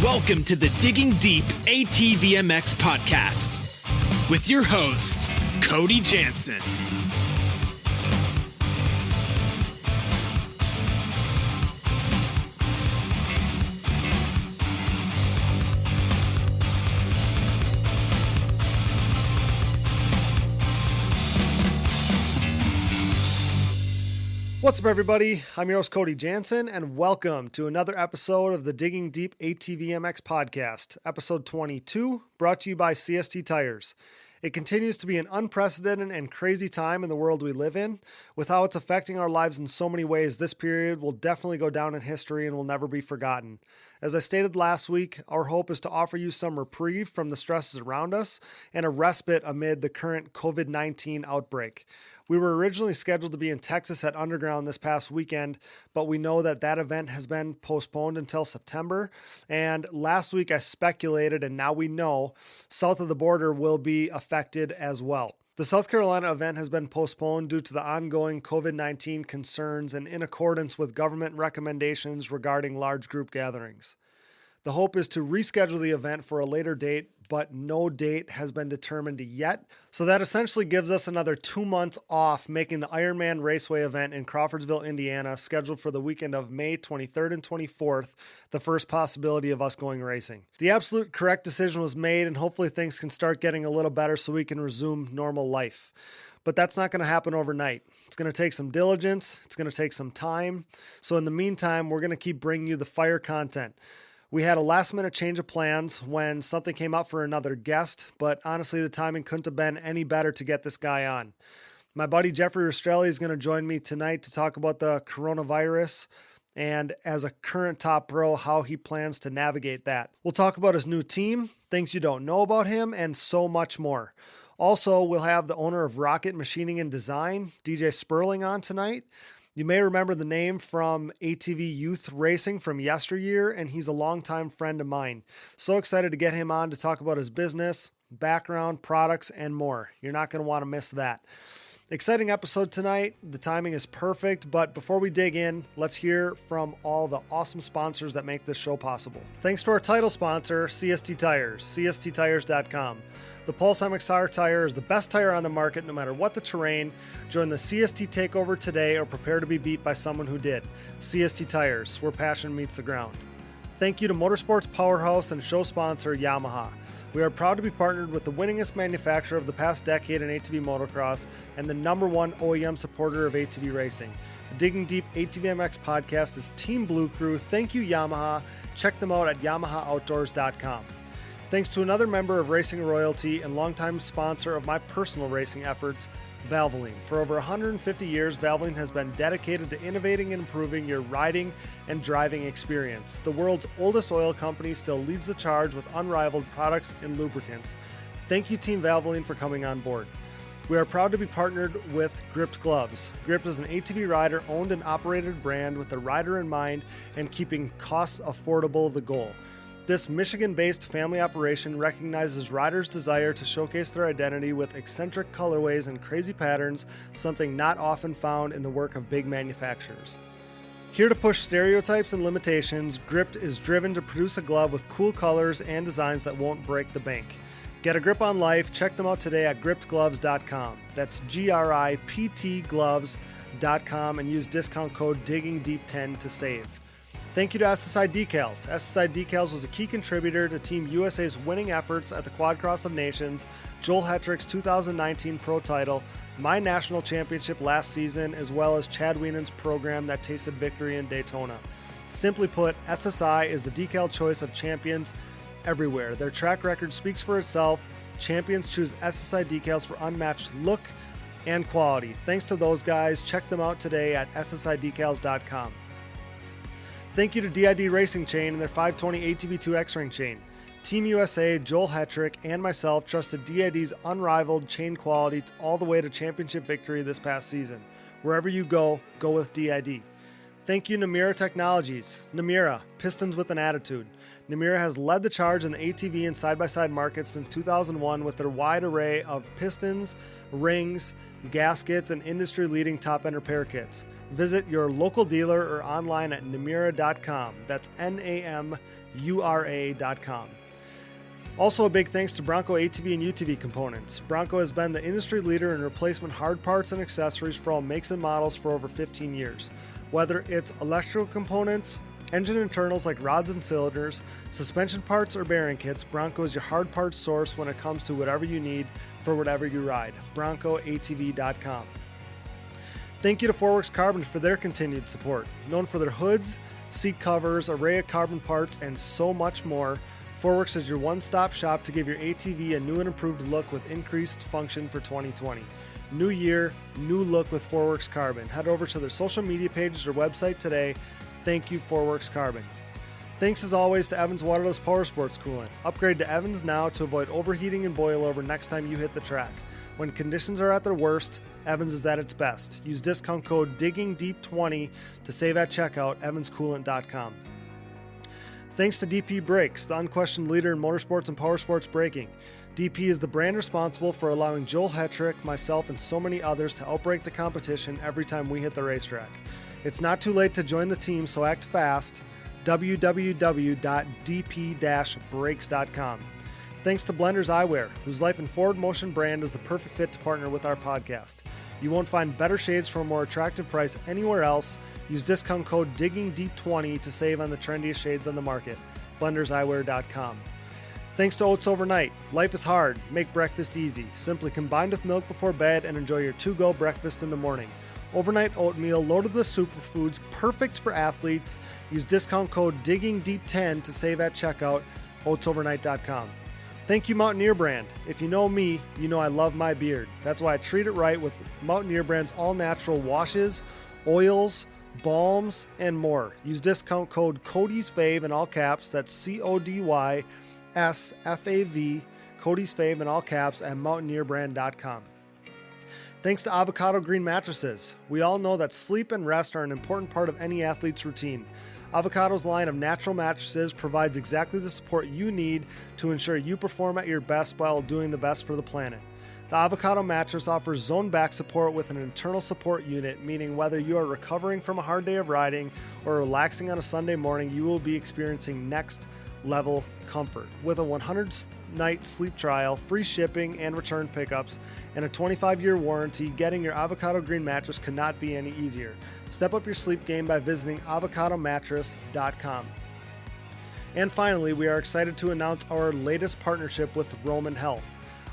Welcome to the Digging Deep ATVMX podcast with your host, Cody Janssen. What's up, everybody? I'm your host, Cody Janssen, and welcome to another episode of the Digging Deep ATVMX podcast, episode 22, brought to you by CST Tires. It continues to be an unprecedented and crazy time in the world we live in. With how it's affecting our lives in so many ways, this period will definitely go down in history and will never be forgotten. As I stated last week, our hope is to offer you some reprieve from the stresses around us and a respite amid the current COVID-19 outbreak. We were originally scheduled to be in Texas at Underground this past weekend, but we know that event has been postponed until September. And last week I speculated, and now we know, south of the border will be affected as well. The South Carolina event has been postponed due to the ongoing COVID-19 concerns and in accordance with government recommendations regarding large group gatherings. The hope is to reschedule the event for a later date, but no date has been determined yet. So that essentially gives us another 2 months off, making the Ironman Raceway event in Crawfordsville, Indiana, scheduled for the weekend of May 23rd and 24th, the first possibility of us going racing. The absolute correct decision was made, and hopefully things can start getting a little better so we can resume normal life. But that's not going to happen overnight. It's going to take some diligence. It's going to take some time. So in the meantime, we're going to keep bringing you the fire content. We had a last-minute change of plans when something came up for another guest, but honestly, the timing couldn't have been any better to get this guy on. My buddy Jeffrey Rastrelli is going to join me tonight to talk about the coronavirus and, as a current top pro, how he plans to navigate that. We'll talk about his new team, things you don't know about him, and so much more. Also, we'll have the owner of Rocket Machining and Design, DJ Spurling, on tonight. You may remember the name from ATV Youth Racing from yesteryear, and he's a longtime friend of mine. So excited to get him on to talk about his business, background, products, and more. You're not going to want to miss that. Exciting episode tonight. The timing is perfect, but before we dig in, let's hear from all the awesome sponsors that make this show possible. Thanks to our title sponsor, CST Tires, csttires.com. The Pulse MXR tire is the best tire on the market no matter what the terrain. Join the CST takeover today or prepare to be beat by someone who did. CST Tires, where passion meets the ground. Thank you to Motorsports Powerhouse and show sponsor Yamaha. We are proud to be partnered with the winningest manufacturer of the past decade in ATV motocross and the #1 OEM supporter of ATV racing. The Digging Deep ATVMX podcast is Team Blue Crew. Thank you, Yamaha. Check them out at yamahaoutdoors.com. Thanks to another member of Racing Royalty and longtime sponsor of my personal racing efforts, Valvoline. For over 150 years, Valvoline has been dedicated to innovating and improving your riding and driving experience. The world's oldest oil company still leads the charge with unrivaled products and lubricants. Thank you, Team Valvoline, for coming on board. We are proud to be partnered with Gripped Gloves. Gripped is an ATV rider owned and operated brand with the rider in mind and keeping costs affordable the goal. This Michigan-based family operation recognizes riders' desire to showcase their identity with eccentric colorways and crazy patterns, something not often found in the work of big manufacturers. Here to push stereotypes and limitations, Gripped is driven to produce a glove with cool colors and designs that won't break the bank. Get a grip on life. Check them out today at grippedgloves.com. That's GRIPT gloves.com and use discount code DIGGINGDEEP10 to save. Thank you to SSI Decals. SSI Decals was a key contributor to Team USA's winning efforts at the Quad Cross of Nations, Joel Hetrick's 2019 pro title, my national championship last season, as well as Chad Wienen's program that tasted victory in Daytona. Simply put, SSI is the decal choice of champions everywhere. Their track record speaks for itself. Champions choose SSI Decals for unmatched look and quality. Thanks to those guys. Check them out today at ssidecals.com. Thank you to DID Racing Chain and their 520 ATV2 X-Ring chain. Team USA, Joel Hetrick, and myself trusted DID's unrivaled chain quality all the way to championship victory this past season. Wherever you go, go with DID. Thank you, Namura Technologies. Namura, pistons with an attitude. Namura has led the charge in the ATV and side-by-side market since 2001 with their wide array of pistons, rings, gaskets, and industry-leading top-end repair kits. Visit your local dealer or online at namura.com. That's Namura.com. Also, a big thanks to Bronco ATV and UTV components. Bronco has been the industry leader in replacement hard parts and accessories for all makes and models for over 15 years. Whether it's electrical components, engine internals like rods and cylinders, suspension parts, or bearing kits, Bronco is your hard parts source when it comes to whatever you need for whatever you ride. BroncoATV.com. Thank you to Forworks Carbon for their continued support. Known for their hoods, seat covers, array of carbon parts, and so much more, Forworks is your one-stop shop to give your ATV a new and improved look with increased function for 2020. New year, new look with Forworks Carbon. Head over to their social media pages or website today. Thank you, Forworks Carbon. Thanks as always to Evans Waterless Power Sports Coolant. Upgrade to Evans now to avoid overheating and boilover next time you hit the track. When conditions are at their worst, Evans is at its best. Use discount code DIGGINGDEEP20 to save at checkout, evanscoolant.com. Thanks to DP Brakes, the unquestioned leader in motorsports and power sports braking. DP is the brand responsible for allowing Joel Hetrick, myself, and so many others to outbrake the competition every time we hit the racetrack. It's not too late to join the team, so act fast. www.dp-brakes.com. Thanks to Blenders Eyewear, whose Life in Forward Motion brand is the perfect fit to partner with our podcast. You won't find better shades for a more attractive price anywhere else. Use discount code DIGGINGDEEP20 to save on the trendiest shades on the market. BlendersEyewear.com. Thanks to Oats Overnight. Life is hard. Make breakfast easy. Simply combine with milk before bed and enjoy your to-go breakfast in the morning. Overnight oatmeal loaded with superfoods, perfect for athletes. Use discount code DIGGINGDEEP10 to save at checkout. OatsOvernight.com. Thank you, Mountaineer Brand. If you know me, you know I love my beard. That's why I treat it right with Mountaineer Brand's all-natural washes, oils, balms, and more. Use discount code CODY'sFave in all caps. That's CODYSFAV, Cody's Fave in all caps at mountaineerbrand.com. Thanks to Avocado Green Mattresses. We all know that sleep and rest are an important part of any athlete's routine. Avocado's line of natural mattresses provides exactly the support you need to ensure you perform at your best while doing the best for the planet. The Avocado mattress offers zone back support with an internal support unit, meaning whether you are recovering from a hard day of riding or relaxing on a Sunday morning, you will be experiencing next level comfort. With a 100-night sleep trial, free shipping and return pickups, and a 25-year warranty, getting your Avocado Green mattress could not be any easier. Step up your sleep game by visiting avocadomattress.com. And finally, we are excited to announce our latest partnership with Roman Health.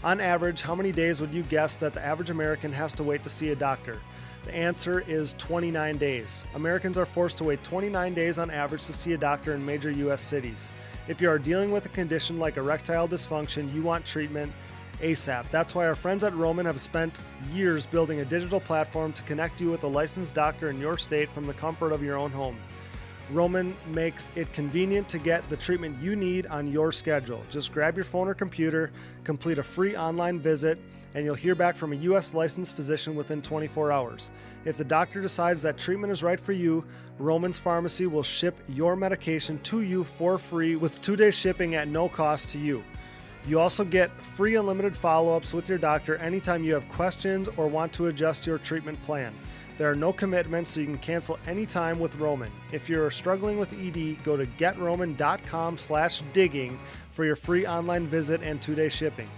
On average, how many days would you guess that the average American has to wait to see a doctor? The answer is 29 days. Americans are forced to wait 29 days on average to see a doctor in major U.S. cities. If you are dealing with a condition like erectile dysfunction, you want treatment ASAP. That's why our friends at Roman have spent years building a digital platform to connect you with a licensed doctor in your state from the comfort of your own home. Roman makes it convenient to get the treatment you need on your schedule. Just grab your phone or computer, complete a free online visit, and you'll hear back from a U.S. licensed physician within 24 hours. If the doctor decides that treatment is right for you, Roman's Pharmacy will ship your medication to you for free with 2-day shipping at no cost to you. You also get free unlimited follow-ups with your doctor anytime you have questions or want to adjust your treatment plan. There are no commitments, so you can cancel anytime with Roman. If you're struggling with ED, go to getroman.com/digging for your free online visit and 2-day shipping.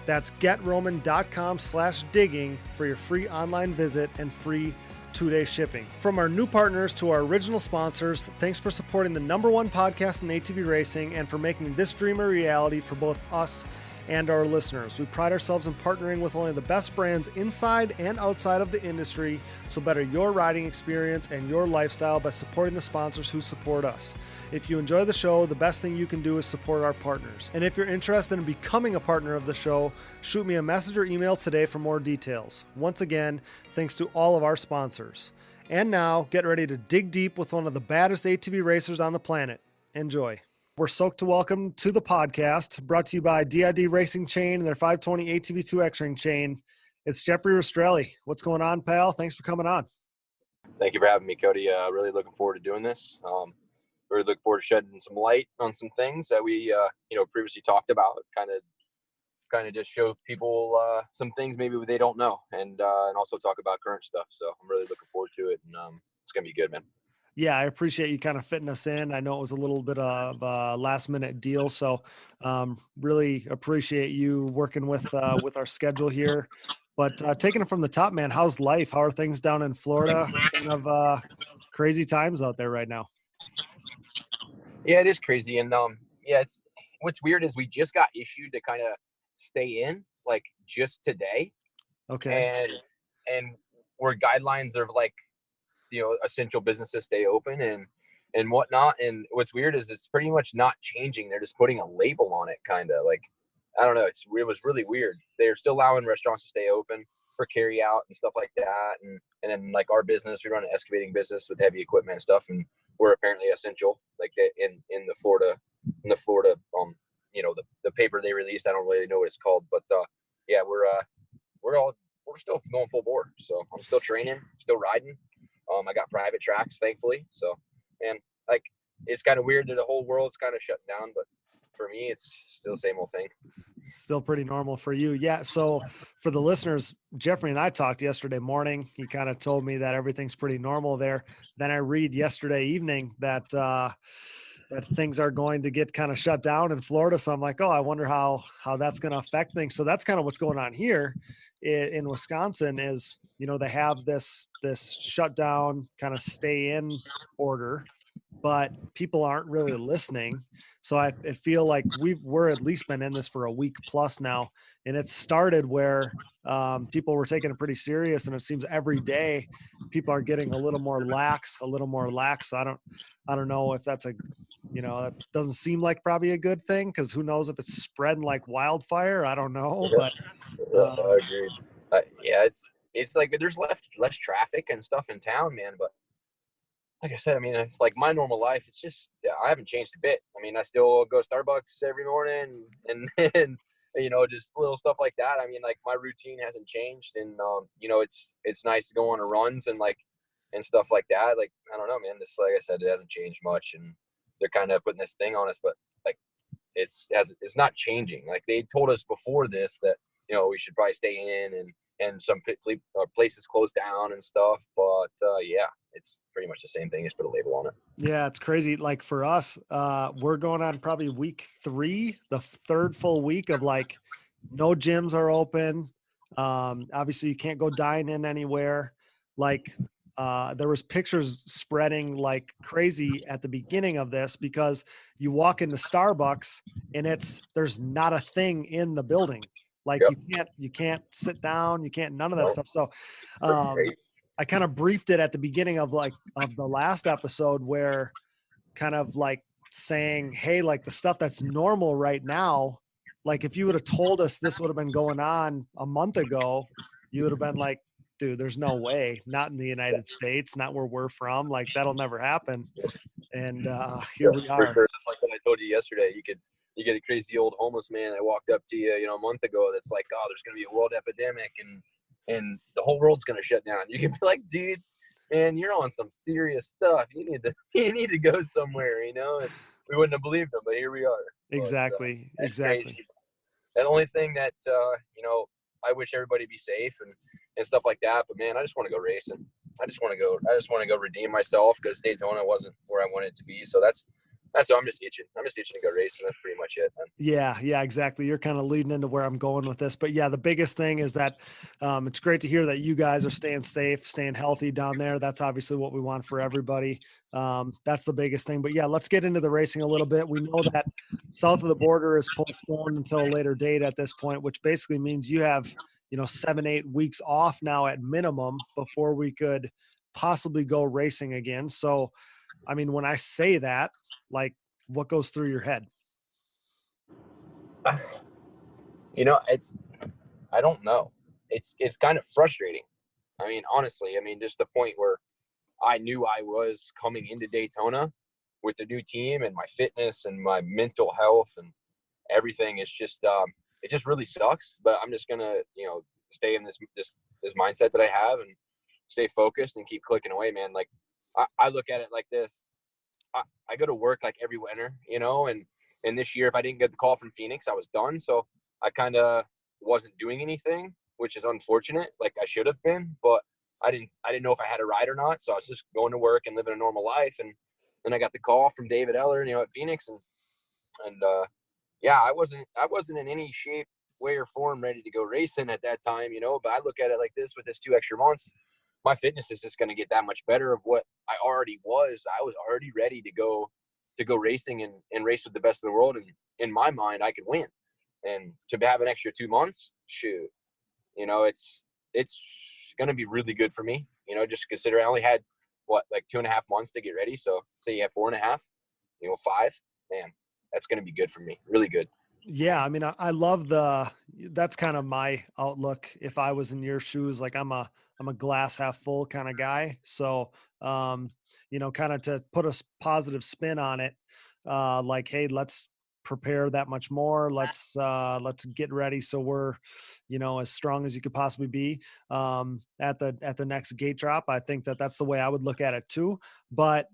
That's getroman.com/digging for your free online visit and free 2-day shipping. From our new partners to our original sponsors, thanks for supporting the #1 podcast in ATV racing and for making this dream a reality for both us and our listeners. We pride ourselves in partnering with only the best brands inside and outside of the industry, so better your riding experience and your lifestyle by supporting the sponsors who support us. If you enjoy the show, the best thing you can do is support our partners. And if you're interested in becoming a partner of the show, shoot me a message or email today for more details. Once again, thanks to all of our sponsors. And now, get ready to dig deep with one of the baddest ATV racers on the planet. Enjoy. We're stoked to welcome to the podcast, brought to you by DID Racing Chain and their 520 ATV2 X-Ring chain. It's Jeffrey Rastrelli. What's going on, pal? Thanks for coming on. Thank you for having me, Cody. Really looking forward to doing this. Really looking forward to shedding some light on some things that we, previously talked about. Kind of just show people some things maybe they don't know, and also talk about current stuff. So I'm really looking forward to it, and it's gonna be good, man. Yeah, I appreciate you kind of fitting us in. I know it was a little bit of a last minute deal, so really appreciate you working with our schedule here. But taking it from the top, man, how's life? How are things down in Florida? Kind of crazy times out there right now. Yeah, it is crazy, and it's what's weird is we just got issued to kind of stay in like just today, Okay. and where guidelines are like, essential businesses stay open and whatnot. And what's weird is it's pretty much not changing. They're just putting a label on it, kind of like, I don't know. It was really weird. They're still allowing restaurants to stay open for carry out and stuff like that. And then like our business, we run an excavating business with heavy equipment and stuff, and we're apparently essential. Like in the Florida, the paper they released, I don't really know what it's called, but yeah, we're still going full bore. So I'm still training, still riding. I got private tracks, thankfully. So, and like, it's kind of weird that the whole world's kind of shut down, but for me, it's still the same old thing. Still pretty normal for you. Yeah. So for the listeners, Jeffrey and I talked yesterday morning. He kind of told me that everything's pretty normal there. Then I read yesterday evening that, that things are going to get kind of shut down in Florida. So I'm like, oh, I wonder how that's going to affect things. So that's kind of what's going on here in Wisconsin is, they have this shutdown kind of stay in order, but people aren't really listening. So I feel like we're at least been in this for a week plus now. And it started where people were taking it pretty serious. And it seems every day people are getting a little more lax. So I don't know if that's that doesn't seem like probably a good thing, because who knows if it's spreading like wildfire. I don't know, but I agree. Yeah, it's like there's less traffic and stuff in town, man. But like I said, I mean, it's like my normal life. It's just I haven't changed a bit. I mean, I still go to Starbucks every morning, and just little stuff like that. I mean, like my routine hasn't changed, and it's nice to go on runs and stuff like that. Like, I don't know, man. This, like I said, it hasn't changed much, and they're kind of putting this thing on us, but like it's not changing. Like they told us before this that we should probably stay in, and some places closed down and stuff. But yeah, it's pretty much the same thing. Just put a label on it. Yeah, it's crazy. Like for us, we're going on probably week 3, the third full week of like no gyms are open. Obviously you can't go dine in anywhere. Like there was pictures spreading like crazy at the beginning of this, because you walk into Starbucks and there's not a thing in the building. Like you can't sit down, you can't, none of that stuff. So I kind of briefed it at the beginning of the last episode, where kind of like saying, hey, like the stuff that's normal right now, like if you would have told us this would have been going on a month ago, you would have been like, dude, there's no way, not in the United States, not where we're from. Like that'll never happen. And here we are. Sure. That's like what I told you yesterday. You get a crazy old homeless man that walked up to you, a month ago, that's like, oh, there's going to be a world epidemic and the whole world's going to shut down. You can be like, dude, man, you're on some serious stuff. You need to go somewhere, and we wouldn't have believed them, but here we are. Exactly. But, exactly. Crazy. The only thing that, I wish everybody be safe and stuff like that, but man, I just want to go racing. I just want to go redeem myself, because Daytona wasn't where I wanted it to be. So that's I'm just itching. I'm just itching to go racing. That's pretty much it, man. Yeah, exactly. You're kind of leading into where I'm going with this, but yeah, the biggest thing is that it's great to hear that you guys are staying safe, staying healthy down there. That's obviously what we want for everybody. That's the biggest thing. But yeah, let's get into the racing a little bit. We know that south of the border is postponed until a later date at this point, which basically means you have 7-8 weeks off now at minimum before we could possibly go racing again. So I mean, when I say that, like, what goes through your head? I don't know. It's kind of frustrating. I mean, honestly, just the point where I knew I was coming into Daytona with the new team, and my fitness and my mental health and everything is just, it just really sucks, but I'm just going to, stay in this mindset that I have stay focused and keep clicking away, man. Like I look at it like this. I go to work like every winter, you know, and this year, if I didn't get the call from Phoenix, I was done. So I kind of wasn't doing anything, which is unfortunate. Like I should have been, but I didn't know if I had a ride or not. So I was just going to work and living a normal life. And then I got the call from David Eller, you know, at Phoenix, and yeah, I wasn't in any shape, way, or form ready to go racing at that time, you know. But I look at it like this: with this 2 extra months, my fitness is just going to get that much better of what I already was. I was already ready to go racing and race with the best in the world. And in my mind, I could win. And to have an extra 2 months, shoot, you know, it's going to be really good for me. You know, just consider I only had like 2.5 months to get ready. So say you have 4.5, you know, 5, man, that's going to be good for me. Really good. Yeah. I mean, I love that's kind of my outlook. If I was in your shoes, like I'm a glass half full kind of guy. So, you know, kind of to put a positive spin on it, like, hey, let's prepare that much more. Let's get ready. So we're, you know, as strong as you could possibly be, at the next gate drop. I think that's the way I would look at it too. But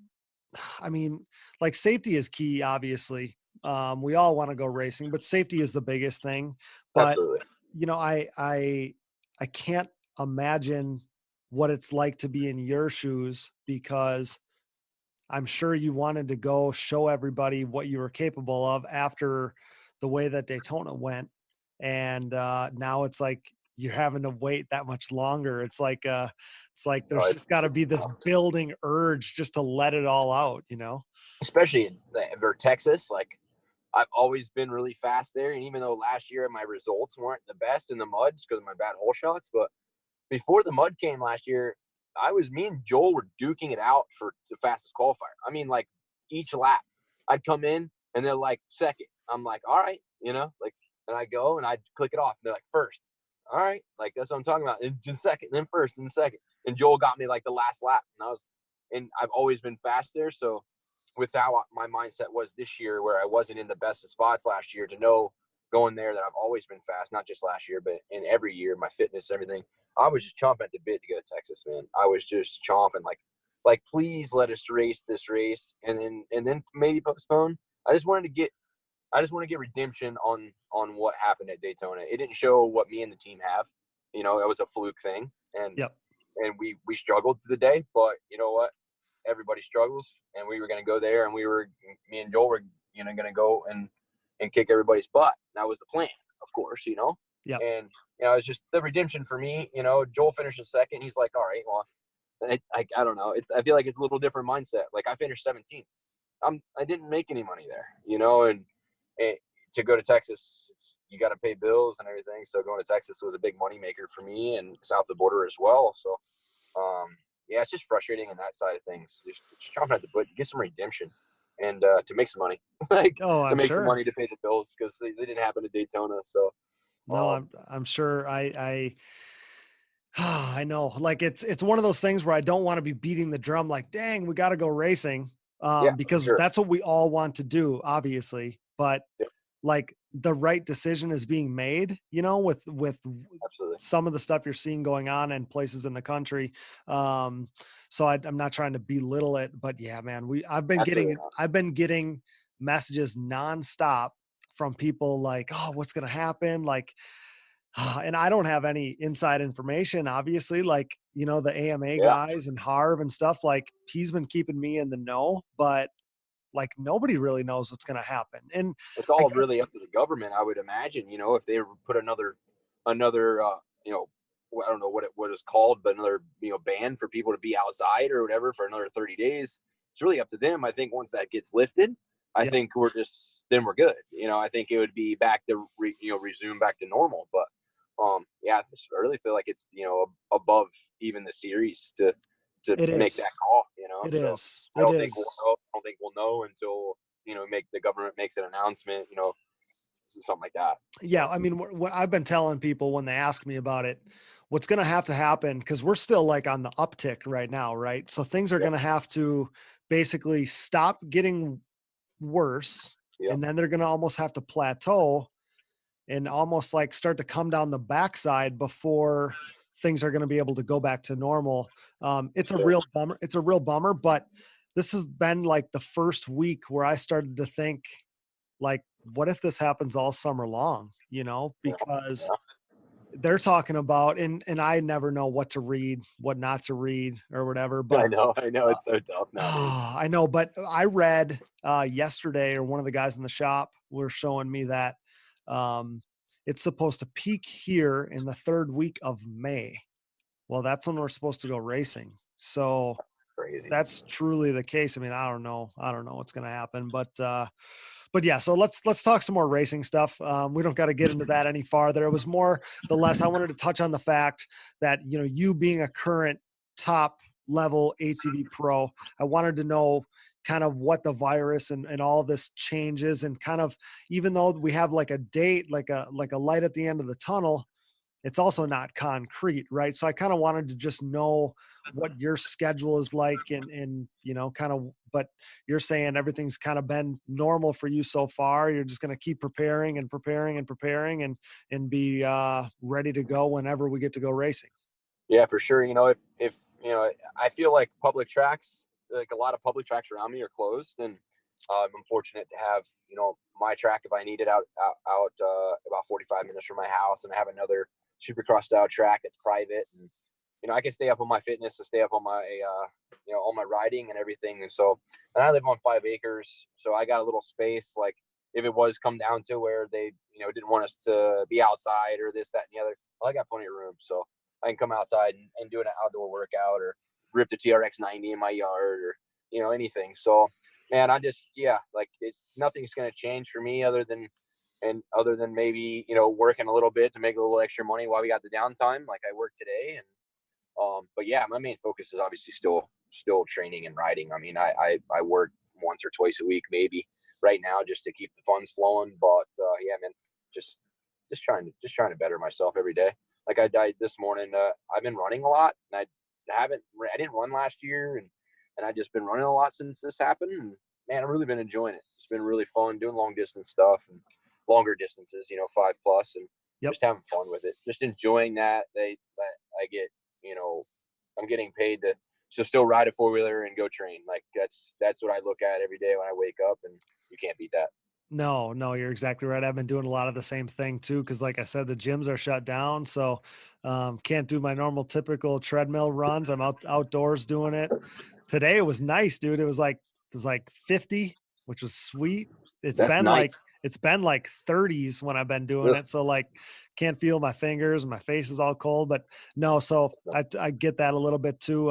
I mean, like, safety is key, obviously. We all want to go racing, but safety is the biggest thing. But, Absolutely. you know, I can't imagine what it's like to be in your shoes, because I'm sure you wanted to go show everybody what you were capable of after the way that Daytona went. And now it's like you're having to wait that much longer. It's like there's just got to be this building urge just to let it all out, you know? Especially in Texas, like I've always been really fast there. And even though last year my results weren't the best in the mud because of my bad hole shots, but before the mud came last year, me and Joel were duking it out for the fastest qualifier. I mean, like each lap I'd come in and they're like second. I'm like, all right, you know, like, and I go and I'd click it off. And they're like first. All right. Like that's what I'm talking about. And just second, then first, and second. And Joel got me like the last lap. And I've always been fast there. So with how my mindset was this year, where I wasn't in the best of spots last year, to know going there that I've always been fast, not just last year, but in every year, my fitness, everything. I was just chomping at the bit to go to Texas, man. I was just chomping, like please let us race this race, and then maybe postpone. I just want to get redemption on what happened at Daytona. It didn't show what me and the team have. You know, it was a fluke thing, and Yep. and we struggled to the day. But you know what? Everybody struggles, and we were going to go there, and me and Joel were, you know, going to go and kick everybody's butt. That was the plan, of course, you know. Yep. And you know, it's just the redemption for me. You know, Joel finishes second. He's like, all right, well, I don't know. I feel like it's a little different mindset. Like I finished 17th. I didn't make any money there, you know, and to go to Texas, you got to pay bills and everything. So going to Texas was a big money maker for me, and south of the border as well. So, yeah, it's just frustrating on that side of things. Just chomping at the bit, get some redemption, and to make some money, like Oh, to I'm make some sure. money to pay the bills, because they didn't happen at Daytona. So, No, I'm sure. I know, like it's one of those things where I don't want to be beating the drum like, dang, we got to go racing. yeah, Because sure. that's what we all want to do, obviously. But Yeah. like the right decision is being made, you know, with Absolutely. some of the stuff you're seeing going on in places in the country. So I'm not trying to belittle it, but yeah, man, I've been getting messages nonstop from people like, oh, what's going to happen? Like, and I don't have any inside information, obviously, like, you know, the AMA guys and Harv and stuff, like he's been keeping me in the know, but like nobody really knows what's going to happen. And It's all really up to the government, I would imagine. You know, if they put another, you know, I don't know what it's called, but another, you know, ban for people to be outside or whatever for another 30 days, it's really up to them. I think once that gets lifted, I think then we're good. You know, I think it would be back to, resume back to normal. But, yeah, I really feel like it's, you know, above even the series to make that call, you know. I don't think we'll know until, you know, the government makes an announcement, you know, something like that. Yeah. I mean, what I've been telling people when they ask me about it, what's going to have to happen, because we're still like on the uptick right now, right? So things are going to have to basically stop getting worse, and then they're going to almost have to plateau and almost like start to come down the backside before things are going to be able to go back to normal. It's a real bummer. It's a real bummer, but this has been like the first week where I started to think, like, what if this happens all summer long, because they're talking about, and I never know what to read, what not to read or whatever, but I know it's so tough now. I know, but I read yesterday, or one of the guys in the shop were showing me that it's supposed to peak here in the third week of May. Well, that's when we're supposed to go racing. So Crazy. That's truly the case. I mean, I don't know what's going to happen, but yeah, so let's talk some more racing stuff. We don't got to get into that any farther. It was more the less I wanted to touch on the fact that, you being a current top level ATV pro, I wanted to know kind of what the virus and all this changes, and kind of, even though we have like a date, like a light at the end of the tunnel, it's also not concrete, right? So I kind of wanted to just know what your schedule is like, and kind of, but you're saying everything's kind of been normal for you so far. You're just going to keep preparing and be ready to go whenever we get to go racing. Yeah, for sure. If I feel like public tracks, like a lot of public tracks around me are closed, and I'm fortunate to have, my track, if I need it, out about 45 minutes from my house, and I have another Supercross style track that's private, and I can stay up on my fitness and stay up on my on my riding and everything. And so, and I live on 5 acres, so I got a little space. Like, if it was come down to where they didn't want us to be outside or this, that, and the other, well, I got plenty of room, so I can come outside and do an outdoor workout, or rip the TRX 90 in my yard, or anything. So, man, I just, nothing's going to change for me other than maybe, working a little bit to make a little extra money while we got the downtime, like I work today. And, but yeah, my main focus is obviously still training and riding. I mean, I work once or twice a week, maybe right now, just to keep the funds flowing. But, yeah, man, just trying to better myself every day. Like I died this morning. I've been running a lot, and I didn't run last year, and I've just been running a lot since this happened. And man, I've really been enjoying it. It's been really fun doing long distance stuff and longer distances, 5+, and just having fun with it. Just enjoying that I get, I'm getting paid to still ride a 4-wheeler and go train. Like that's what I look at every day when I wake up, and you can't beat that. No, you're exactly right. I've been doing a lot of the same thing too, because like I said, the gyms are shut down, so can't do my normal typical treadmill runs. I'm outdoors doing it. Today it was nice, dude. It was like 50, which was sweet. It's been nice. It's been like 30s when I've been doing it, so like can't feel my fingers, my face is all cold. But no, so I get that a little bit too.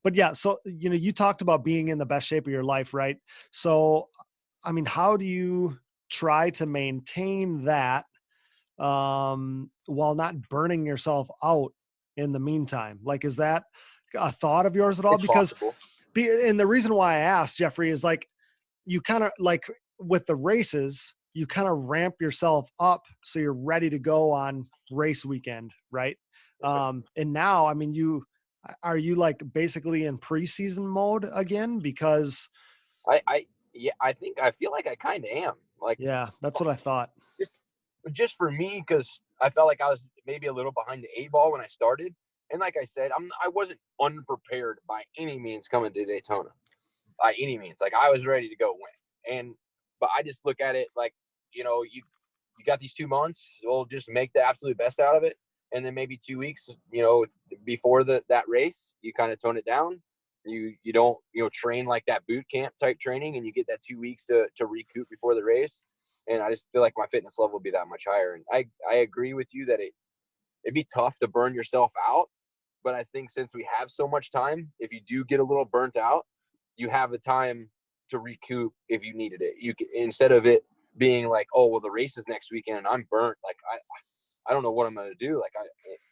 But yeah, so you talked about being in the best shape of your life, right? So I mean, how do you try to maintain that while not burning yourself out in the meantime? Like, is that a thought of yours at all? It's possible. And the reason why I asked, Jeffrey, is like, you kind of like with the races, you kind of ramp yourself up so you're ready to go on race weekend, right? And now, I mean, are you like basically in preseason mode again? Because I feel like I kind of am. Like, yeah, that's what I thought. Just for me, because I felt like I was maybe a little behind the 8 ball when I started. And like I said, I wasn't unprepared by any means coming to Daytona, by any means. Like, I was ready to go win. But I just look at it like, you got these 2 months. We'll just make the absolute best out of it. And then maybe 2 weeks, before that race, you kind of tone it down. You don't train like that boot camp type training, and you get that 2 weeks to recoup before the race. And I just feel like my fitness level will be that much higher. And I agree with you that it'd be tough to burn yourself out. But I think since we have so much time, if you do get a little burnt out, you have the time to recoup if you needed it. You can, instead of it being like, oh, well, the race is next weekend and I'm burnt. Like, I don't know what I'm going to do. Like,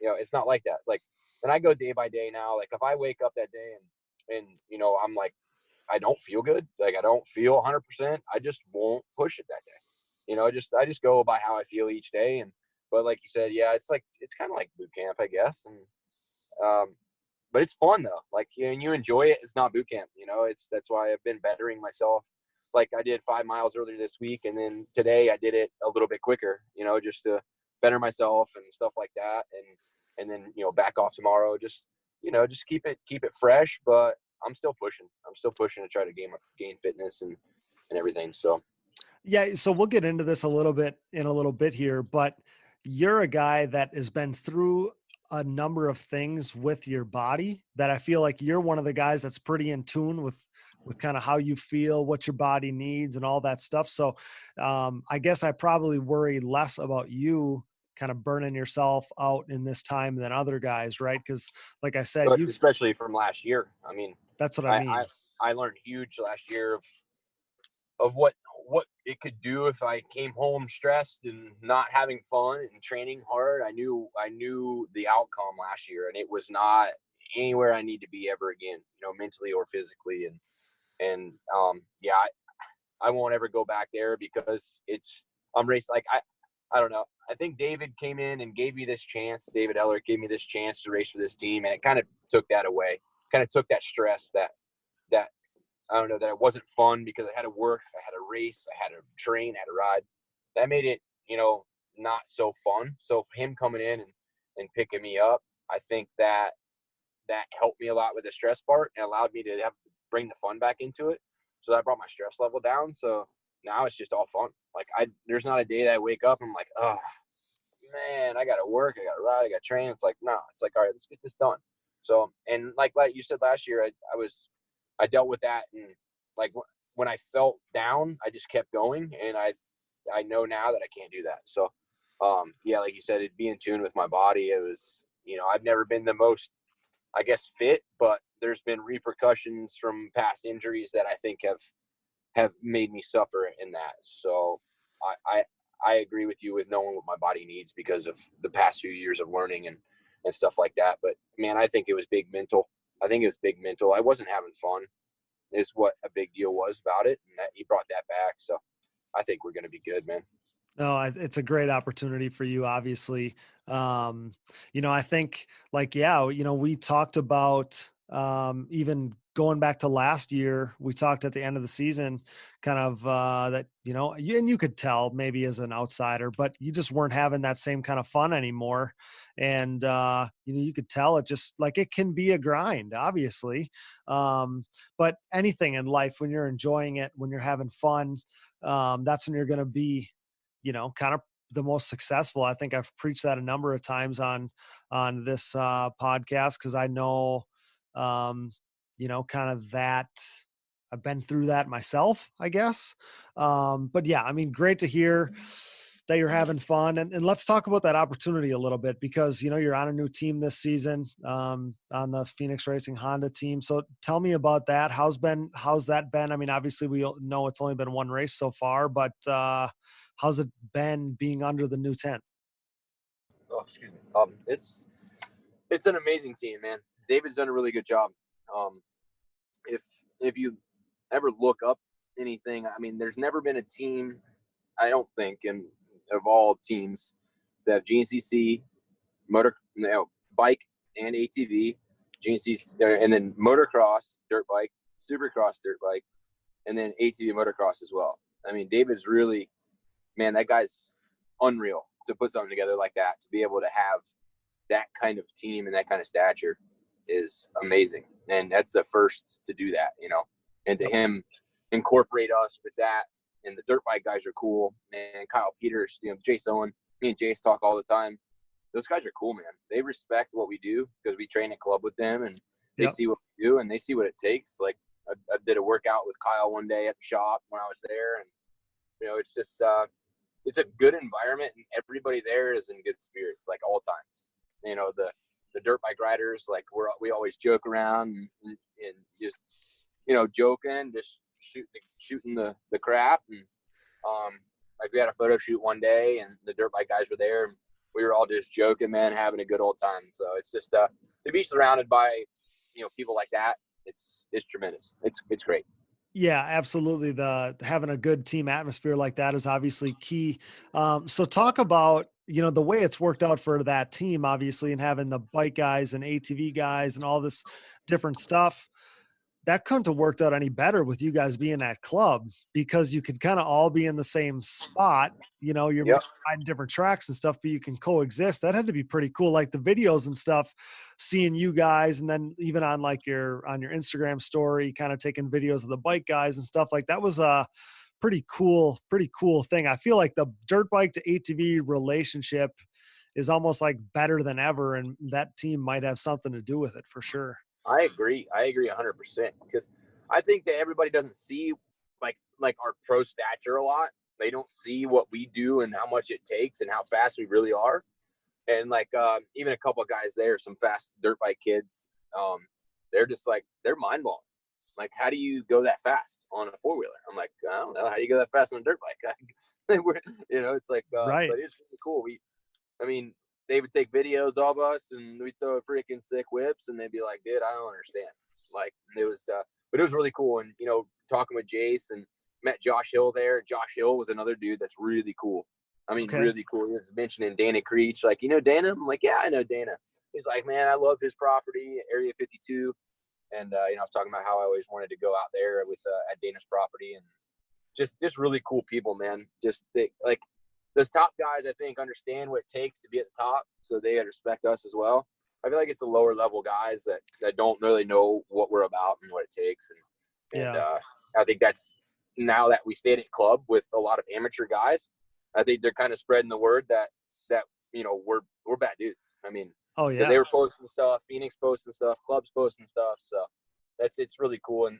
it's not like that. Like, and I go day by day now. Like, if I wake up that day and I'm like, I don't feel good. Like, I don't feel 100%. I just won't push it that day. I just go by how I feel each day. But like you said, yeah, it's kind of like boot camp, I guess. And, but it's fun though. Like, and you enjoy it. It's not boot camp, that's why I've been bettering myself. Like, I did 5 miles earlier this week, and then today I did it a little bit quicker, just to better myself and stuff like that. And and then, back off tomorrow. Just, just keep it fresh, but I'm still pushing to try to gain fitness and everything. So. Yeah. So we'll get into this a little bit here, but you're a guy that has been through a number of things with your body that I feel like you're one of the guys that's pretty in tune with kind of how you feel, what your body needs and all that stuff. So I guess I probably worry less about you kind of burning yourself out in this time than other guys. Right. Cause like I said, especially from last year. I mean, that's what I mean. I learned huge last year of what it could do if I came home stressed and not having fun and training hard. I knew the outcome last year, and it was not anywhere I need to be ever again, mentally or physically. And yeah, I won't ever go back there because I'm racing. Like, I don't know. I think David came in and gave me this chance. David Eller gave me this chance to race for this team, and it kind of took that away. Kind of took that stress that I don't know, that it wasn't fun because I had to work, I had to race, I had to train, I had to ride. That made it, not so fun. So him coming in and picking me up, I think that helped me a lot with the stress part and allowed me to bring the fun back into it. So that brought my stress level down. So now it's just all fun. Like, there's not a day that I wake up and I'm like, oh man, I got to work, I got to ride, I got to train. It's like, no, it's like, all right, let's get this done. So, and like you said last year, I dealt with that, and like when I felt down, I just kept going, and I know now that I can't do that. So, yeah, like you said, it'd be in tune with my body. It was, I've never been the most, I guess, fit, but there's been repercussions from past injuries that I think have made me suffer in that. So, I agree with you with knowing what my body needs because of the past few years of learning and stuff like that. But man, I think it was big mental. I wasn't having fun is what a big deal was about it. And that he brought that back. So I think we're going to be good, man. No, it's a great opportunity for you, obviously. I think like, yeah, we talked about, even going back to last year, we talked at the end of the season kind of, that, and you could tell maybe as an outsider, but you just weren't having that same kind of fun anymore. And, you could tell it just like, it can be a grind, obviously. But anything in life, when you're enjoying it, when you're having fun, that's when you're going to be, kind of the most successful. I think I've preached that a number of times on this podcast, because I know, kind of that I've been through that myself, I guess. But yeah, I mean, great to hear that you're having fun. And let's talk about that opportunity a little bit, because, you're on a new team this season, on the Phoenix Racing Honda team. So tell me about that. How's that been? I mean, obviously we know it's only been one race so far, but, how's it been being under the new tent? Oh, excuse me. It's an amazing team, man. David's done a really good job. If you ever look up anything, I mean, there's never been a team, I don't think, of all teams that have GNCC, bike and ATV, GNCC, and then motocross, dirt bike, supercross, dirt bike, and then ATV motocross as well. I mean, David's really, man, that guy's unreal to put something together like that, to be able to have that kind of team and that kind of stature is amazing. And that's the first to do that, and to him incorporate us with that. And the dirt bike guys are cool. And Kyle Peters, Jace Owen, me and Jace talk all the time. Those guys are cool, man. They respect what we do because we train at club with them, and they see what we do and they see what it takes. Like I did a workout with Kyle one day at the shop when I was there, and it's just it's a good environment, and everybody there is in good spirits, like all times. The dirt bike riders, like we always joke around and just joking, just shooting the crap. And like we had a photo shoot one day, and the dirt bike guys were there, and we were all just joking, man, having a good old time. So it's just to be surrounded by people like that, it's tremendous. It's great. Yeah, absolutely. Having a good team atmosphere like that is obviously key. So talk about, the way it's worked out for that team, obviously, and having the bike guys and ATV guys and all this different stuff. that couldn't have worked out any better with you guys being at club, because you could kind of all be in the same spot. You know, you're riding different tracks and stuff, but you can coexist. That had to be pretty cool. Like the videos and stuff, seeing you guys, and then even on like your Instagram story, kind of taking videos of the bike guys and stuff, like that was a pretty cool thing. I feel like the dirt bike to ATV relationship is almost like better than ever, and that team might have something to do with it for sure. I agree 100%, because I think that everybody doesn't see like our pro stature a lot. They don't see what we do and how much it takes and how fast we really are. And like even a couple of guys there, some fast dirt bike kids, they're just like, they're mind blown. Like, how do you go that fast on a four-wheeler? I'm like, I don't know. How do you go that fast on a dirt bike? You know, it's like, right. But it's really cool. They would take videos of us and we'd throw freaking sick whips, and they'd be like, dude, I don't understand. Like, it was, but it was really cool. And, you know, talking with Jace, and met Josh Hill there. Josh Hill was another dude that's really cool. I mean, really cool. He was mentioning Dana Creech, like, you know Dana? I'm like, yeah, I know Dana. He's like, man, I love his property, Area 52. And, you know, I was talking about how I always wanted to go out there with, at Dana's property, and just really cool people, man. Just like, those top guys, I think, understand what it takes to be at the top, so they respect us as well. I feel like it's the lower level guys that don't really know what we're about and what it takes. And I think that's, now that we stayed at club with a lot of amateur guys, I think they're kind of spreading the word that you know, we're bad dudes. I mean, they were posting stuff, Phoenix posting stuff, clubs posting stuff. So it's really cool, and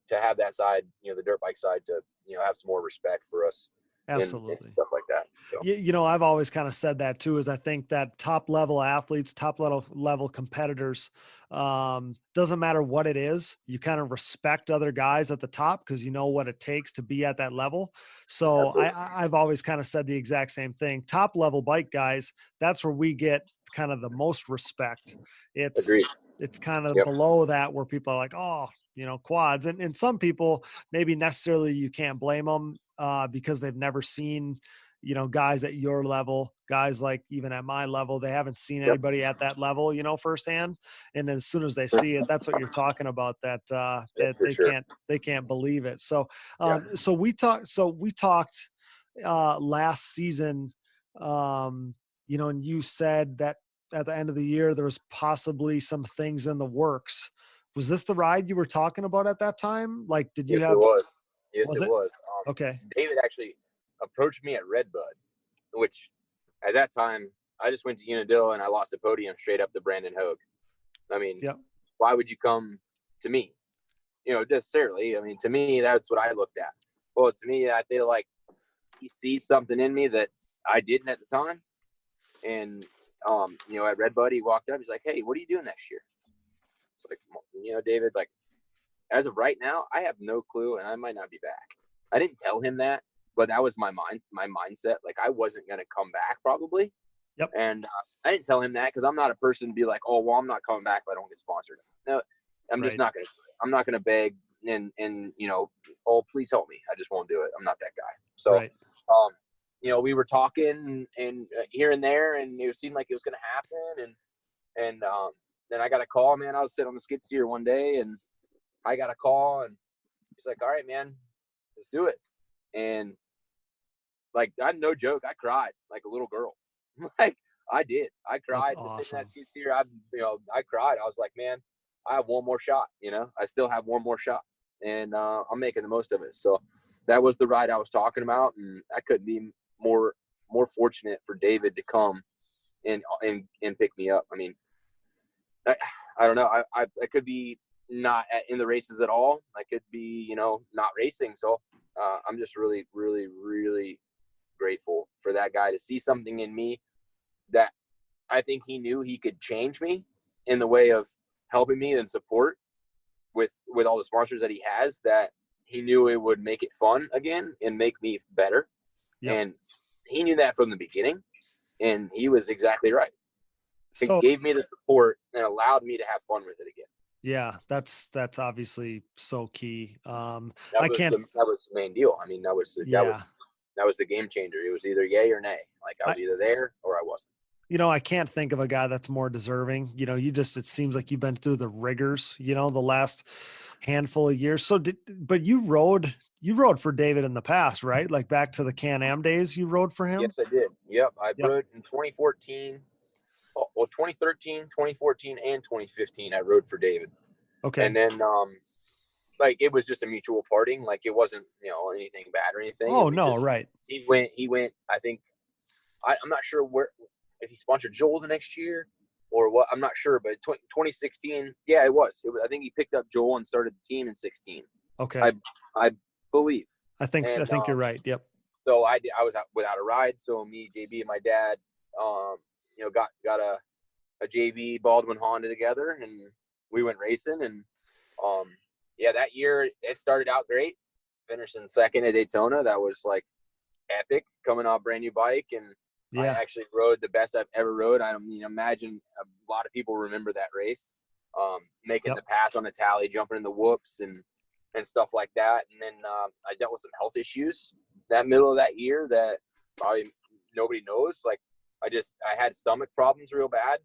to have that side, you know, the dirt bike side, to, you know, have some more respect for us. Absolutely. And stuff like that. So. You know, I've always kind of said that too, is I think that top level athletes, top level competitors, doesn't matter what it is, you kind of respect other guys at the top because you know what it takes to be at that level. So I've always kind of said the exact same thing. Top level bike guys, that's where we get kind of the most respect. It's kind of below that where people are like, oh, you know, quads. And some people, maybe necessarily you can't blame them because they've never seen, you know, guys at your level, guys like even at my level, they haven't seen anybody at that level, you know, firsthand. And as soon as they see it, that's what you're talking about, that they can't believe it. So, so we talked last season, you know, and you said that at the end of the year, there was possibly some things in the works. Was this the ride you were talking about at that time? Like, did you have? It was. Yes, it was. Okay. David actually approached me at Redbud, which at that time I just went to Unadilla and I lost a podium straight up to Brandon Hogue. I mean, why would you come to me? You know, necessarily. I mean, to me, that's what I looked at. Well, to me, I feel like he sees something in me that I didn't at the time. And, you know, at Redbud, he walked up. He's like, hey, what are you doing next year? It's like, you know, David, like, as of right now, I have no clue, and I might not be back. I didn't tell him that, but that was my mindset. Like, I wasn't going to come back probably. Yep. And I didn't tell him that because I'm not a person to be like, oh, well, I'm not coming back if I don't get sponsored. No, I'm just not going to. I'm not going to beg and you know, oh, please help me. I just won't do it. I'm not that guy. So, you know, we were talking and here and there, and it seemed like it was going to happen. And then I got a call, man. I was sitting on the skid steer one day, and I got a call, and he's like, all right, man, let's do it. And like, no joke, I cried like a little girl. Like, I did. I cried. Awesome. Sitting in that skid steer, I cried. I was like, man, I have one more shot. You know, I still have one more shot, and I'm making the most of it. So that was the ride I was talking about, and I couldn't be more fortunate for David to come and pick me up. I mean, I don't know. I could be not in the races at all. I could be, you know, not racing. So I'm just really, really, really grateful for that guy to see something in me that I think he knew he could change me in the way of helping me and support with all the sponsors that he has, that he knew it would make it fun again and make me better. Yep. And he knew that from the beginning, and he was exactly right. He gave me the support and allowed me to have fun with it again. Yeah, that's obviously so key. That was the main deal. I mean, that was the game changer. It was either yay or nay. Like, I was either there or I wasn't. I can't think of a guy that's more deserving. It seems like you've been through the rigors, the last handful of years. But you rode for David in the past, right? Like back to the Can-Am days, you rode for him? Yes, I did. Yep. I Yep. rode in 2014. Well, 2013, 2014, and 2015, I rode for David. Okay. And then, like, it was just a mutual parting. Like, it wasn't, anything bad or anything. Oh, no, right. He went, I think, I'm not sure if he sponsored Joel the next year or what. I'm not sure, but 2016, yeah, it was. I think he picked up Joel and started the team in 16. Okay. I believe. I think you're right. Yep. So I was out without a ride. So me, JB, and my dad, got a JB Baldwin Honda together, and we went racing. And that year it started out great. Finishing second at Daytona. That was like epic, coming off brand new bike, and I actually rode the best I've ever rode. I imagine a lot of people remember that race. Making the pass on the tally, jumping in the whoops and stuff like that. And then I dealt with some health issues that middle of that year that probably nobody knows. Like I had stomach problems real bad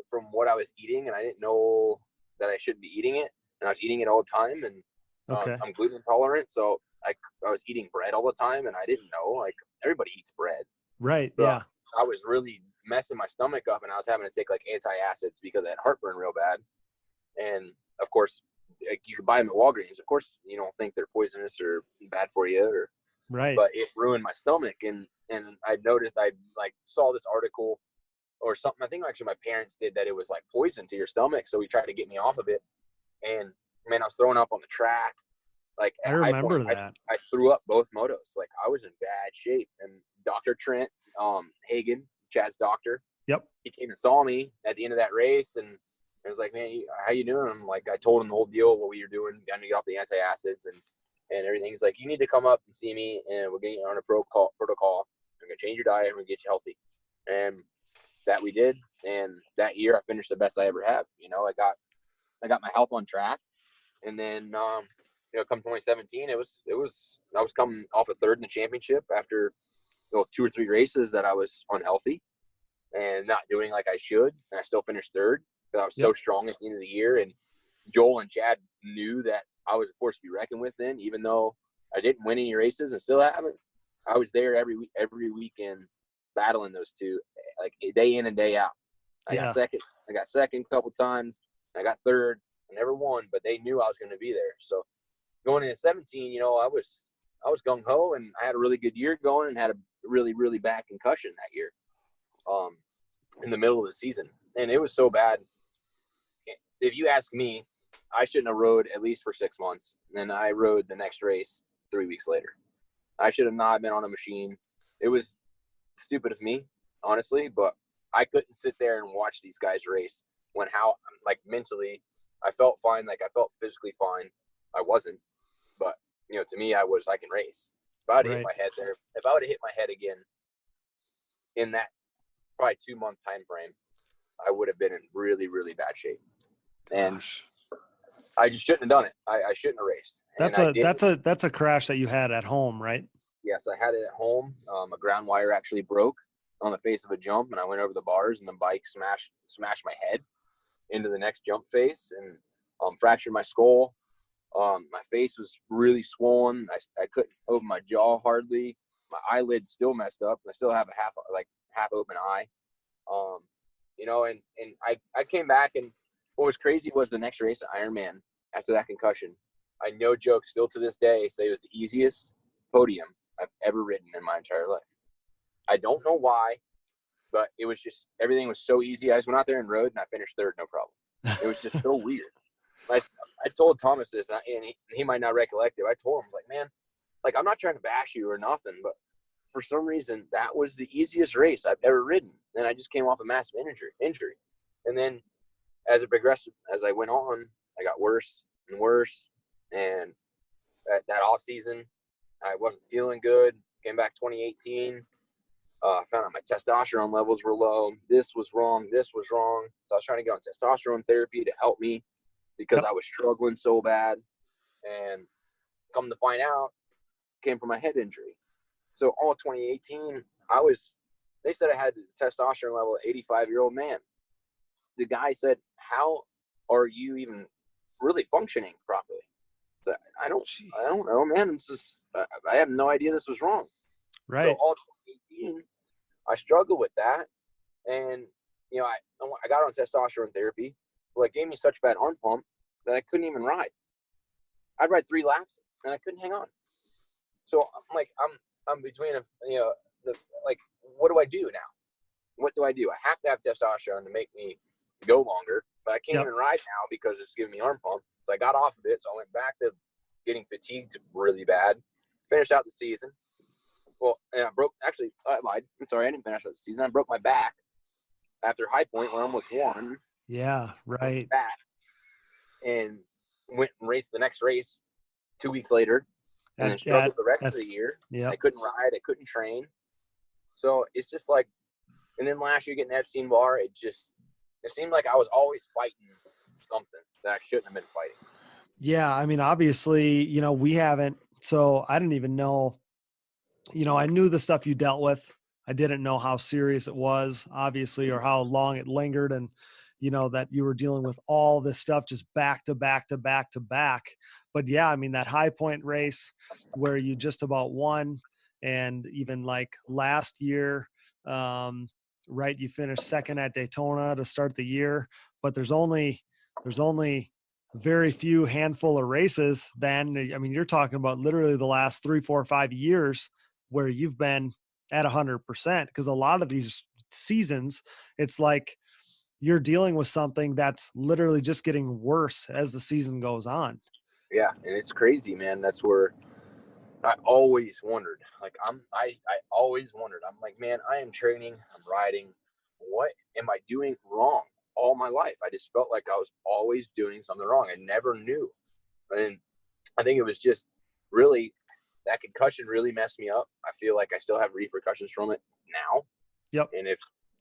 from what I was eating, and I didn't know that I shouldn't be eating it. And I was eating it all the time, and I'm gluten intolerant, so I was eating bread all the time, and I didn't know. Like everybody eats bread, right? So yeah, I was really messing my stomach up, and I was having to take like antacids because I had heartburn real bad. And of course, like, you can buy them at Walgreens. Of course, you don't think they're poisonous or bad for you, or right? But it ruined my stomach, and I noticed I like saw this article or something. I think actually my parents did that. It was like poison to your stomach, so he tried to get me off of it. And man, I was throwing up on the track. Like I remember that. I threw up both motos. Like I was in bad shape. And Dr. Trent Hagen, Chad's doctor, yep, he came and saw me at the end of that race, and I was like, "Man, how you doing?" I'm like, I told him the whole deal, what we were doing, got to get off the antacids and everything. He's like, "You need to come up and see me, and we're getting you on a protocol. I'm gonna change your diet, and we're gonna get you healthy." And that we did. And that year, I finished the best I ever have. I got my health on track, and then come 2017, I was coming off a third in the championship after 2 or 3 races that I was unhealthy and not doing like I should, and I still finished third because I was so strong at the end of the year. And Joel and Chad knew that I was a force to be reckoned with then, even though I didn't win any races and still haven't. I was there every weekend battling those two, like day in and day out. I got second a couple times. I got third. I never won, but they knew I was going to be there. So going into 17, I was gung ho, and I had a really good year going, and had a really, really bad concussion that year, in the middle of the season. And it was so bad. If you ask me, I shouldn't have rode at least for 6 months. And then I rode the next race 3 weeks later. I should have not been on a machine. It was stupid of me, honestly, but I couldn't sit there and watch these guys race when mentally I felt fine. Like I felt physically fine. I wasn't, but to me, I can race. If I would have hit my head there, if I would have hit my head again in that probably 2-month time frame, I would have been in really, really bad shape. And I just shouldn't have done it. I shouldn't have raced. That's a crash that you had at home, right? Yes, I had it at home. A ground wire actually broke on the face of a jump, and I went over the bars, and the bike smashed my head into the next jump face, and fractured my skull. My face was really swollen. I couldn't open my jaw hardly. My eyelid's still messed up. I still have a half open eye. And I came back, and what was crazy was the next race at Ironman after that concussion. I no joke, still to this day, say it was the easiest podium I've ever ridden in my entire life. I don't know why, but it was just, everything was so easy. I just went out there and rode, and I finished third, no problem. It was just so weird. I told Thomas this, and he might not recollect it. I told him, like, man, like, I'm not trying to bash you or nothing, but for some reason, that was the easiest race I've ever ridden. And I just came off a massive injury. And then as it progressed, as I went on, I got worse and worse. And that off season, I wasn't feeling good. Came back 2018. I found out my testosterone levels were low. This was wrong. So I was trying to get on testosterone therapy to help me because I was struggling so bad. And come to find out, came from my head injury. So all of 2018, I was They said I had the testosterone level of 85-year-old man. The guy said, how are you even really functioning properly? So I don't know, man. It's just, I have no idea this was wrong. Right. So all 2018, I struggled with that. And, you know, I got on testosterone therapy. Well, it gave me such bad arm pump that I couldn't even ride. I'd ride 3 laps and I couldn't hang on. So I'm like, I'm between, like, what do I do now? What do I do? I have to have testosterone to make me go longer, but I can't even ride now because it's giving me arm pump. So I got off of it. So I went back to getting fatigued really bad. Finished out the season. Well, and I lied. I'm sorry, I didn't finish out the season. I broke my back after High Point where I almost won. Yeah, right. Back and went and raced the next race 2 weeks later, and then struggled the rest of the year. Yeah, I couldn't ride. I couldn't train. So it's just like, and then last year getting Epstein-Barr, it seemed like I was always fighting something that I shouldn't have been fighting. Yeah, I mean, obviously, you know, we haven't. So I didn't even know. You know, I knew the stuff you dealt with. I didn't know how serious it was, obviously, or how long it lingered, and you know that you were dealing with all this stuff just back to back to back to back. But yeah, I mean, that High Point race where you just about won, and even like last year, right, you finished second at Daytona to start the year, but there's only very few handful of races then. I mean, you're talking about literally the last 3, 4, 5 years where you've been at 100%, because a lot of these seasons, it's like you're dealing with something that's literally just getting worse as the season goes on. Yeah, and it's crazy, man. That's where I always wondered. Like I always wondered. I'm like, man, I am training, I'm riding. What am I doing wrong all my life? I just felt like I was always doing something wrong. I never knew. And I think it was just really, that concussion really messed me up. I feel like I still have repercussions from it now. Yep. And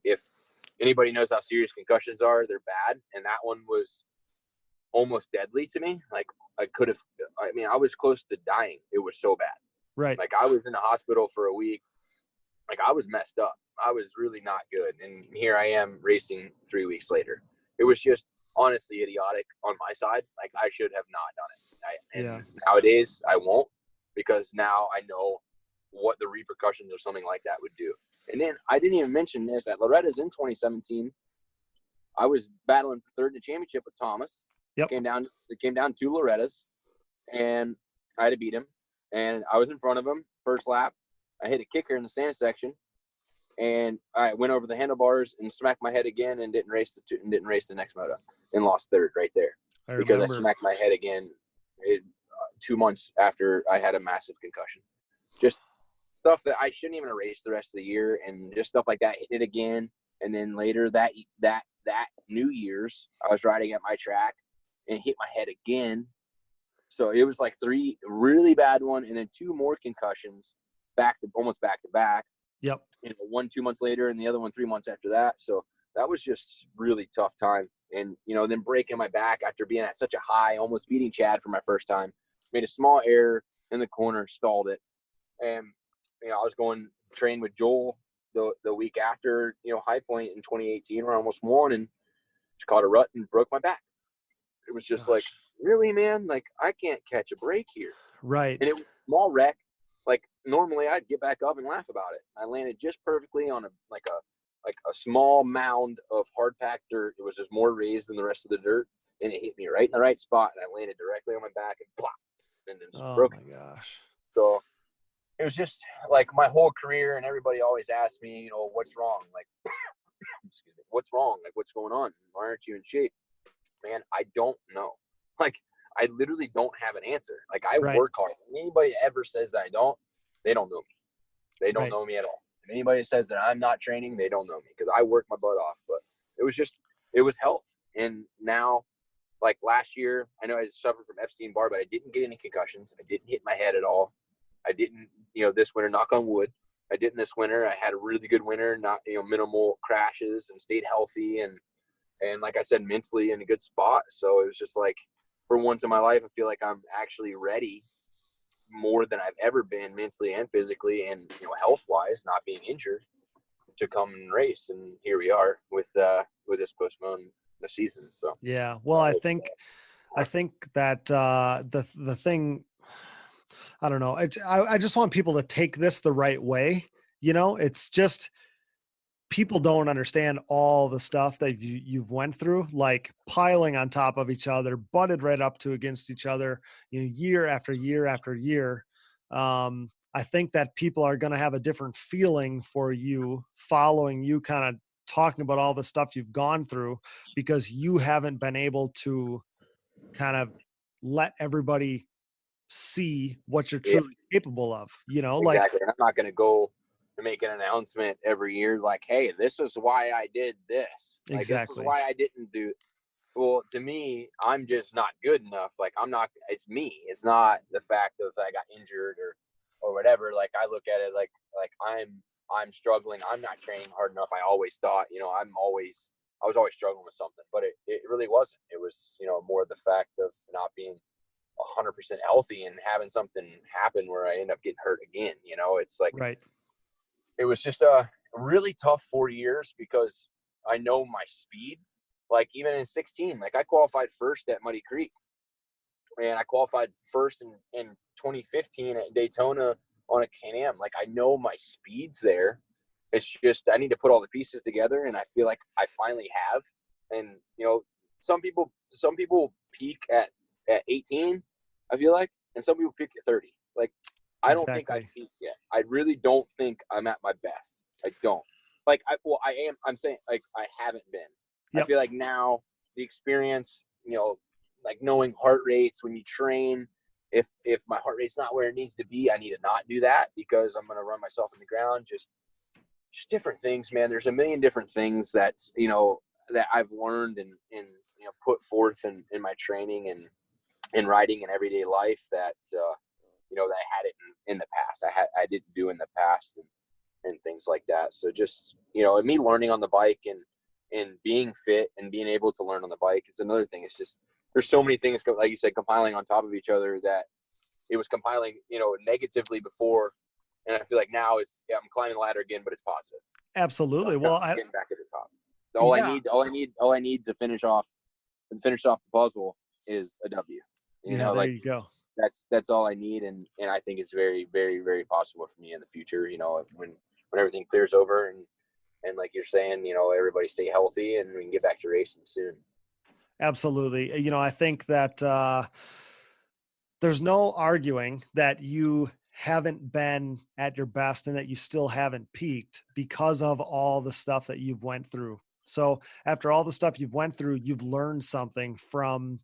if anybody knows how serious concussions are, they're bad. And that one was almost deadly to me. Like I was close to dying. It was so bad. Right. Like I was in the hospital for a week. Like I was messed up. I was really not good. And here I am racing 3 weeks later. It was just honestly idiotic on my side. Like I should have not done it. And nowadays I won't, because now I know what the repercussions of something like that would do. And then I didn't even mention this, at Loretta's in 2017, I was battling for third in the championship with Thomas. Yep. It came down to Loretta's, and I had to beat him. And I was in front of him first lap. I hit a kicker in the sand section, and I went over the handlebars and smacked my head again, and didn't race the next moto, and lost third right there because I smacked my head again 2 months after I had a massive concussion. Just stuff that I shouldn't even have raced the rest of the year, and just stuff like that. Hit it again, and then later that New Year's, I was riding at my track and hit my head again. So it was like 3 really bad one, and then 2 more concussions almost back to back. Yep. You know, one 2 months later, and the other one 3 months after that. So that was just really tough time. And you know, then breaking my back after being at such a high, almost beating Chad for my first time. Made a small error in the corner, stalled it, and you know, I was going to train with Joel the week after, you know, High Point in 2018, where I almost won, and just caught a rut and broke my back. It was just like, really, man? Like, I can't catch a break here. Right. And it was a small wreck. Like, normally I'd get back up and laugh about it. I landed just perfectly on a small mound of hard packed dirt. It was just more raised than the rest of the dirt, and it hit me right in the right spot, and I landed directly on my back and plop, and then broke. Oh my gosh. So it was just like my whole career, and everybody always asks me, you know, what's wrong? Like, excuse me, what's wrong? Like, what's going on? Why aren't you in shape? Man, I don't know. Like, I literally don't have an answer. Like, I work hard. If anybody ever says that I don't, they don't know me. They don't know me at all. If anybody says that I'm not training, they don't know me, because I work my butt off. But it was health. And now, like last year, I know I suffered from Epstein-Barr, but I didn't get any concussions. I didn't hit my head at all. I didn't, you know, this winter, knock on wood, I didn't this winter. I had a really good winter, not, you know, minimal crashes, and stayed healthy. And like I said, mentally in a good spot. So it was just like, for once in my life, I feel like I'm actually ready more than I've ever been, mentally and physically, and, you know, health-wise, not being injured. to come and race, and here we are with this postponed the season. So yeah, well, I think that the thing, I don't know, I just want people to take this the right way. It's just, people don't understand all the stuff that you've went through, like piling on top of each other, butted right up to against each other, year after year after year. I think that people are going to have a different feeling for you, following you, kind of talking about all the stuff you've gone through, because you haven't been able to kind of let everybody see what you're truly capable of, exactly. like, And I'm not going to go to make an announcement every year like, hey, this is why I did this. Like, exactly. This is why I didn't do. Well, to me, I'm just not good enough. Like, I'm not. It's me. It's not the fact of I got injured or whatever. Like, I look at it like I'm struggling. I'm not training hard enough. I always thought, I was always struggling with something, but it really wasn't. It was, more the fact of not being 100% healthy and having something happen where I end up getting hurt again. It's like, right. It was just a really tough 4 years because I know my speed. Like, even in 16, like, I qualified first at Muddy Creek, and I qualified first in 2015 at Daytona on a Can-Am. Like, I know my speed's there. It's just I need to put all the pieces together, and I feel like I finally have. And some people peak at 18, I feel like, and some people peak at 30. Like, I don't think I've peaked yet. I really don't think I'm at my best. I don't. Like, I am. I'm saying, like, I haven't been. Yep. I feel like now the experience, like knowing heart rates when you train, if my heart rate's not where it needs to be, I need to not do that because I'm going to run myself in the ground. Just different things, man. There's a million different things that I've learned and put forth in my training and in riding and everyday life that that I had it in the past. I didn't do in the past and things like that. So just and me learning on the bike and being fit and being able to learn on the bike is another thing. It's just there's so many things, like you said, compiling on top of each other that it was compiling negatively before, and I feel like now I'm climbing the ladder again, but it's positive. Absolutely. So well, getting back at the top. All I need to finish off the puzzle is a W. There you go. That's all I need, and I think it's very, very, very possible for me in the future. When everything clears over and like you're saying, everybody stay healthy and we can get back to racing soon. Absolutely. I think that there's no arguing that you haven't been at your best and that you still haven't peaked because of all the stuff that you've went through. So after all the stuff you've went through, you've learned something from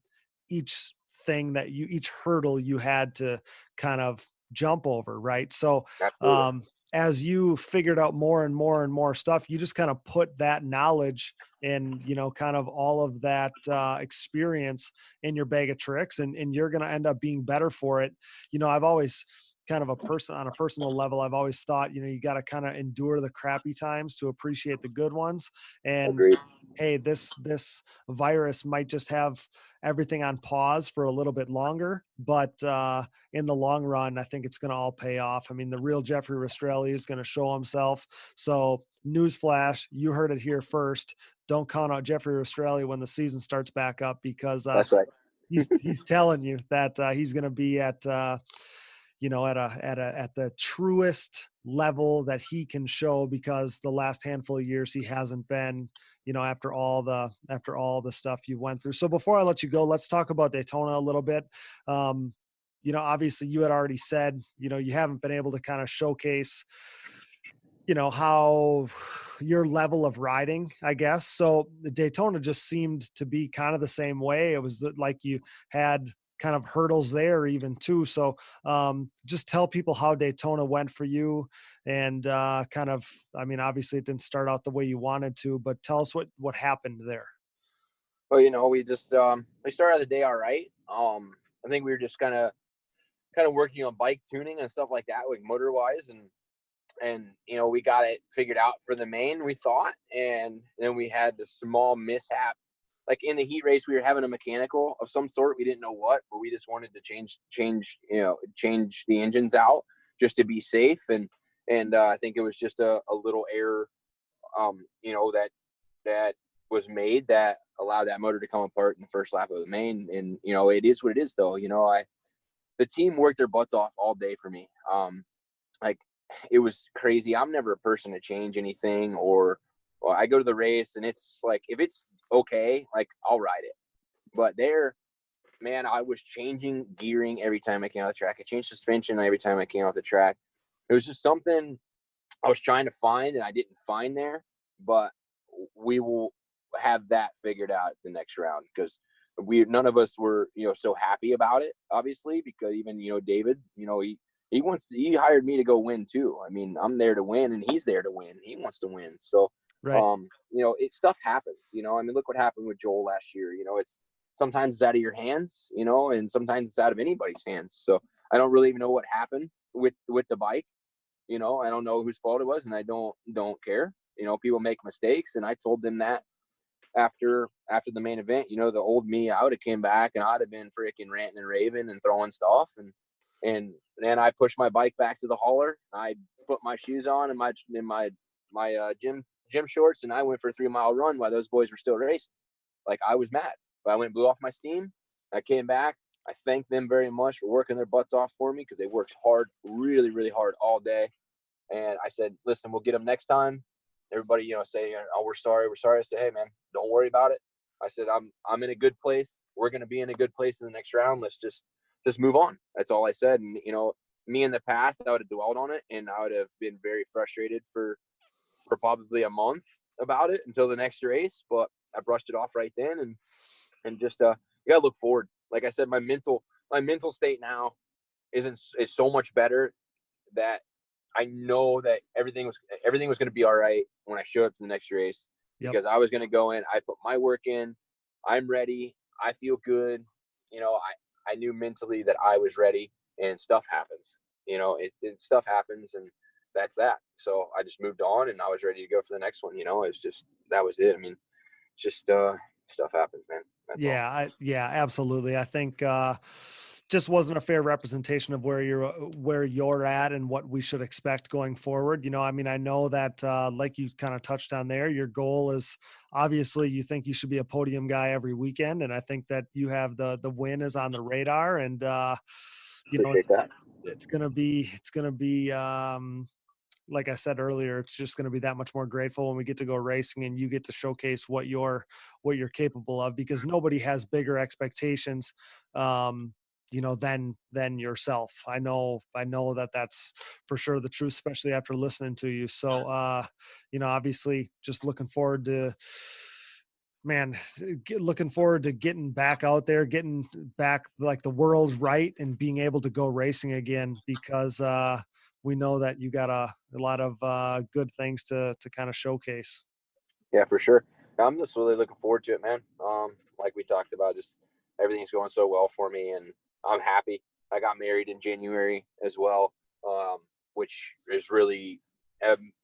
each thing each hurdle you had to kind of jump over. Right. So, as you figured out more and more and more stuff, you just kind of put that knowledge and, kind of all of that experience in your bag of tricks, and you're going to end up being better for it. I've always kind of on a personal level, I've always thought, you got to kind of endure the crappy times to appreciate the good ones. And Agreed. Hey, this virus might just have everything on pause for a little bit longer, but in the long run, I think it's going to all pay off. I mean, the real Jeffrey Rastrelli is going to show himself. So newsflash, you heard it here first. Don't count out Jeffrey Rastrelli when the season starts back up, because that's right. he's telling you that he's going to be at at the truest level that he can show, because the last handful of years he hasn't been, after all the stuff you went through. So before I let you go, let's talk about Daytona a little bit. Obviously you had already said, you haven't been able to kind of showcase, how your level of riding, I guess. So the Daytona just seemed to be kind of the same way. It was like you had kind of hurdles there even too. So just tell people how Daytona went for you, and obviously it didn't start out the way you wanted to, but tell us what happened there. Well, we just we started out the day all right. I think we were just kind of working on bike tuning and stuff like that, like motor wise, and we got it figured out for the main, we thought, and then we had a small mishap. Like in the heat race, we were having a mechanical of some sort. We didn't know what, but we just wanted to change the engines out just to be safe. And I think it was just a little error you know, that was made that allowed that motor to come apart in the first lap of the main. And, you know, it is what it is though. You know, the team worked their butts off all day for me. Like it was crazy. I'm never a person to change anything or I go to the race and it's like, if it's okay, like I'll ride it. But there, man, I was changing gearing every time I came out the track. I changed suspension every time I came out the track. It was just something I was trying to find and I didn't find there, but we will have that figured out the next round because none of us were, you know, so happy about it, obviously, because even, you know, David, you know, he hired me to go win too. I mean, I'm there to win and he's there to win. He wants to win. So, Right. you know, stuff happens, you know, I mean, look what happened with Joel last year. You know, sometimes it's out of your hands, you know, and sometimes it's out of anybody's hands. So I don't really even know what happened with the bike. You know, I don't know whose fault it was and I don't care. You know, people make mistakes and I told them that after the main event. You know, the old me, I would have came back and I'd have been freaking ranting and raving and throwing stuff. And then I pushed my bike back to the hauler. I put my shoes on and my gym shorts and I went for a 3-mile run while those boys were still racing. Like I was mad, but I went and blew off my steam. I came back. I thanked them very much for working their butts off for me because they worked hard, really, really hard all day. And I said, listen, we'll get them next time. Everybody, you know, say, oh, we're sorry. I said, hey, man, don't worry about it. I said, I'm in a good place. We're going to be in a good place in the next round. Let's just move on. That's all I said. And, you know, me in the past, I would have dwelled on it and I would have been very frustrated for probably a month about it until the next race. But I brushed it off right then and just, you got to look forward. Like I said, my mental state now is so much better that I know that everything was going to be all right when I showed up to the next race. Yep. Because I was going to go in, I put my work in, I'm ready, I feel good. You know, I knew mentally that I was ready and stuff happens, you know, stuff happens and that's that. So I just moved on and I was ready to go for the next one. You know, it's just, that was it. I mean, just, stuff happens, man. That's all. Yeah, absolutely. I think, just wasn't a fair representation of where you're at and what we should expect going forward. You know, I mean, I know that, like you kind of touched on there, your goal is obviously you think you should be a podium guy every weekend. And I think that you have the win is on the radar and, you know, it's going to be, like I said earlier, it's just going to be that much more grateful when we get to go racing and you get to showcase what you're capable of, because nobody has bigger expectations, you know, than yourself. I know that that's for sure the truth, especially after listening to you. So, you know, obviously just looking forward to getting back out there, getting back like the world right and being able to go racing again, because, we know that you got a lot of good things to kind of showcase. Yeah, for sure. I'm just really looking forward to it, man. Like we talked about, just everything's going so well for me and I'm happy. I got married in January as well, which is really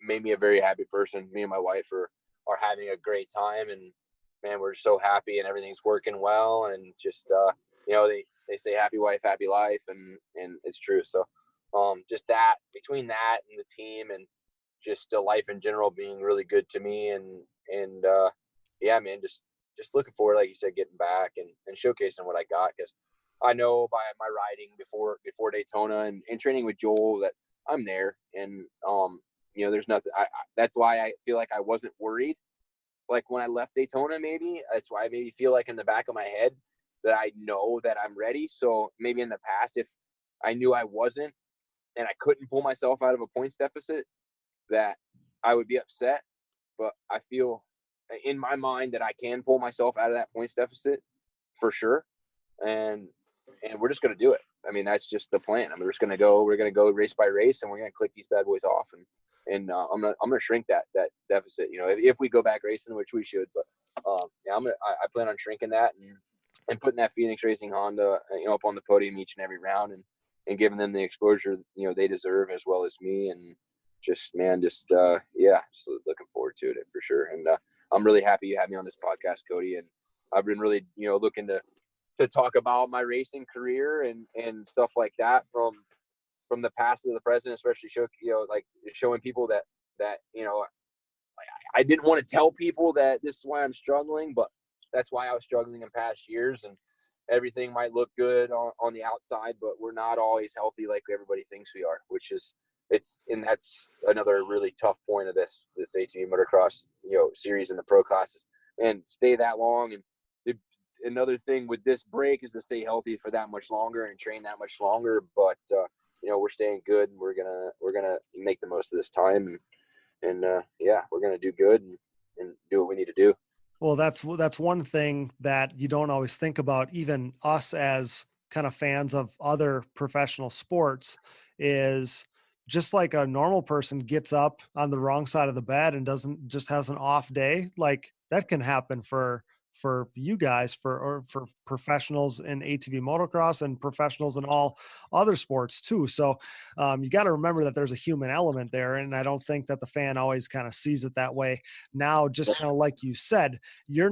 made me a very happy person. Me and my wife are having a great time and man, we're so happy and everything's working well. And just, you know, they say happy wife, happy life and it's true. So, just that between that and the team and just life in general being really good to me and yeah, man, just looking forward, like you said, getting back and showcasing what I got. Cause I know by my riding before Daytona and training with Joel that I'm there and, you know, there's nothing, that's why I feel like I wasn't worried. Like when I left Daytona, maybe that's why I maybe feel like in the back of my head that I know that I'm ready. So maybe in the past, if I knew I wasn't, and I couldn't pull myself out of a points deficit, that I would be upset. But I feel in my mind that I can pull myself out of that points deficit for sure. And we're just going to do it. I mean, that's just the plan. I mean, we're going to go race by race and we're going to click these bad boys off. And I'm going to shrink that deficit, you know, if we go back racing, which we should, but yeah, I plan on shrinking that and putting that Phoenix Racing Honda, you know, up on the podium each and every round and giving them the exposure, you know, they deserve as well as me. And just yeah, just looking forward to it for sure. And I'm really happy you had me on this podcast, Cody. And I've been really, you know, looking to talk about my racing career and stuff like that from the past to the present, especially showing people that, you know, I didn't want to tell people that this is why I'm struggling, but that's why I was struggling in past years. And everything might look good on the outside, but we're not always healthy like everybody thinks we are, and that's another really tough point of this ATV motocross, series in the pro classes, and stay that long. And another thing with this break is to stay healthy for that much longer and train that much longer. But, we're staying good, and we're going to make the most of this time. And we're going to do good and do what we need to do. Well, that's one thing that you don't always think about, even us as kind of fans of other professional sports, is just like a normal person gets up on the wrong side of the bed and just has an off day. Like that can happen for you guys, for professionals in ATV motocross and professionals in all other sports too. So you got to remember that there's a human element there. And I don't think that the fan always kind of sees it that way. Now, just kind of like you said, you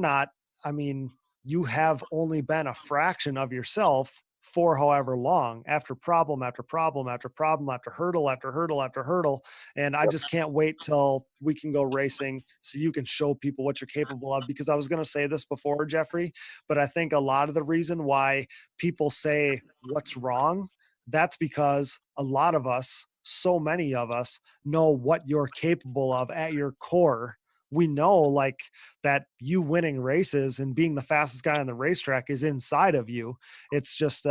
have only been a fraction of yourself for however long, after problem after problem after problem after hurdle after hurdle after hurdle. And I just can't wait till we can go racing so you can show people what you're capable of. Because I was going to say this before, Jeffrey, but I think a lot of the reason why people say what's wrong, that's because a lot of us, so many of us, know what you're capable of at your core. We know like that you winning races and being the fastest guy on the racetrack is inside of you. It's just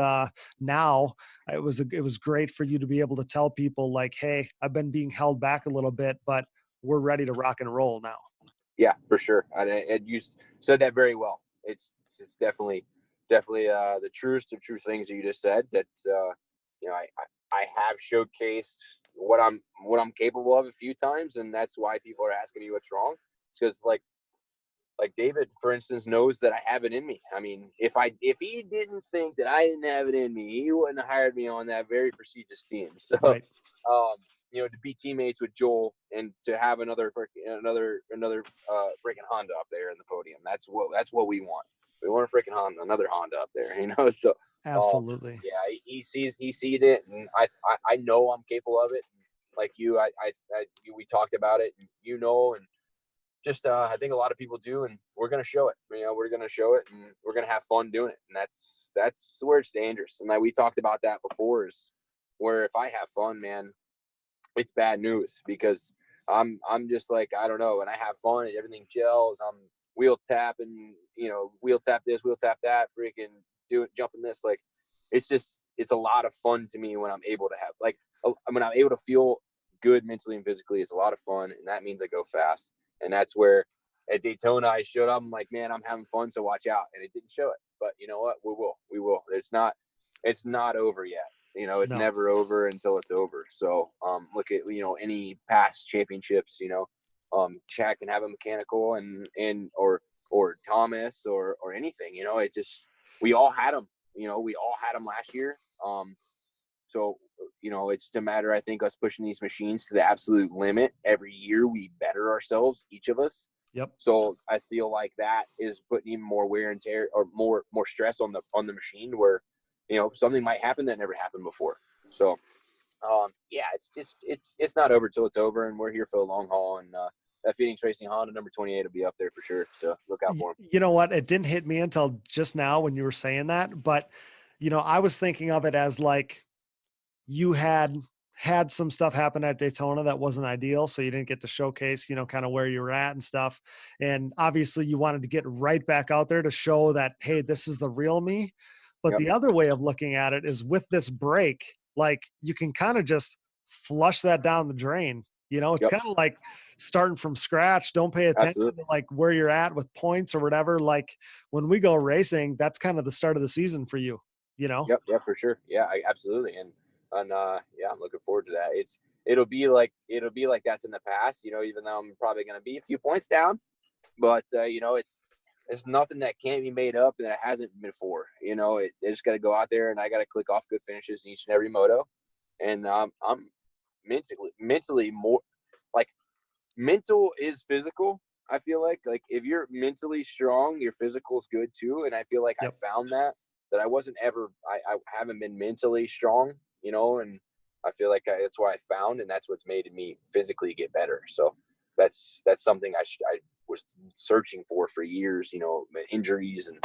now it was great for you to be able to tell people like, hey, I've been being held back a little bit, but we're ready to rock and roll now. Yeah, for sure. And you said that very well. It's definitely the truest of true things that you just said, that I have showcased what I'm capable of a few times, and that's why people are asking me what's wrong. Because like David, for instance, knows that I have it in me. I mean, if he didn't think that I didn't have it in me, he wouldn't have hired me on that very prestigious team. So, right. To be teammates with Joel and to have another freaking Honda up there in the podium, that's what we want. We want a freaking Honda, another Honda up there, So Absolutely. he sees it, and I know I'm capable of it. Like you, we talked about it, and and just I think a lot of people do, and we're gonna show it. We're gonna show it, and we're gonna have fun doing it, and that's where it's dangerous. And we talked about that before, is where if I have fun, man, it's bad news, because I'm just like, I don't know, and I have fun and everything gels. I'm wheel tapping, wheel tap this, wheel tap that, freaking jumping this. Like it's a lot of fun to me when I'm able to have when I'm able to feel good mentally and physically. It's a lot of fun, and that means I go fast. And that's where at Daytona I showed up. I'm like, man, I'm having fun, so watch out. And it didn't show it, but you know what? We will. It's not over yet. It's never over until it's over. So look at any past championships. Chad can have a mechanical or Thomas or anything. It just, we all had them. We all had them last year. So it's just a matter, I think, us pushing these machines to the absolute limit. Every year we better ourselves, each of us. Yep. So I feel like that is putting even more wear and tear, or more stress on the machine, where something might happen that never happened before. So it's not over till it's over, and we're here for the long haul. And that Phoenix Racing Honda number 28 will be up there for sure. So look out for him. You know what? It didn't hit me until just now when you were saying that, but I was thinking of it as like you had some stuff happen at Daytona that wasn't ideal. So you didn't get to showcase, kind of where you were at and stuff. And obviously you wanted to get right back out there to show that, hey, this is the real me. But the other way of looking at it is with this break, like you can kind of just flush that down the drain. It's kind of like starting from scratch. Don't pay attention to like where you're at with points or whatever. Like when we go racing, that's kind of the start of the season for you, Yep. Yeah, for sure. Yeah, absolutely. And I'm looking forward to that. It'll be like that's in the past, even though I'm probably going to be a few points down, but it's nothing that can't be made up and that it hasn't been before. It just got to go out there, and I got to click off good finishes in each and every moto. And I'm mentally more like, mental is physical. I feel like if you're mentally strong, your physical is good too. And I feel like I found that I wasn't ever, I haven't been mentally strong, and I feel like that's what I found, and that's what's made me physically get better. So, that's something I was searching for years, injuries and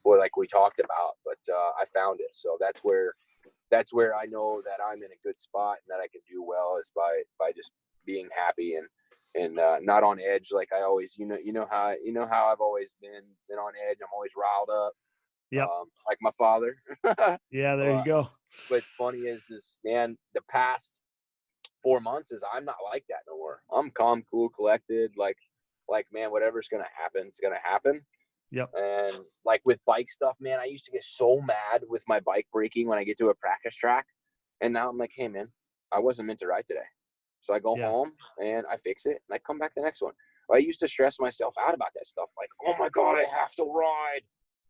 like we talked about, but I found it. So that's where I know that I'm in a good spot and that I can do well, is by just being happy and not on edge. Like I always, how I've always been on edge. I'm always riled up. Yep. Like my father. Yeah, there you go. What's funny is man, the past 4 months is I'm not like that no more. I'm calm, cool, collected. Like, man, whatever's going to happen, it's going to happen. Yep. And like with bike stuff, man, I used to get so mad with my bike breaking when I get to a practice track. And now I'm like, hey, man, I wasn't meant to ride today. So I go home and I fix it and I come back the next one. I used to stress myself out about that stuff. Like, oh my God, I have to ride.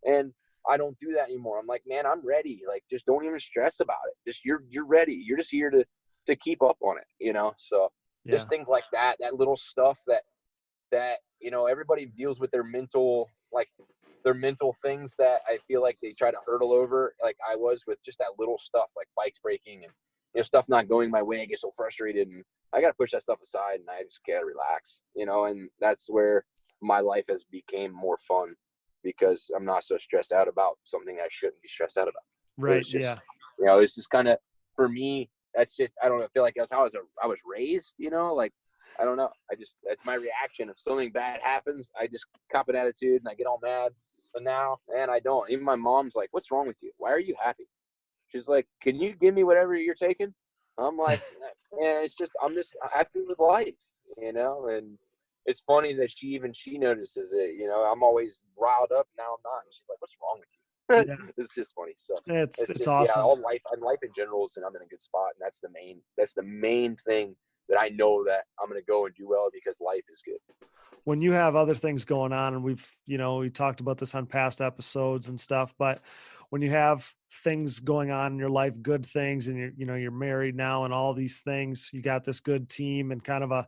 And I don't do that anymore. I'm like, man, I'm ready. Like, just don't even stress about it. Just, you're ready. You're just here to keep up on it, So just things like that little stuff that, everybody deals with their mental things that I feel like they try to hurdle over. Like I was with just that little stuff, like bikes breaking and, stuff not going my way. I get so frustrated and I got to push that stuff aside and I just got to relax, and that's where my life has became more fun because I'm not so stressed out about something I shouldn't be stressed out about. Right. It's just, yeah. It's just kind of, for me, that's just, I don't know, I feel like that's how I was raised, like, I don't know. That's my reaction. If something bad happens, I just cop an attitude and I get all mad. But now, man, I don't. Even my mom's like, what's wrong with you? Why are you happy? She's like, can you give me whatever you're taking? I'm like, man, I'm just happy with life, and it's funny that she notices it. I'm always riled up. Now I'm not. And she's like, what's wrong with you? Yeah. It's just funny. So It's just, awesome. all life in general is, and I'm in a good spot. And that's the main thing that I know that I'm going to go and do well because life is good. When you have other things going on, and we talked about this on past episodes and stuff, but when you have things going on in your life, good things, and you're married now and all these things, you got this good team and kind of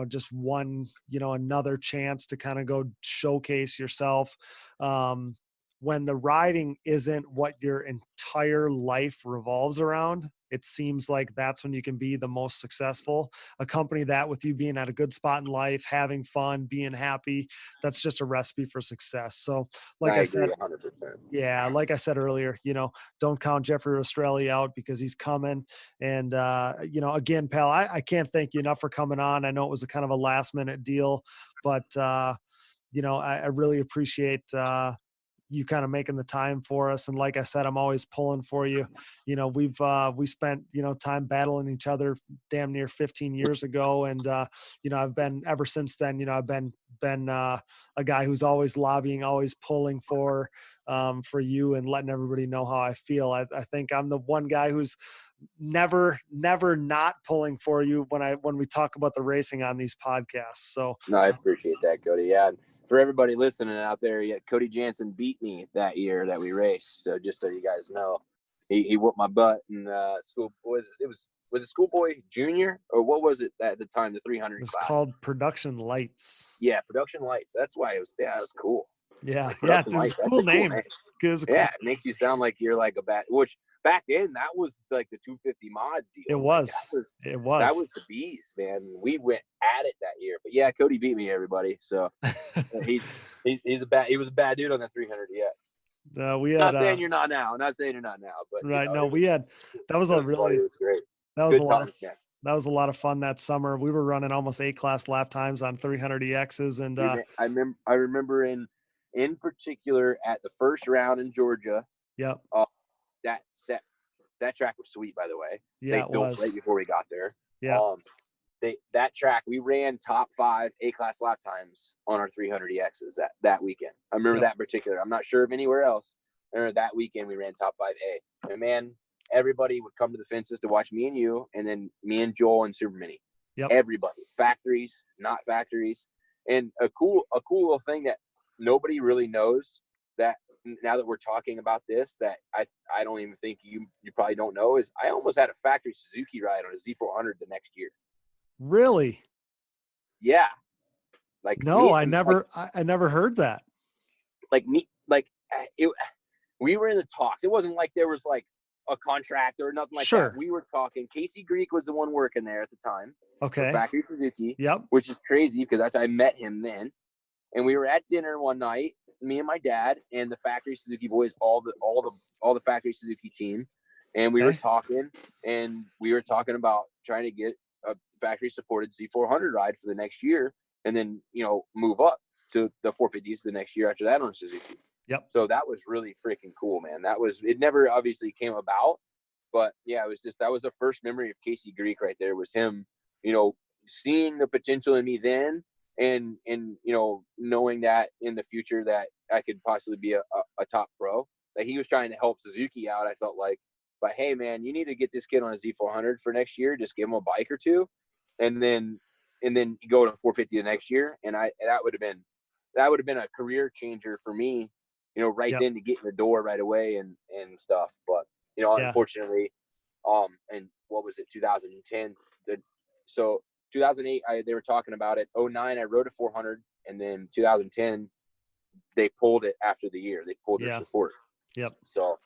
just one, another chance to kind of go showcase yourself. When the riding isn't what your entire life revolves around, it seems like that's when you can be the most successful. Accompany that with you being at a good spot in life, having fun, being happy. That's just a recipe for success. So like I said, 100%. yeah, like I said earlier, don't count Jeffrey Rastrelli out because he's coming. And, again, pal, I can't thank you enough for coming on. I know it was a kind of a last minute deal, but, I really appreciate, you kind of making the time for us. And like I said, I'm always pulling for you. We spent, time battling each other damn near 15 years ago. And, I've been ever since then, I've been a guy who's always lobbying, always pulling for you and letting everybody know how I feel. I think I'm the one guy who's never not pulling for you when we talk about the racing on these podcasts. So no, I appreciate that, Cody. Yeah. For everybody listening out there, Cody Janssen beat me that year that we raced. So just so you guys know, he whooped my butt in school. Was it schoolboy junior or what was it at the time? The 300 it was class. called Production Lights. Yeah, Production Lights. That's why it was. Yeah, it was cool. Yeah, like yeah, it was a cool name. It makes you sound like you're like a bad. Which back then that was like the 250 mod deal. It was. That was the beast, man. We went at it that year. But yeah, Cody beat me, everybody. So he was a bad dude on that 300EX. We had, not saying you're not now. Not saying you're not now, but right. No, we had. That was a really. It was great. That was good a lot times, man. That was a lot of fun that summer. We were running almost 8-class lap times on 300EXs, and I remember in particular at the first round in Georgia. Yep. That track was sweet, by the way. Yeah, they built right before we got there. Yeah. That track, we ran top 5 A-class lap times on our 300EXs that weekend. I remember that in particular. I'm not sure of anywhere else. I remember that weekend we ran top 5A. And man, everybody would come to the fences to watch me and you, and then me and Joel and Super Mini. Yep. Everybody, factories, not factories. And a cool little thing that nobody really knows, that now that we're talking about this, that I don't even think you probably don't know, is I almost had a factory Suzuki ride on a Z400 the next year. Really? Yeah. I never heard that. We were in the talks. It wasn't like there was like a contract or nothing like Sure. that. We were talking. Casey Greek was the one working there at the time. Okay. Factory Suzuki. Yep. Which is crazy because I met him then. And we were at dinner one night, me and my dad and the Factory Suzuki boys, all the Factory Suzuki team, and we were talking about trying to get a factory supported Z400 ride for the next year, and then move up to the 450s the next year after that on Suzuki. Yep. So that was really freaking cool, man. It never obviously came about, but yeah, that was the first memory of Casey Greek right there, was him, seeing the potential in me then. And knowing that in the future that I could possibly be a top pro, that he was trying to help Suzuki out, I felt like, but hey, man, you need to get this kid on a Z400 for next year. Just give him a bike or two, and then go to 450 the next year. And that would have been a career changer for me, right then, to get in the door right away and stuff. But unfortunately, and what was it, 2010? 2008, they were talking about it. 2009, I rode a 400, and then 2010, they pulled it after the year. They pulled their support. Yep. So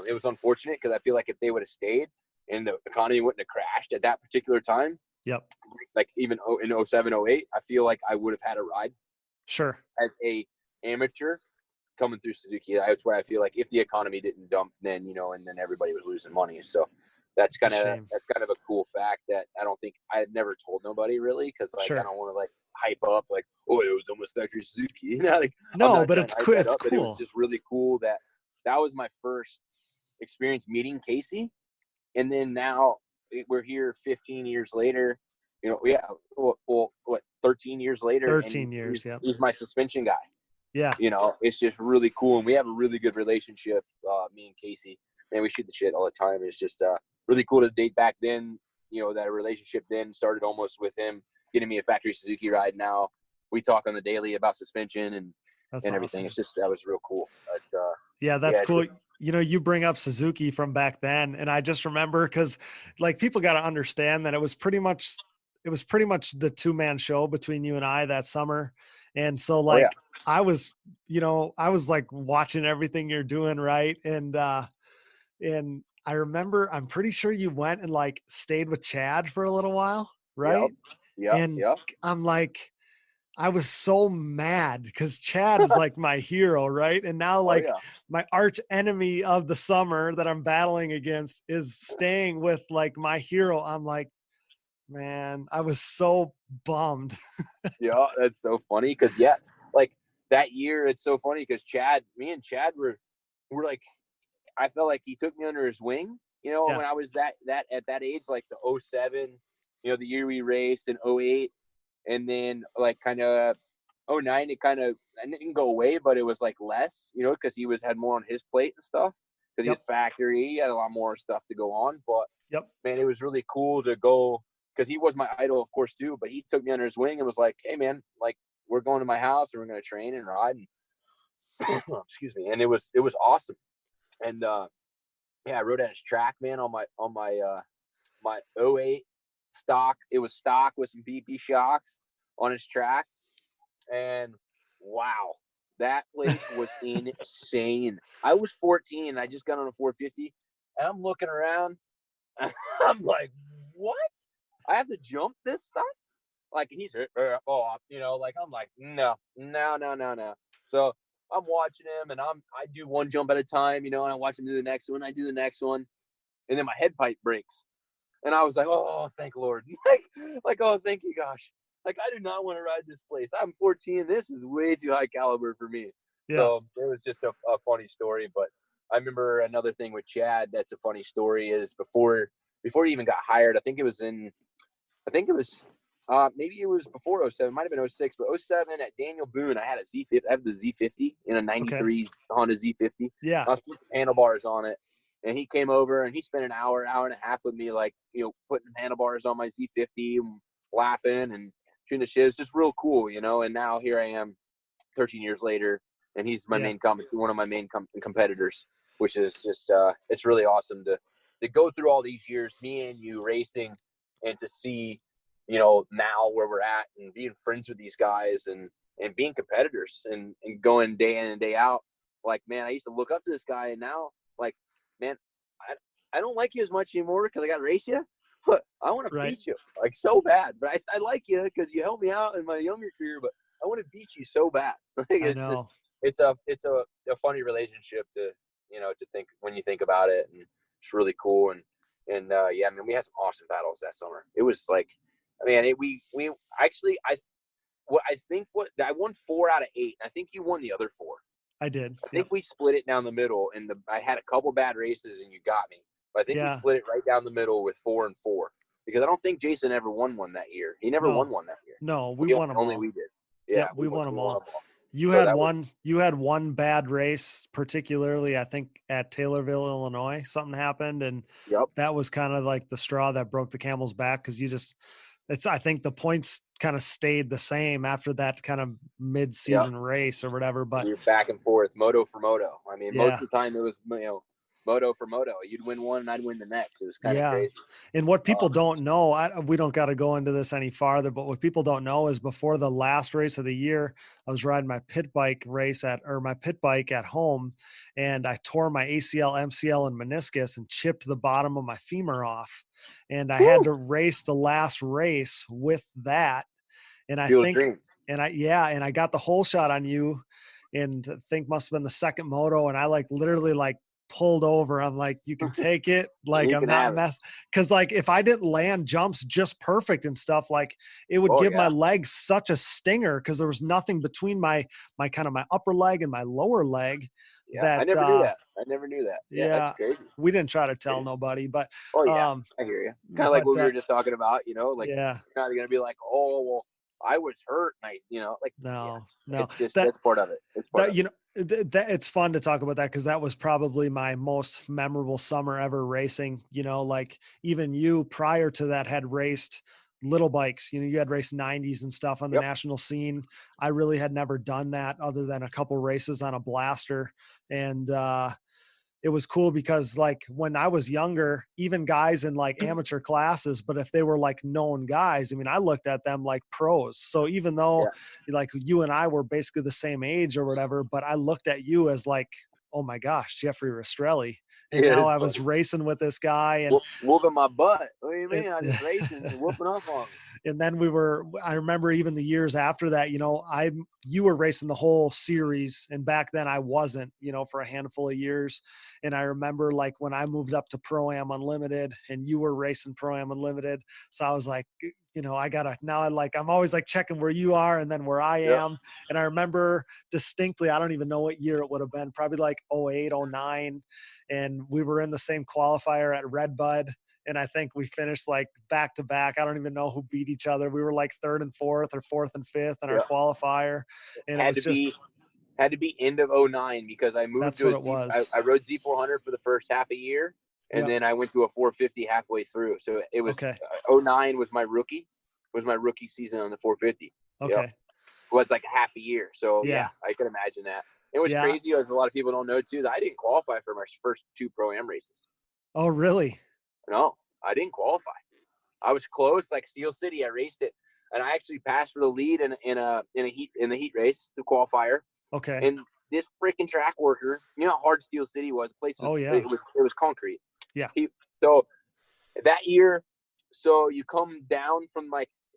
it was unfortunate, because I feel like if they would have stayed and the economy wouldn't have crashed at that particular time, like even in 07, 08, I feel like I would have had a ride. Sure. As a amateur coming through Suzuki, that's where I feel like if the economy didn't dump, then and then everybody was losing money. So that's kind of a cool fact that I had never told nobody, really, because I don't want to hype up it was almost Factory Suzuki. No, but it's cool. It's cool. But it was just really cool that was my first experience meeting Casey, and then now we're here 15 years later. 13 years later. 13 years. He's my suspension guy. Yeah. It's just really cool, and we have a really good relationship, me and Casey. And we shoot the shit all the time. It's just really cool to date back then. That relationship then started almost with him getting me a Factory Suzuki ride. Now we talk on the daily about suspension and everything. Awesome. That was real cool. But, that's cool. You bring up Suzuki from back then, and I just remember, because people got to understand that it was pretty much the 2-man show between you and I that summer. And so I was watching everything you're doing. Right. And I remember, I'm pretty sure you went and stayed with Chad for a little while, right? Yep. I'm I was so mad because Chad is my hero, right? And now my arch enemy of the summer that I'm battling against is staying with my hero. I'm man, I was so bummed. Yeah, that's so funny, because that year, it's so funny because me and Chad were I felt like he took me under his wing, when I was at that age, the 07, the year we raced, in 08, and then kind of 09, it didn't go away, but it was less, because he had more on his plate and stuff, because he was factory, he had a lot more stuff to go on. But man, it was really cool to go, because he was my idol, of course, too, but he took me under his wing and was hey man, we're going to my house and we're going to train and ride, and excuse me, and it was awesome. And I rode at his track, man, on my 08 stock. It was stock with some BP shocks on his track, and wow, that place was insane. I was 14 and I just got on a 450, and I'm looking around, and I'm what? I have to jump this stuff? And he's off, I'm no. So I'm watching him, and I do one jump at a time, and I watch him do the next one. I do the next one, and then my head pipe breaks, and I was oh, thank Lord, oh, thank you, gosh, I do not want to ride this place. I'm 14. This is way too high caliber for me. Yeah. So it was just a funny story. But I remember another thing with Chad that's a funny story is before he even got hired. Maybe it was before 07, might have been 06, but 07 at Daniel Boone, I had a Z50. I have the Z50 in a 93 Honda Z50. Yeah. I was putting handlebars on it, and he came over and he spent an hour and a half with me, putting handlebars on my Z50 and laughing and shooting the shit. It was just real cool, and now here I am 13 years later, and he's my one of my main competitors, which is just, it's really awesome to go through all these years, me and you racing, and to see, now where we're at and being friends with these guys and being competitors and going day in and day out. Man, I used to look up to this guy, and now, man, I don't like you as much anymore because I got to race you, but I want to Right. beat you like so bad. But I like you because you helped me out in my younger career, but I want to beat you so bad. Like, I know. it's a funny relationship to, to think when you think about it, and it's really cool. And yeah, I mean, we had some awesome battles that summer. It was like, I mean, we actually, I won 4 out of 8. I think you won the other 4. I did. I think we split it down the middle, and I had a couple bad races, and you got me. But I think we split it right down the middle with 4 and 4, because I don't think Jason ever won one that year. He never won one that year. No, we won them only all. we did. Yeah, we won them all. You So had one bad race, particularly, I think, at Taylorville, Illinois. Something happened, and that was kind of like the straw that broke the camel's back, because I think the points kind of stayed the same after that kind of mid-season race or whatever. But you're back and forth, moto for moto. I mean, most of the time it was, moto for moto. You'd win one and I'd win the next. It was kind of crazy. And what people don't know, we don't got to go into this any farther, but what people don't know is before the last race of the year, I was riding my pit bike at home, and I tore my ACL, MCL, and meniscus and chipped the bottom of my femur off. And I had to race the last race with that. And I got the whole shot on you, and I think must have been the second moto. And I literally pulled over. I'm like, you can take it. Like, I'm not mess. Cause if I didn't land jumps just perfect and stuff, it would give my legs such a stinger, cause there was nothing between my upper leg and my lower leg. I never knew that. Yeah, that's crazy. We didn't try to tell nobody, but I hear you. Kind of like what we were just talking about, you're not going to be like, oh, well, I was hurt. And no. It's just, that's part of it. It's part of it. It's fun to talk about that, because that was probably my most memorable summer ever racing. Even you prior to that had raced little bikes. You had raced 90s and stuff on the national scene. I really had never done that other than a couple races on a blaster. And it was cool because when I was younger, even guys in amateur classes, but if they were known guys, I mean, I looked at them like pros. So even though you and I were basically the same age or whatever, but I looked at you as oh my gosh, Jeffrey Rastrelli. And now I was racing with this guy and whooping my butt. What do you mean? I was racing and whooping up on him. And then I remember even the years after that, you were racing the whole series. And back then I wasn't, for a handful of years. And I remember when I moved up to Pro-Am Unlimited and you were racing Pro-Am Unlimited. So I was like, I'm always checking where you are and then where I am. And I remember distinctly, I don't even know what year it would have been, probably 08, 09. And we were in the same qualifier at Redbud. And I think we finished back to back. I don't even know who beat each other. We were 3rd and 4th or 4th and 5th in our qualifier. And had to be end of 09 because I moved I rode Z400 for the first half a year. And then I went to a 450 halfway through. So it was 09 was my rookie season on the 450. Okay. Well, it's a half a year. So I could imagine that. It was crazy, as a lot of people don't know too, that I didn't qualify for my first 2 Pro-Am races. Oh, really? No, I didn't qualify. I was close, Steel City. I raced it, and I actually passed for the lead in the heat race, the qualifier. Okay. And this freaking track worker, you know how hard Steel City was. The place it was concrete. Yeah. So that year, you come down from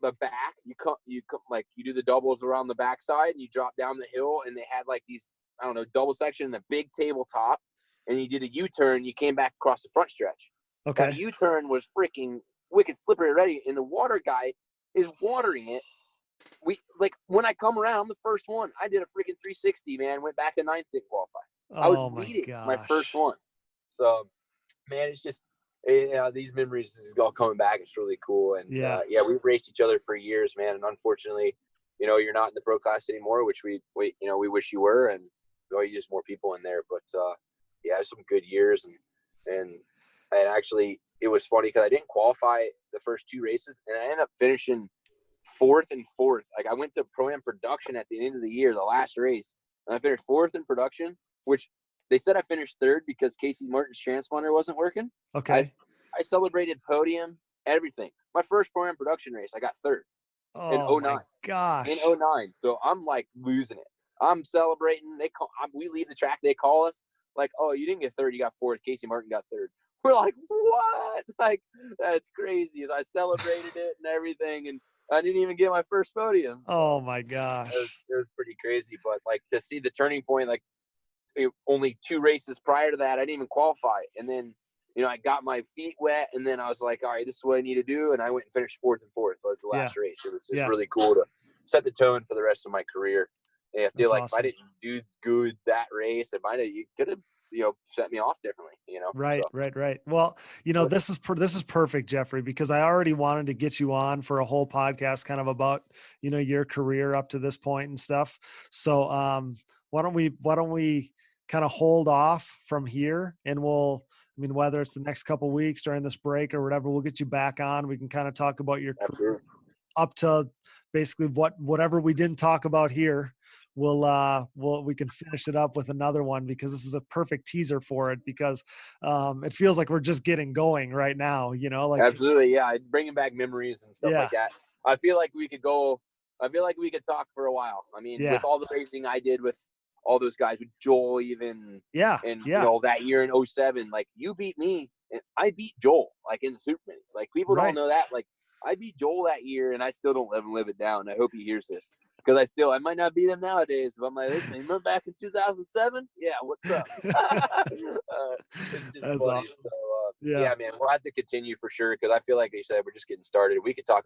the back, you do the doubles around the backside, and you drop down the hill, and they had these, I don't know, double section and a big tabletop, and you did a U-turn. You came back across the front stretch. Okay. That U-turn was freaking wicked slippery already, and the water guy is watering it. When I come around, I'm the first one. I did a freaking 360, man. Went back to 9th, didn't qualify. I was leading my first one. So, man, it's just these memories is all coming back. It's really cool, and we've raced each other for years, man. And unfortunately, you're not in the pro class anymore, which we wish you were, and you just more people in there. But some good years, and actually it was funny because I didn't qualify the first 2 races, and I ended up finishing 4th and 4th. I went to Pro-Am production at the end of the year, the last race, and I finished 4th in production, which they said I finished 3rd because Casey Martin's transponder wasn't working. Okay. I celebrated podium, everything. My first Pro-Am production race, I got 3rd in 09. My gosh. In 09. So I'm losing it. I'm celebrating. We leave the track. They call us oh, you didn't get 3rd. You got 4th. Casey Martin got 3rd. We're like, what? Like, that's crazy. I celebrated it and everything, and I didn't even get my first podium. Oh my gosh. It was pretty crazy. But like to see the turning point, like only 2 races prior to that, I didn't even qualify. And then, I got my feet wet, and then I was like, all right, this is what I need to do. And I went and finished 4th like the last race. It was just really cool to set the tone for the rest of my career. And I feel like awesome. If I didn't do good that race, you could have, set me off differently, Right, so. Right. Well, this is perfect, Jeffrey, because I already wanted to get you on for a whole podcast kind of about, your career up to this point and stuff. So, why don't we kind of hold off from here, and whether it's the next couple of weeks during this break or whatever, we'll get you back on. We can kind of talk about your career up to basically whatever we didn't talk about here. We can finish it up with another one, because this is a perfect teaser for it, because it feels like we're just getting going right now, like absolutely. Yeah. Bringing back memories and stuff like that. I feel like we could talk for a while. I mean, with all the racing I did with all those guys, with Joel even, that year in 2007, like you beat me and I beat Joel, like in the Super Mini. Like people don't know that. Like I beat Joel that year, and I still don't let him live it down. I hope he hears this, because I might not beat him nowadays, but I'm like, listen, remember back in 2007? Yeah, what's up? It's just That's funny. awesome. So, yeah, man, we'll have to continue for sure, because I feel like you said we're just getting started. We could talk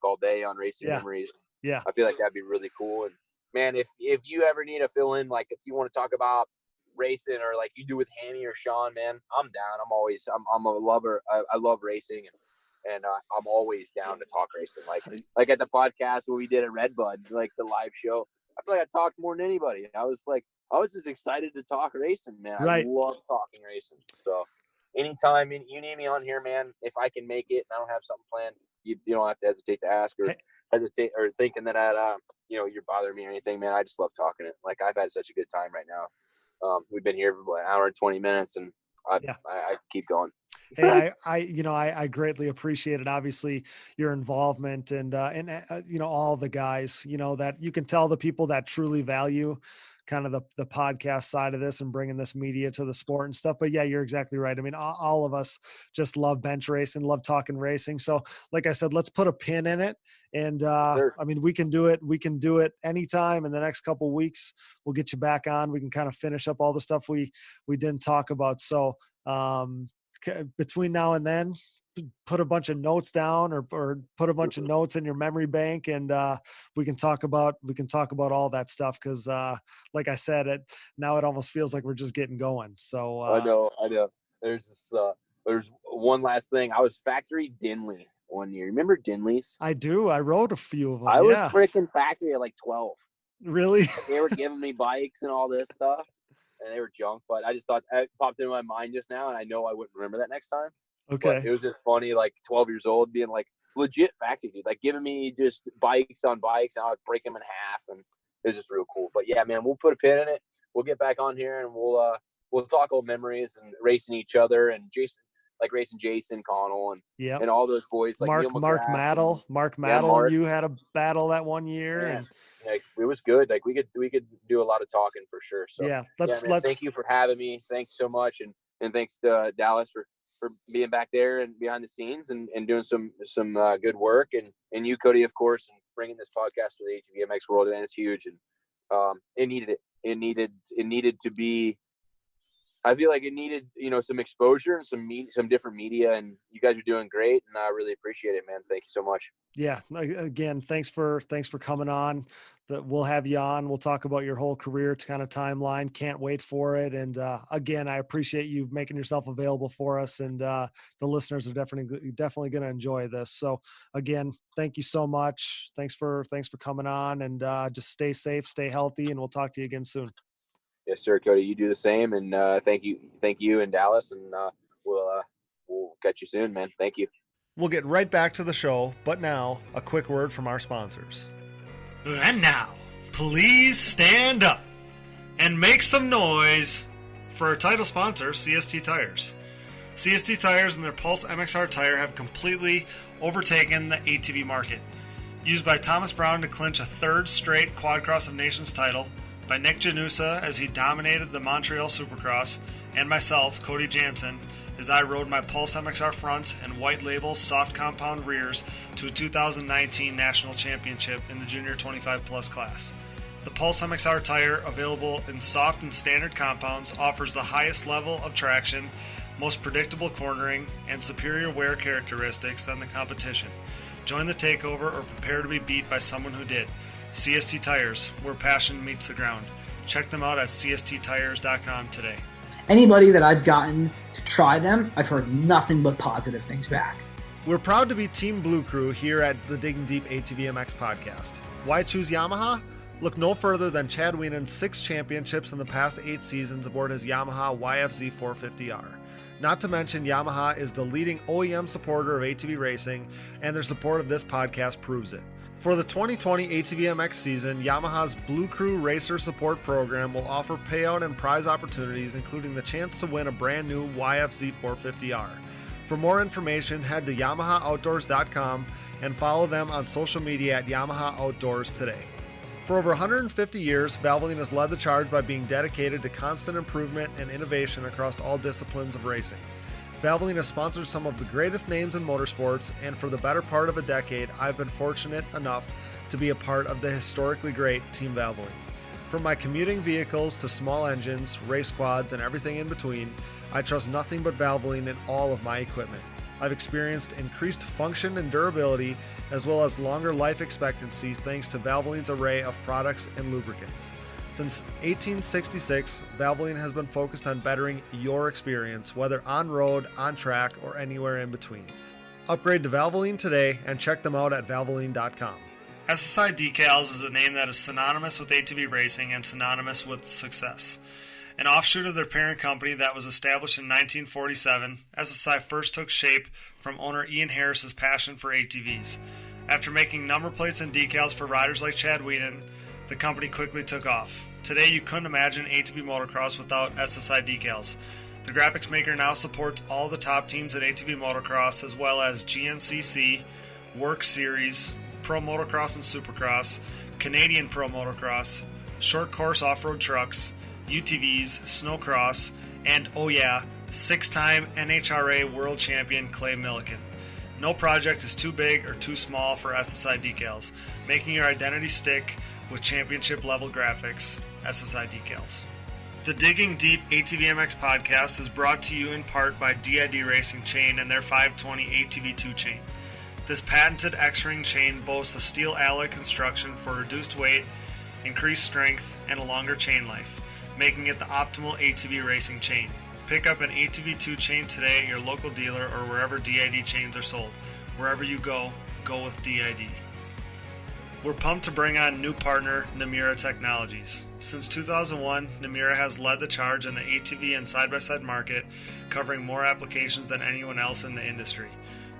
all day on racing memories. Yeah, I feel like that'd be really cool. And man, if you ever need a fill in, like if you want to talk about racing, or like you do with Hammy or Sean, man, I'm down. I'm a lover. I love racing, and I'm always down to talk racing. Like at the podcast when we did at Redbud, like the live show, I feel like I talked more than anybody. I was just excited to talk racing, man. I love talking racing. So anytime you need me on here, man, if I can make it and I don't have something planned, you don't have to hesitate to ask or hesitate or thinking that you're bothering me or anything, man. I just love talking it. Like I've had such a good time right now. We've been here for an hour and 20 minutes, and I keep going. Hey, I greatly appreciate it. Obviously your involvement and all the guys, that you can tell the people that truly value kind of the podcast side of this and bringing this media to the sport and stuff. But yeah, you're exactly right. I mean, all of us just love bench racing, love talking racing. So like I said, let's put a pin in it. And sure. I mean, we can do it anytime in the next couple of weeks. We'll get you back on. We can kind of finish up all the stuff we didn't talk about. So between now and then, put a bunch of notes down or put a bunch of notes in your memory bank, and we can talk about all that stuff. Cause like I said, it almost feels like we're just getting going. So I know there's one last thing. I was factory Dinley one year. Remember Dinley's? I do. I rode a few of them. I was freaking factory at like 12. Really? They were giving me bikes and all this stuff, and they were junk, but I just thought it popped into my mind just now, and I know I wouldn't remember that next time. Okay. But it was just funny, like 12 years old, being like legit factory dude, like giving me just bikes on bikes, and I would break them in half, and it was just real cool. But yeah, man, we'll put a pin in it. We'll get back on here, and we'll talk old memories and racing each other, and Jason, like racing Jason Connell and all those boys, like Mark Maddle, and you had a battle that one year, and like it was good. Like we could do a lot of talking for sure. So yeah, let's thank you for having me. Thanks so much, and thanks to Dallas for being back there and behind the scenes and doing some good work, and you, Cody, of course, and bringing this podcast to the ATVMX world. And it's huge, and it needed it. It needed to be. I feel like it needed, some exposure and some different media, and you guys are doing great, and I really appreciate it, man. Thank you so much. Yeah. Again, thanks for coming on. We'll have you on. We'll talk about your whole career. It's kind of timeline. Can't wait for it. And again, I appreciate you making yourself available for us, and the listeners are definitely going to enjoy this. So again, thank you so much. Thanks for coming on, and just stay safe, stay healthy, and we'll talk to you again soon. Yes, sir, Cody. You do the same, and thank you, in Dallas, and we'll catch you soon, man. Thank you. We'll get right back to the show, but now a quick word from our sponsors. And now, please stand up and make some noise for our title sponsor, CST Tires. CST Tires and their Pulse MXR tire have completely overtaken the ATV market. Used by Thomas Brown to clinch a third straight Quad Cross of Nations title, by Nick Janusa as he dominated the Montreal Supercross, and myself, Cody Janssen, as I rode my Pulse MXR fronts and white label soft compound rears to a 2019 national championship in the junior 25 plus class. The Pulse MXR tire, available in soft and standard compounds, offers the highest level of traction, most predictable cornering, and superior wear characteristics than the competition. Join the takeover or prepare to be beat by someone who did. CST Tires, where passion meets the ground. Check them out at csttires.com today. Anybody that I've gotten to try them, I've heard nothing but positive things back. We're proud to be Team Blue Crew here at the Digging Deep ATVMX podcast. Why choose Yamaha? Look no further than Chad Wienen's 6 championships in the past 8 seasons aboard his Yamaha YFZ 450R. Not to mention, Yamaha is the leading OEM supporter of ATV racing, and their support of this podcast proves it. For the 2020 ATVMX season, Yamaha's Blue Crew Racer Support Program will offer payout and prize opportunities, including the chance to win a brand new YFZ 450R. For more information, head to YamahaOutdoors.com and follow them on social media at Yamaha Outdoors today. For over 150 years, Valvoline has led the charge by being dedicated to constant improvement and innovation across all disciplines of racing. Valvoline has sponsored some of the greatest names in motorsports, and for the better part of a decade, I've been fortunate enough to be a part of the historically great Team Valvoline. From my commuting vehicles to small engines, race quads, and everything in between, I trust nothing but Valvoline in all of my equipment. I've experienced increased function and durability, as well as longer life expectancy thanks to Valvoline's array of products and lubricants. Since 1866, Valvoline has been focused on bettering your experience, whether on road, on track, or anywhere in between. Upgrade to Valvoline today and check them out at valvoline.com. SSI Decals is a name that is synonymous with ATV racing and synonymous with success. An offshoot of their parent company that was established in 1947, SSI first took shape from owner Ian Harris's passion for ATVs. After making number plates and decals for riders like Chad Wienen, the company quickly took off. Today you couldn't imagine ATV motocross without SSI Decals. The graphics maker now supports all the top teams in ATV motocross, as well as GNCC, Work Series, Pro Motocross and Supercross, Canadian Pro Motocross, short course off-road trucks, UTVs, snowcross, and, oh yeah, 6-time NHRA World Champion Clay Milliken. No project is too big or too small for SSI Decals, making your identity stick with championship-level graphics. SSI Decals. The Digging Deep ATVMX podcast is brought to you in part by DID Racing Chain and their 520 ATV2 chain. This patented X-ring chain boasts a steel alloy construction for reduced weight, increased strength, and a longer chain life, making it the optimal ATV racing chain. Pick up an ATV2 chain today at your local dealer or wherever DID chains are sold. Wherever you go, go with DID. We're pumped to bring on new partner, Namura Technologies. Since 2001, Namura has led the charge in the ATV and side-by-side market, covering more applications than anyone else in the industry.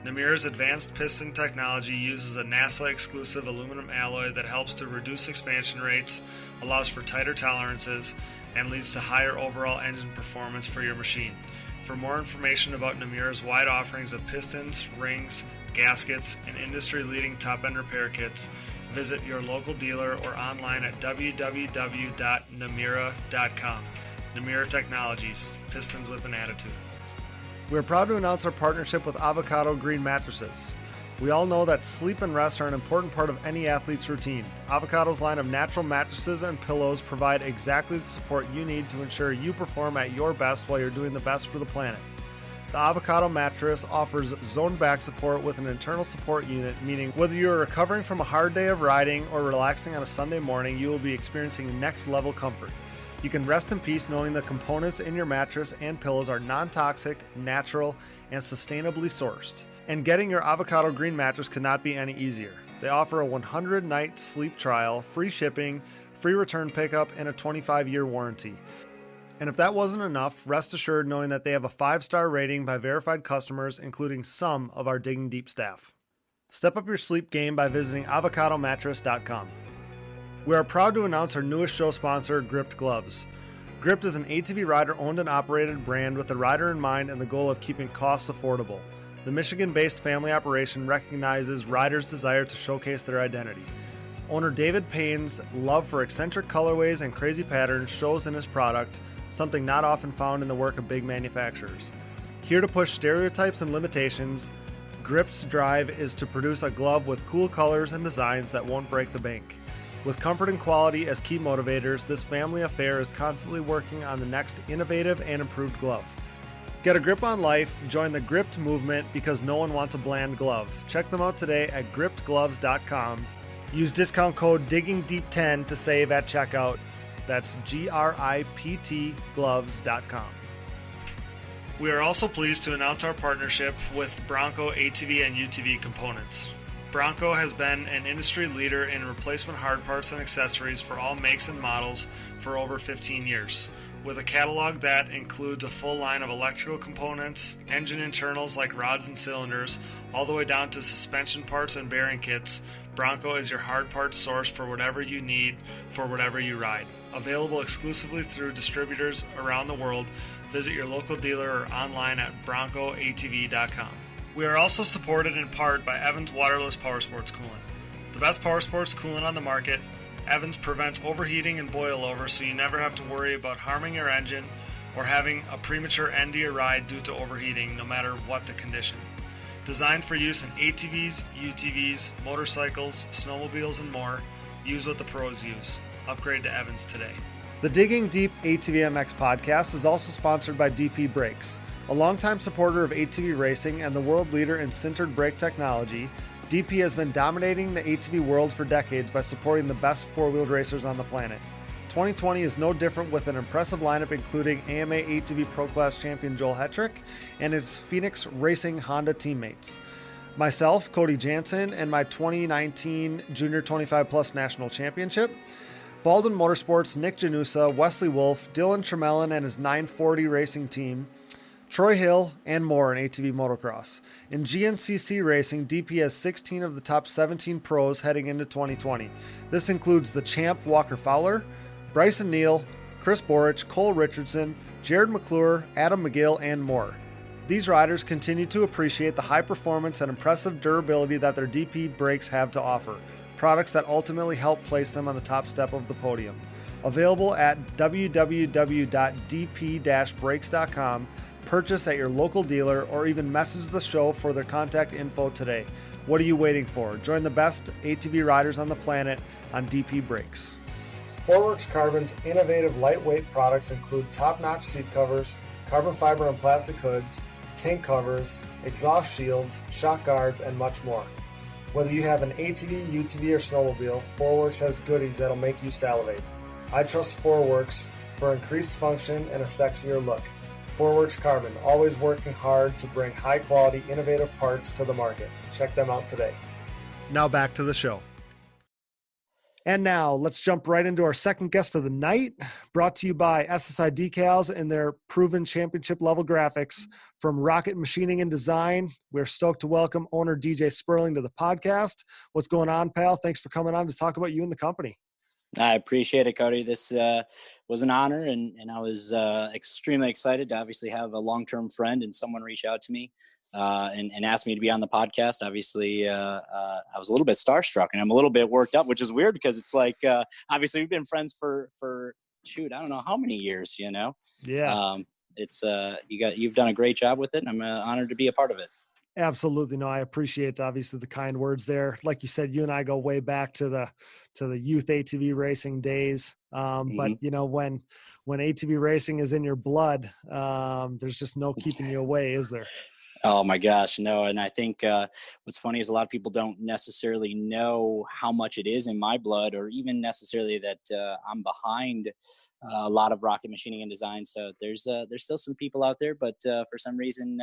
Namura's advanced piston technology uses a NASA-exclusive aluminum alloy that helps to reduce expansion rates, allows for tighter tolerances, and leads to higher overall engine performance for your machine. For more information about Namura's wide offerings of pistons, rings, gaskets, and industry-leading top-end repair kits, visit your local dealer or online at www.namura.com. Namura Technologies, pistons with an attitude. We are proud to announce our partnership with Avocado Green Mattresses. We all know that sleep and rest are an important part of any athlete's routine. Avocado's line of natural mattresses and pillows provide exactly the support you need to ensure you perform at your best while you're doing the best for the planet. The Avocado mattress offers zone back support with an internal support unit, meaning whether you're recovering from a hard day of riding or relaxing on a Sunday morning, you will be experiencing next level comfort. You can rest in peace knowing the components in your mattress and pillows are non-toxic, natural, and sustainably sourced. And getting your Avocado Green mattress could not be any easier. They offer a 100-night sleep trial, free shipping, free return pickup, and a 25-year warranty. And if that wasn't enough, rest assured knowing that they have a 5-star rating by verified customers, including some of our Digging Deep staff. Step up your sleep game by visiting avocadomattress.com. We are proud to announce our newest show sponsor, Gripped Gloves. Gripped is an ATV rider-owned and operated brand with the rider in mind and the goal of keeping costs affordable. The Michigan-based family operation recognizes riders' desire to showcase their identity. Owner David Payne's love for eccentric colorways and crazy patterns shows in his product, something not often found in the work of big manufacturers. Here to push stereotypes and limitations, Grip's drive is to produce a glove with cool colors and designs that won't break the bank. With comfort and quality as key motivators, this family affair is constantly working on the next innovative and improved glove. Get a grip on life, join the Gripped movement because no one wants a bland glove. Check them out today at grippedgloves.com. Use discount code DIGGINGDEEP10 to save at checkout. That's GRIPT gloves.com. We are also pleased to announce our partnership with Bronco ATV and UTV components. Bronco has been an industry leader in replacement hard parts and accessories for all makes and models for over 15 years. With a catalog that includes a full line of electrical components, engine internals like rods and cylinders, all the way down to suspension parts and bearing kits, Bronco is your hard parts source for whatever you need for whatever you ride. Available exclusively through distributors around the world, visit your local dealer or online at broncoatv.com. We are also supported in part by Evans Waterless Powersports Coolant. The best powersports coolant on the market, Evans prevents overheating and boil over, so you never have to worry about harming your engine or having a premature end to your ride due to overheating, no matter what the condition. Designed for use in ATVs, UTVs, motorcycles, snowmobiles, and more, use what the pros use. Upgrade to Evans today. The Digging Deep ATVMX podcast is also sponsored by DP Brakes. A longtime supporter of ATV racing and the world leader in sintered brake technology, DP has been dominating the ATV world for decades by supporting the best four-wheeled racers on the planet. 2020 is no different, with an impressive lineup including AMA ATV Pro Class champion Joel Hetrick and his Phoenix Racing Honda teammates. Myself, Cody Janssen, and my 2019 Junior 25 Plus National Championship. Baldwin Motorsports' Nick Janusa, Wesley Wolf, Dylan Tremelin and his 940 racing team, Troy Hill, and more in ATV motocross. In GNCC racing, DP has 16 of the top 17 pros heading into 2020. This includes the champ Walker Fowler, Bryson Neal, Chris Borich, Cole Richardson, Jared McClure, Adam McGill, and more. These riders continue to appreciate the high performance and impressive durability that their DP brakes have to offer, products that ultimately help place them on the top step of the podium. Available at www.dp-brakes.com. Purchase at your local dealer or even message the show for their contact info today. What are you waiting for? Join the best ATV riders on the planet on DP Brakes. Forworks Carbon's innovative lightweight products include top-notch seat covers, carbon fiber and plastic hoods, tank covers, exhaust shields, shock guards, and much more. Whether you have an ATV, UTV, or snowmobile, Forworks has goodies that'll make you salivate. I trust Forworks for increased function and a sexier look. Forworks Carbon, always working hard to bring high-quality, innovative parts to the market. Check them out today. Now back to the show. And now let's jump right into our second guest of the night, brought to you by SSI Decals and their proven championship-level graphics from Rocket Machining and Design. We're stoked to welcome owner DJ Spurling to the podcast. What's going on, pal? Thanks for coming on to talk about you and the company. I appreciate it, Cody. This was an honor, and I was extremely excited to obviously have a long-term friend and someone reach out to me and ask me to be on the podcast. Obviously, I was a little bit starstruck, and I'm a little bit worked up, which is weird because it's like, obviously we've been friends for shoot, I don't know how many years, you know? Yeah. You've done a great job with it, and I'm honored to be a part of it. Absolutely. No, I appreciate obviously the kind words there. Like you said, you and I go way back to the youth ATV racing days. But you know, when ATV racing is in your blood, there's just no keeping you away, is there? Oh my gosh, no. And I think what's funny is a lot of people don't necessarily know how much it is in my blood, or even necessarily that I'm behind a lot of Rocket Machining and Design. So there's still some people out there, but for some reason,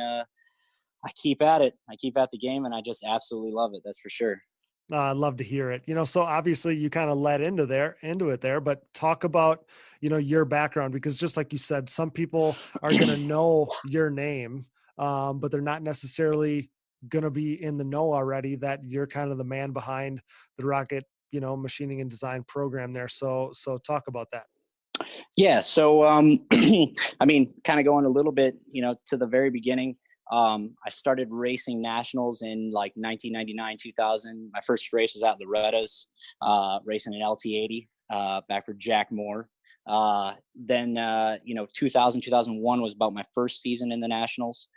I keep at it. I keep at the game, and I just absolutely love it. That's for sure. I'd love to hear it. You know, so obviously you kind of led into it there, but talk about, you know, your background, because just like you said, some people are going to know your name, but they're not necessarily going to be in the know already that you're kind of the man behind the Rocket, you know, Machining and Design program there. So talk about that. Yeah. So, I mean, kind of going a little bit, you know, to the very beginning. I started racing nationals in like 1999, 2000. My first race was out in Loretta's, racing an LT80, back for Jack Moore. Then 2001 was about my first season in the Nationals.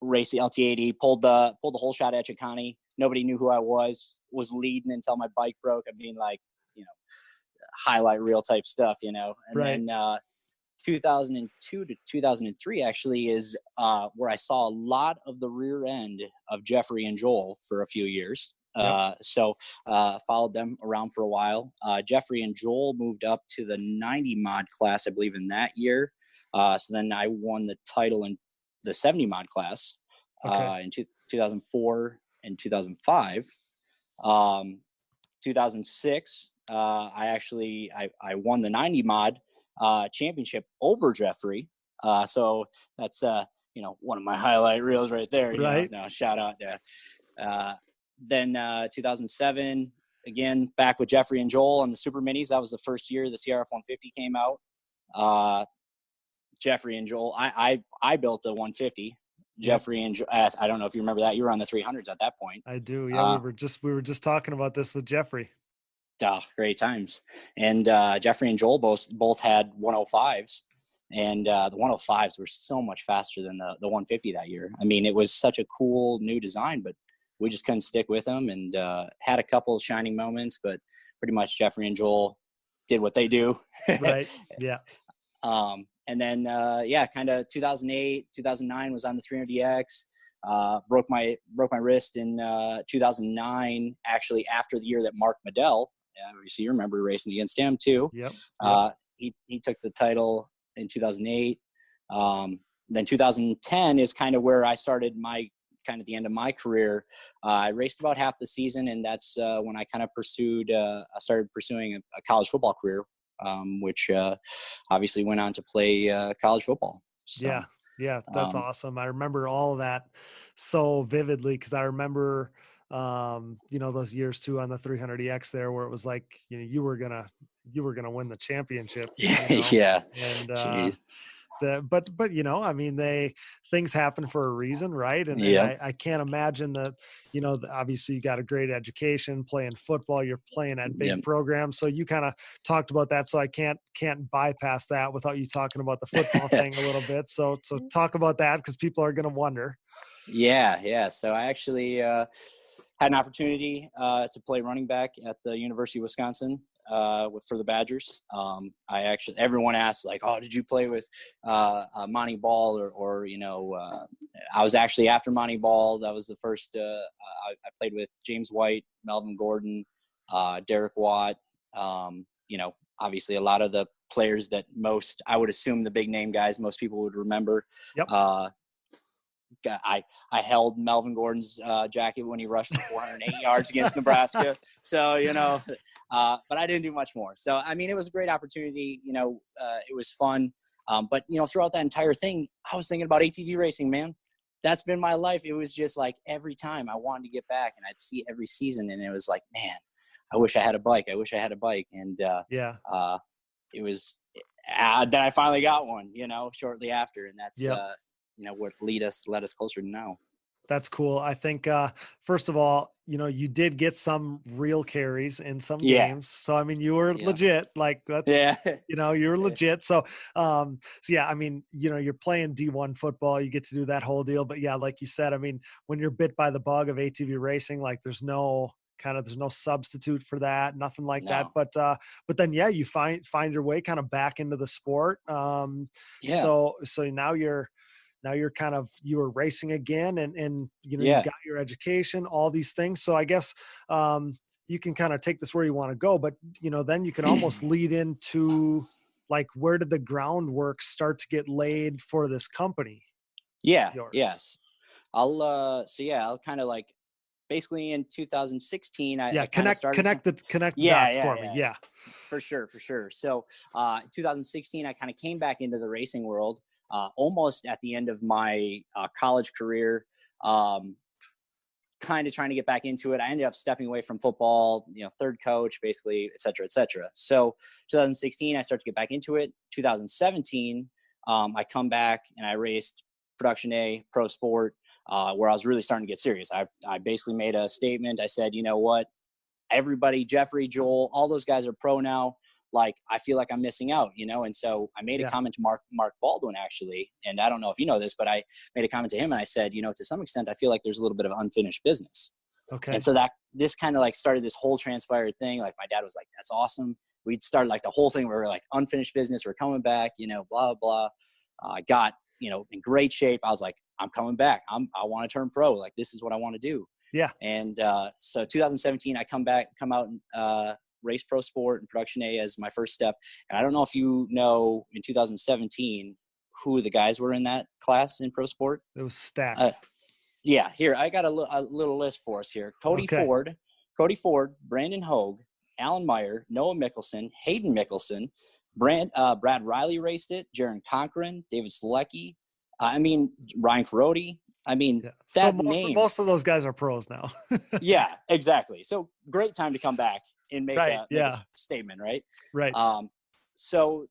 Raced the LT80, pulled the whole shot at Chicani. Nobody knew who I was leading until my bike broke. I mean, like, highlight reel type stuff, and Right. then 2002 to 2003 actually is where I saw a lot of the rear end of Jeffrey and Joel for a few years. So followed them around for a while. Jeffrey and Joel moved up to the 90 mod class, I believe, in that year. So then I won the title in the 70 mod class in 2004 and 2005. 2006, I won the 90 mod championship over Jeffrey. So that's one of my highlight reels right there. Right. No, shout out. Then 2007, again back with Jeffrey and Joel on the Super Minis. That was the first year the CRF 150 came out. Jeffrey and Joel, I built a 150. Jeffrey and I don't know if you remember that. You were on the 300s at that point. I do. Yeah, we were just talking about this with Jeffrey. Great times. And Jeffrey and Joel both had 105s, and the 105s were so much faster than the 150 that year. I mean, it was such a cool new design, but we just couldn't stick with them, and had a couple of shining moments, but pretty much Jeffrey and Joel did what they do. Right. Yeah. And then, kind of 2008, 2009 was on the 300EX. Broke my wrist in 2009, actually after the year that Mark Medell, obviously you remember racing against him too. Yep. He took the title in 2008. Then 2010 is kind of where I started the end of my career. I raced about half the season, and that's when I kind of started pursuing a college football career, which obviously went on to play college football. So, yeah, that's awesome. I remember all of that so vividly, because I remember those years too on the 300EX there, where it was like, you were gonna win the championship. Yeah. And I mean, things happen for a reason, right? And I can't imagine that, obviously you got a great education playing football, you're playing at big programs. So you kind of talked about that. So I can't bypass that without you talking about the football thing a little bit. So talk about that, because people are going to wonder. Yeah. So I actually had an opportunity to play running back at the University of Wisconsin for the Badgers. Everyone asks, like, oh, did you play with Monty Ball or I was actually after Monty Ball. That was the first I played with James White, Melvin Gordon, Derek Watt, obviously a lot of the players that I would assume the big name guys most people would remember. Yep. I held Melvin Gordon's jacket when he rushed for 408 yards against Nebraska. So, but I didn't do much more. So, I mean, it was a great opportunity. It was fun. But, throughout that entire thing, I was thinking about ATV racing, man. That's been my life. It was just like every time I wanted to get back, and I'd see every season, and it was like, man, I wish I had a bike. And it was then I finally got one, shortly after. And that's, what led us closer to now. That's cool. I think, first of all, you did get some real carries in some games. So, I mean, you were legit, like that's, you were legit. So, I mean, you're playing D1 football, you get to do that whole deal. But yeah, like you said, I mean, when you're bit by the bug of ATV racing, like there's no substitute for that, nothing like that. But then, you find your way kind of back into the sport. So now you were racing again, and you got your education, all these things. So I guess you can kind of take this where you want to go, but then you can almost lead into like, where did the groundwork start to get laid for this company? Yes. I'll kind of like, basically in 2016, I connect the dots for me. Yeah, for sure. So, 2016, I kind of came back into the racing world. Almost at the end of my college career, kind of trying to get back into it. I ended up stepping away from football, third coach, basically, et cetera, et cetera. So 2016, I started to get back into it. 2017, I come back and I raced Production A, Pro Sport, where I was really starting to get serious. I basically made a statement. I said, you know what? Everybody, Jeffrey, Joel, all those guys are pro now. like, I feel like I'm missing out, you know? And so I made a comment to Mark Baldwin, actually. And I don't know if you know this, but I made a comment to him and I said, you know, to some extent, I feel like there's a little bit of unfinished business. Okay. And so this kind of like started this whole transpired thing. Like my dad was like, that's awesome. We'd started like the whole thing where we're like unfinished business. We're coming back, you know, blah, blah. I got, you know, in great shape. I was like, I'm coming back. I want to turn pro. Like, this is what I want to do. Yeah. And so 2017, I come out and race pro sport and production A as my first step. And I don't know if you know, in 2017, who the guys were in that class in pro sport. It was stacked. Yeah, here, I got a little list for us here. Cody Ford, Brandon Hogue, Alan Meyer, Noah Mickelson, Hayden Mickelson, Brad Riley raced it, Jaron Cochran, David Selecki, Ryan Carodi. Most of those guys are pros now. Yeah, exactly. So great time to come back and make a statement, right? Right. So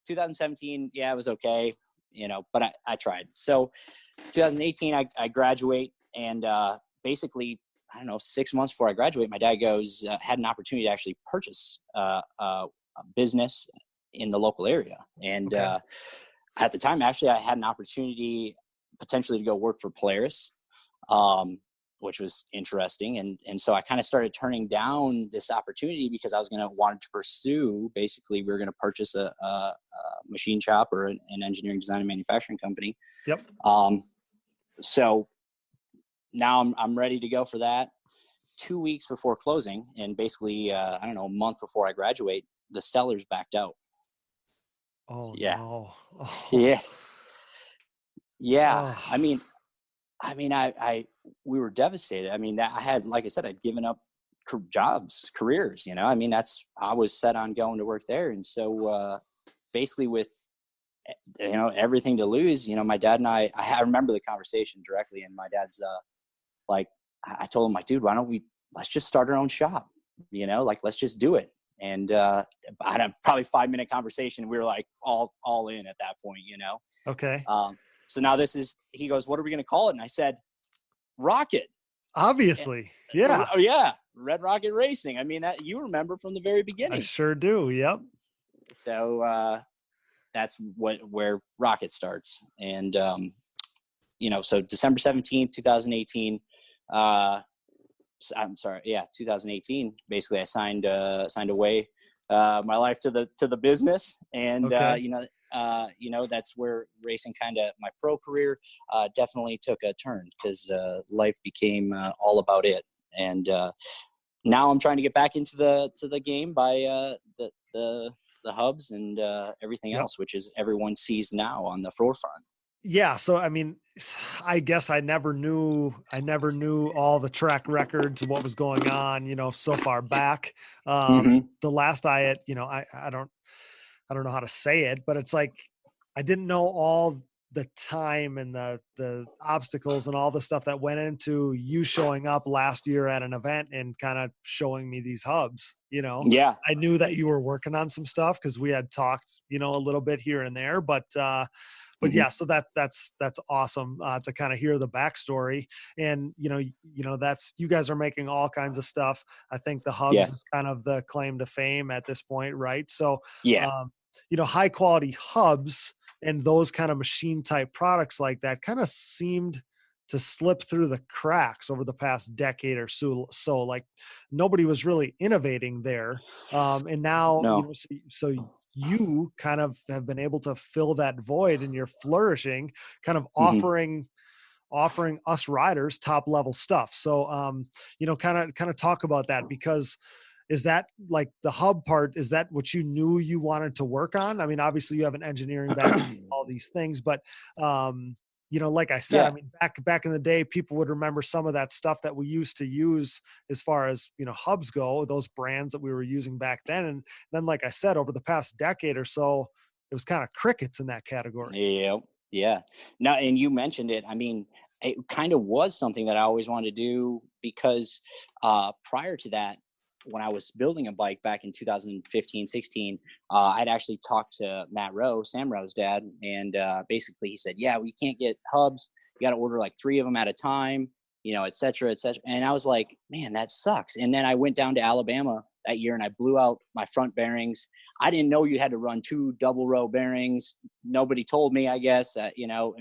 2017, yeah, it was okay, you know, but I tried. So 2018, I graduate, and basically, I don't know, 6 months before I graduate, my dad had an opportunity to actually purchase a business in the local area. And at the time, actually, I had an opportunity potentially to go work for Polaris, which was interesting. And so I kind of started turning down this opportunity because I was wanted to pursue, basically, we were going to purchase a machine shop or an engineering design and manufacturing company. Yep. So now I'm ready to go for that. 2 weeks before closing, and basically, a month before I graduate, the sellers backed out. Oh, yeah. No. Oh. Yeah. Oh. We were devastated. I mean, I had, like I said, I'd given up careers, you know, I was set on going to work there. And so, basically with, you know, everything to lose, you know, my dad and I remember the conversation directly, and my dad's, like, I told him, like, dude, let's just start our own shop, you know, like, let's just do it. And, I had a probably 5-minute conversation. We were like all in at that point, you know? Okay. So now he goes, what are we going to call it? And I said, Rocket. Obviously. Yeah. Oh yeah. Red Rocket Racing. I mean, that you remember from the very beginning. I sure do. Yep. So, that's where Rocket starts. And, you know, so December 17th, 2018, 2018, basically I signed away, my life to the business. And, you know, that's where racing my pro career, definitely took a turn, because, life became, all about it. And, now I'm trying to get back into the game by, the hubs and, everything else, which is everyone sees now on the forefront. Yeah. So, I mean, I guess I never knew all the track records of what was going on, you know, so far back. The last I don't know how to say it, but it's like, I didn't know all the time and the obstacles and all the stuff that went into you showing up last year at an event and kind of showing me these hubs, you know? Yeah. I knew that you were working on some stuff, because we had talked, you know, a little bit here and there, but yeah, so that's awesome to kind of hear the backstory. And, you know, that's, you guys are making all kinds of stuff. I think the hubs is kind of the claim to fame at this point. Right. So, you know, high quality hubs and those kind of machine type products like that kind of seemed to slip through the cracks over the past decade or so. So like nobody was really innovating there. And now, you know, so you kind of have been able to fill that void, and you're flourishing, kind of offering us riders top level stuff. So, you know, kind of talk about that, because is that like the hub part? Is that what you knew you wanted to work on? I mean, obviously you have an engineering background, all these things, but, you know, like I said, I mean, back in the day, people would remember some of that stuff that we used to use as far as, you know, hubs go, those brands that we were using back then. And then, like I said, over the past decade or so, it was kind of crickets in that category. Yeah. Yeah. Now, and you mentioned it. I mean, it kind of was something that I always wanted to do, because prior to that, when I was building a bike back in 2015, 16, I'd actually talked to Matt Rowe, Sam Rowe's dad. And basically he said, yeah, we can't get hubs. You got to order like 3 of them at a time, you know, et cetera, et cetera. And I was like, man, that sucks. And then I went down to Alabama that year, and I blew out my front bearings. I didn't know you had to run 2 double row bearings. Nobody told me, I guess, and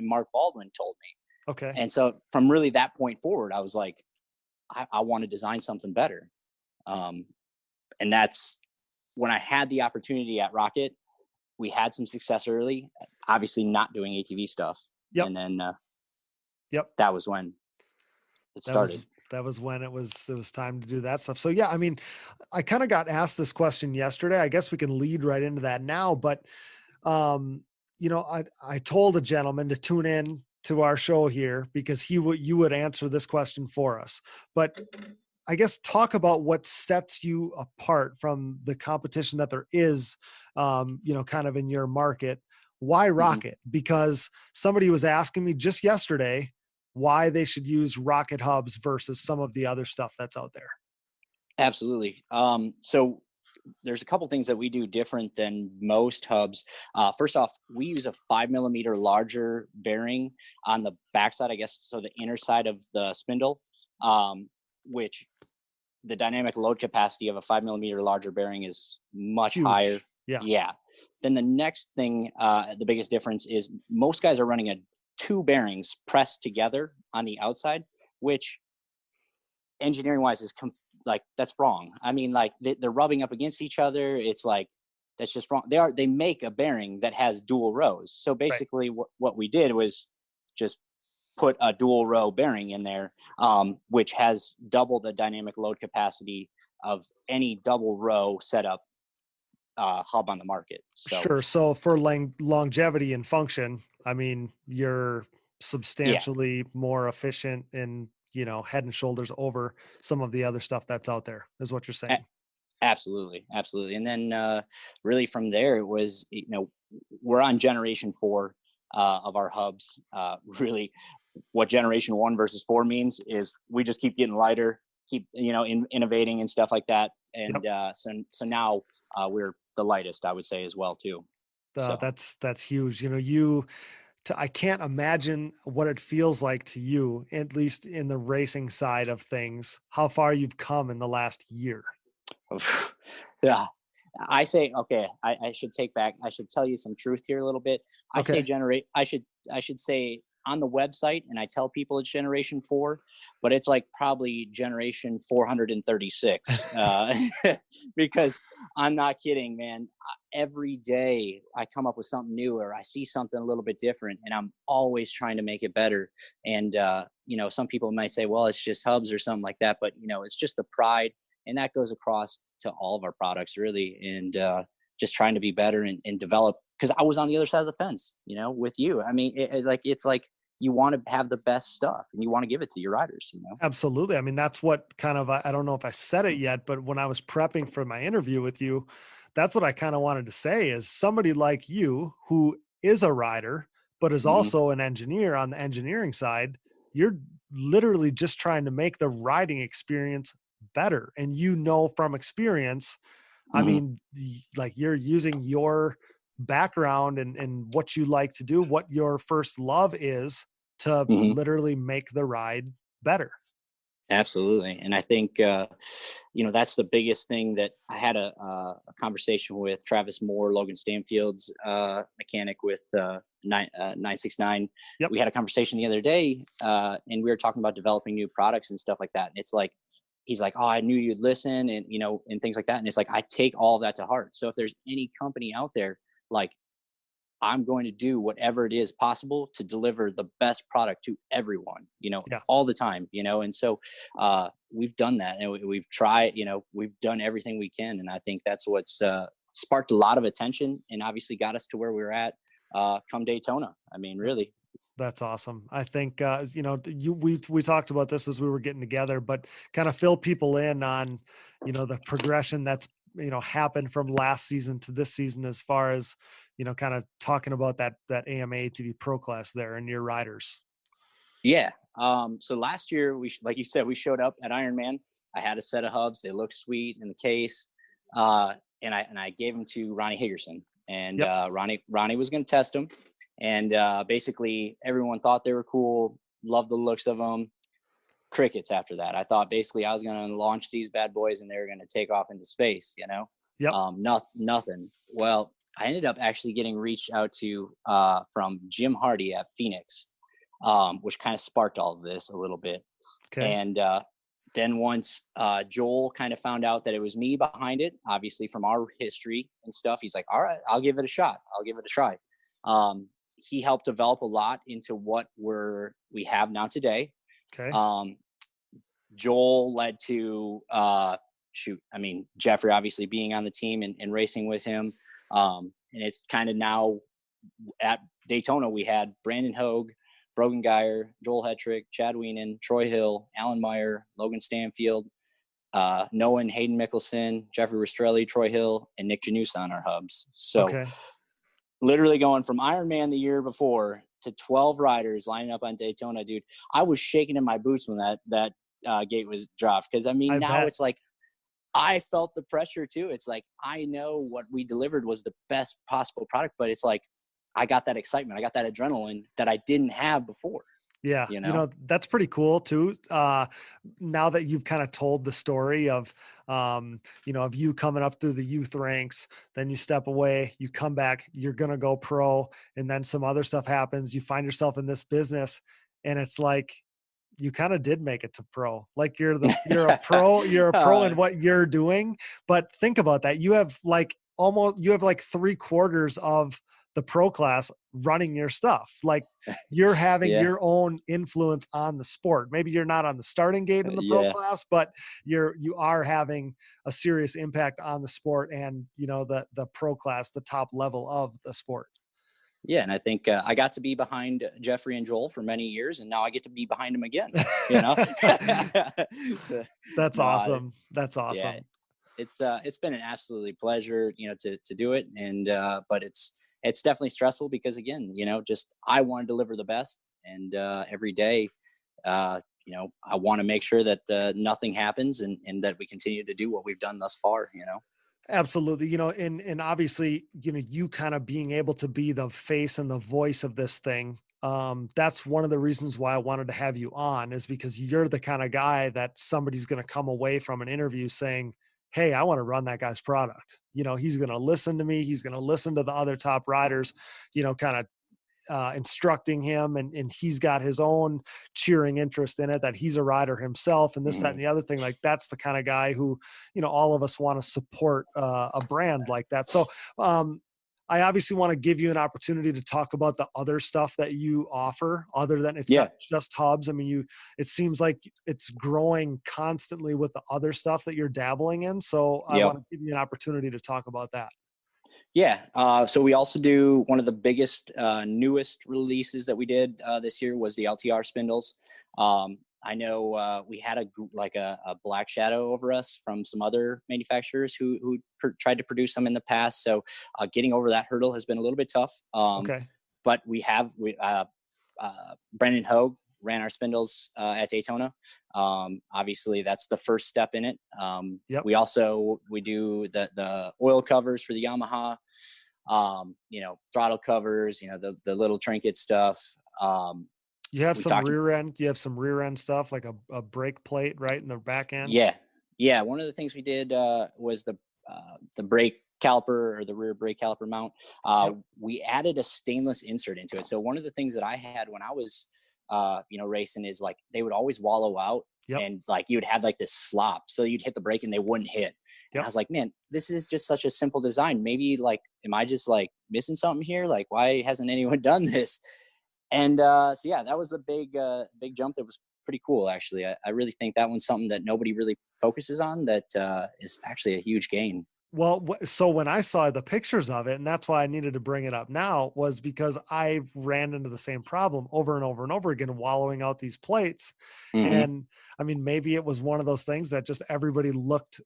Mark Baldwin told me. Okay. And so from really that point forward, I was like, I want to design something better. And that's when I had the opportunity at Rocket. We had some success early, obviously not doing ATV stuff. Yep. And then that was when it started. That was when it was time to do that stuff. So yeah, I mean, I kind of got asked this question yesterday. I guess we can lead right into that now, but I told a gentleman to tune in to our show here because you would answer this question for us. But I guess talk about what sets you apart from the competition that there is, kind of in your market. Why Rocket? Because somebody was asking me just yesterday why they should use Rocket hubs versus some of the other stuff that's out there. Absolutely. So there's a couple things that we do different than most hubs. First off, we use a 5mm larger bearing on the backside, I guess, so the inner side of the spindle, which the dynamic load capacity of a 5mm larger bearing is much Huge. higher. Yeah. Then the next thing, the biggest difference is most guys are running 2 bearings pressed together on the outside, which engineering wise is that's wrong. I mean, like they're rubbing up against each other. It's like, that's just wrong. They make a bearing that has dual rows. So basically what we did was just put a dual row bearing in there, which has double the dynamic load capacity of any double row setup hub on the market. So, sure. So for longevity and function, I mean, you're substantially more efficient and, head and shoulders over some of the other stuff that's out there is what you're saying. Absolutely. And then really from there, it was, we're on generation 4 of our hubs. Really what generation 1 versus 4 means is we just keep getting lighter, keep, innovating and stuff like that. And so now we're the lightest, I would say, as well too. That's huge. I can't imagine what it feels like to you, at least in the racing side of things, how far you've come in the last year. Yeah. I say, okay, I should tell you some truth here a little bit. I say I should say on the website, and I tell people it's generation 4, but it's like probably generation 436, because I'm not kidding, man. Every day I come up with something new, or I see something a little bit different, and I'm always trying to make it better. And, some people might say, well, it's just hubs or something like that, but it's just the pride, and that goes across to all of our products really. And, just trying to be better and develop, because I was on the other side of the fence, with you. I mean, it's like you want to have the best stuff and you want to give it to your riders, Absolutely. I mean, that's what kind of, I don't know if I said it yet, but when I was prepping for my interview with you, that's what I kind of wanted to say is somebody like you who is a rider, but is also an engineer on the engineering side. You're literally just trying to make the riding experience better. And from experience, I mean, like you're using your background and what you like to do, what your first love is to literally make the ride better. Absolutely. And I think, that's the biggest thing that I had a conversation with Travis Moore, Logan Stanfield's mechanic with 969. Yep. We had a conversation the other day and we were talking about developing new products and stuff like that. And it's like, he's like, oh, I knew you'd listen and, and things like that. And it's like, I take all of that to heart. So if there's any company out there, like, I'm going to do whatever it is possible to deliver the best product to everyone, all the time, and so we've done that and we've tried, we've done everything we can. And I think that's what's sparked a lot of attention and obviously got us to where we're at come Daytona. I mean, really. That's awesome. I think, we talked about this as we were getting together, but kind of fill people in on, the progression that's, happened from last season to this season, as far as, kind of talking about that AMA ATV Pro Class there and your riders. Yeah. So last year, like you said, we showed up at Ironman. I had a set of hubs. They looked sweet in the case. And I gave them to Ronnie Higgerson, and Ronnie was going to test them. And basically everyone thought they were cool, loved the looks of them. crickets after that. I thought basically I was going to launch these bad boys and they were going to take off into space, you know? Yep. Nothing. Well, I ended up actually getting reached out to from Jim Hardy at Phoenix, which kind of sparked all of this a little bit. Okay. And then once Joel kind of found out that it was me behind it, obviously from our history and stuff, he's like, all right, I'll give it a shot. I'll give it a try. He helped develop a lot into what we have now today. Okay. Joel led to Jeffrey obviously being on the team and racing with him. And it's kind of now at Daytona, we had Brandon Hogue, Brogan Geyer, Joel Hetrick, Chad Weenan, Troy Hill, Alan Meyer, Logan Stanfield, Noah and Hayden Mickelson, Jeffrey Rastrelli, Troy Hill, and Nick Janus on our hubs. So literally going from Ironman the year before to 12 riders lining up on Daytona, dude, I was shaking in my boots when that gate was dropped. Because it's like, I felt the pressure too. It's like, I know what we delivered was the best possible product, but it's like, I got that excitement. I got that adrenaline that I didn't have before. Yeah. You know, that's pretty cool too. Now that you've kind of told the story of, of you coming up through the youth ranks, then you step away, you come back, you're going to go pro, and then some other stuff happens. You find yourself in this business, and it's like, you kind of did make it to pro. Like you're a pro in what you're doing. But think about that. You have like 3/4 of the pro class running your stuff. Like you're having your own influence on the sport. Maybe you're not on the starting gate in the pro class, but you are having a serious impact on the sport and, the pro class, the top level of the sport. Yeah. And I think I got to be behind Jeffrey and Joel for many years, and now I get to be behind him again, That's awesome. That's awesome. Yeah. It's been an absolutely pleasure, to do it. And, but it's definitely stressful because again, just, I want to deliver the best. And, every day, I want to make sure that, nothing happens and that we continue to do what we've done thus far, Absolutely. And obviously, you kind of being able to be the face and the voice of this thing. That's one of the reasons why I wanted to have you on, is because you're the kind of guy that somebody's going to come away from an interview saying, hey, I want to run that guy's product. He's going to listen to me. He's going to listen to the other top riders, kind of instructing him, and he's got his own cheering interest in it, that he's a rider himself, and this, that, and the other thing. Like that's the kind of guy who, all of us want to support a brand like that. So I obviously want to give you an opportunity to talk about the other stuff that you offer, other than it's not just hubs. I mean, it seems like it's growing constantly with the other stuff that you're dabbling in. So I want to give you an opportunity to talk about that. Yeah. So we also do one of the biggest, newest releases that we did this year was the LTR spindles. I know we had a black shadow over us from some other manufacturers who tried to produce them in the past. So getting over that hurdle has been a little bit tough. But we Brendan Hogue ran our spindles at Daytona. Obviously that's the first step in it. We do the oil covers for the Yamaha, throttle covers, the little trinket stuff. You have some rear end stuff, like a brake plate right in the back end. Yeah. One of the things we did was the brake caliper, or the rear brake caliper mount. We added a stainless insert into it. So one of the things that I had when I was racing is like they would always wallow out, and like you would have like this slop, so you'd hit the brake and they wouldn't hit. And I was like, man, this is just such a simple design. Maybe like, am I just like missing something here? Like, why hasn't anyone done this? And that was a big jump. That was pretty cool, actually. I really think that one's something that nobody really focuses on, that is actually a huge gain. Well, so when I saw the pictures of it, and that's why I needed to bring it up now, was because I ran into the same problem over and over and over again, wallowing out these plates. And I mean, maybe it was one of those things that just everybody looked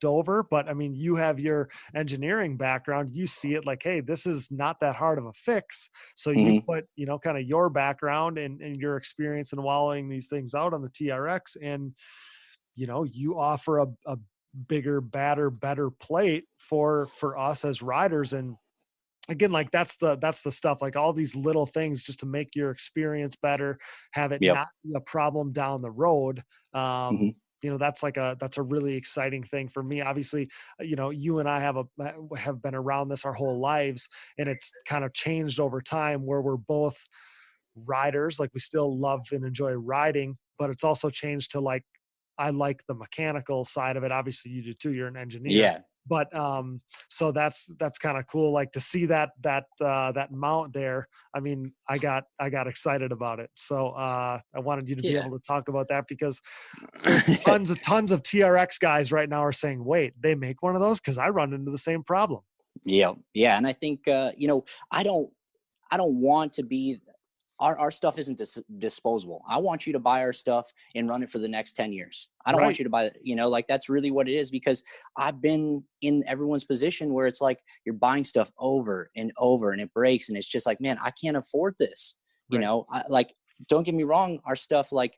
over, but I mean, you have your engineering background, you see it like, hey, this is not that hard of a fix. So you put, kind of your background and your experience in wallowing these things out on the TRX, and, you offer a bigger, better plate for us as riders. And again, like that's the stuff, like all these little things just to make your experience better, have it not be a problem down the road. You know, that's a really exciting thing for me. Obviously, you know, you and I have been around this our whole lives, and it's kind of changed over time where we're both riders. Like we still love and enjoy riding, but it's also changed to like, I like the mechanical side of it. Obviously you do too, you're an engineer. Yeah. But so that's kind of cool, like to see that mount there. I mean, I got excited about it. So I wanted you to be able to talk about that, because there's tons of TRX guys right now are saying, wait, they make one of those? Because I run into the same problem. Yeah. And I think you know, I don't want to be, our stuff isn't disposable. I want you to buy our stuff and run it for the next 10 years. I don't want you to buy it, you know, like that's really what it is, because I've been in everyone's position where it's like you're buying stuff over and over and it breaks. And it's just like, man, I can't afford this. You know, like, don't get me wrong. Our stuff, like,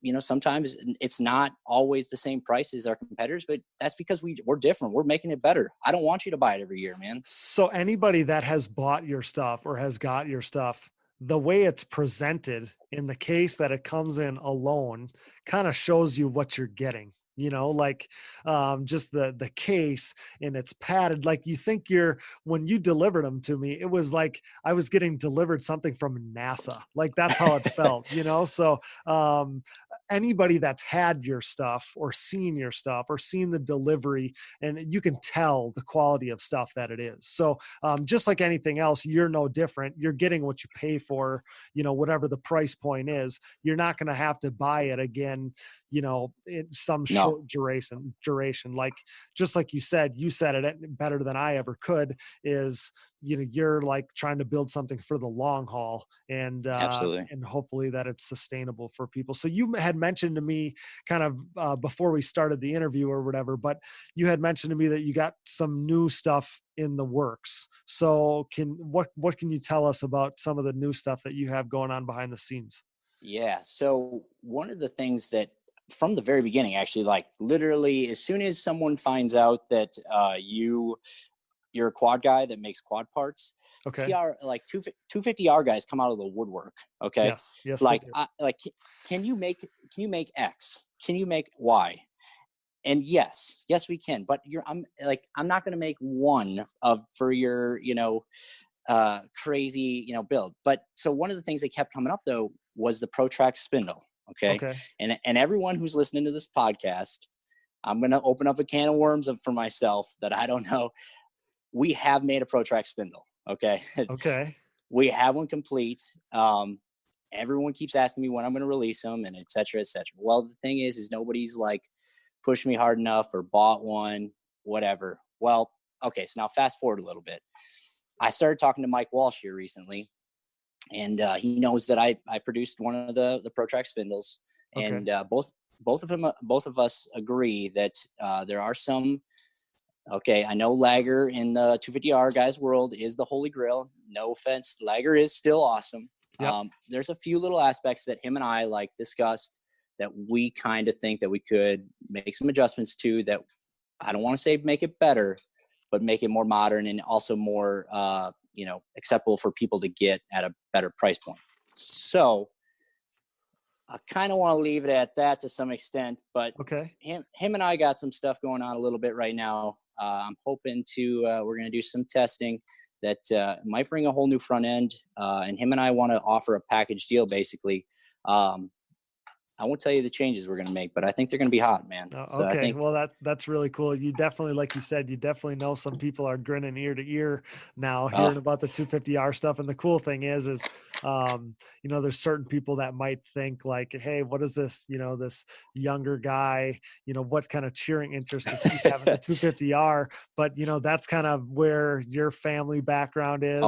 you know, sometimes it's not always the same price as our competitors, but that's because we're different. We're making it better. I don't want you to buy it every year, man. So anybody that has bought your stuff or has got your stuff, the way it's presented in the case that it comes in alone kind of shows you what you're getting, you know, like just the case, and it's padded. Like you think when you delivered them to me, it was like I was getting delivered something from NASA. Like that's how it felt, you know? So anybody that's had your stuff or seen your stuff or seen the delivery, and you can tell the quality of stuff that it is. So just like anything else, you're no different. You're getting what you pay for, you know, whatever the price point is. You're not going to have to buy it again, you know, in some short duration. Like, just like you said it better than I ever could, is, you know, you're like trying to build something for the long haul, and Absolutely. And hopefully that it's sustainable for people. So you had mentioned to me kind of before we started the interview or whatever, but you had mentioned to me that you got some new stuff in the works. So what can you tell us about some of the new stuff that you have going on behind the scenes? Yeah. So one of the things that from the very beginning, actually, like literally as soon as someone finds out that you're a quad guy that makes quad parts, Okay. TR, like 250R guys come out of the woodwork. Okay. Yes. Like, can you make X? Can you make Y? And yes, we can, but I'm not going to make one for your, you know, crazy, you know, build. But so one of the things that kept coming up though was the ProTrack spindle. Okay. And everyone who's listening to this podcast, I'm going to open up a can of worms for myself that I don't know. We have made a ProTrack spindle. Okay. We have one complete. Everyone keeps asking me when I'm going to release them, and et cetera, et cetera. Well, the thing is nobody's like pushed me hard enough or bought one, whatever. Well, okay. So now fast forward a little bit. I started talking to Mike Walsh here recently, and he knows that I produced one of the ProTrack spindles, and both of us agree that there are some. Okay, I know Lagger in the 250R guys world is the holy grail. No offense, Lagger is still awesome. Yep. There's a few little aspects that him and I like discussed that we kind of think that we could make some adjustments to, that I don't want to say make it better, but make it more modern and also more, you know, acceptable for people to get at a better price point. So I kind of want to leave it at that to some extent, but him and I got some stuff going on a little bit right now. I'm hoping we're going to do some testing that might bring a whole new front end. And him and I want to offer a package deal, basically. I won't tell you the changes we're going to make, but I think they're going to be hot, man. So okay. Well, that's really cool. You definitely, like you said, you definitely know some people are grinning ear to ear now hearing about the 250R stuff. And the cool thing is, you know, there's certain people that might think like, hey, what is this, you know, this younger guy, you know, what kind of cheering interest does he have in the 250R? But, you know, that's kind of where your family background is.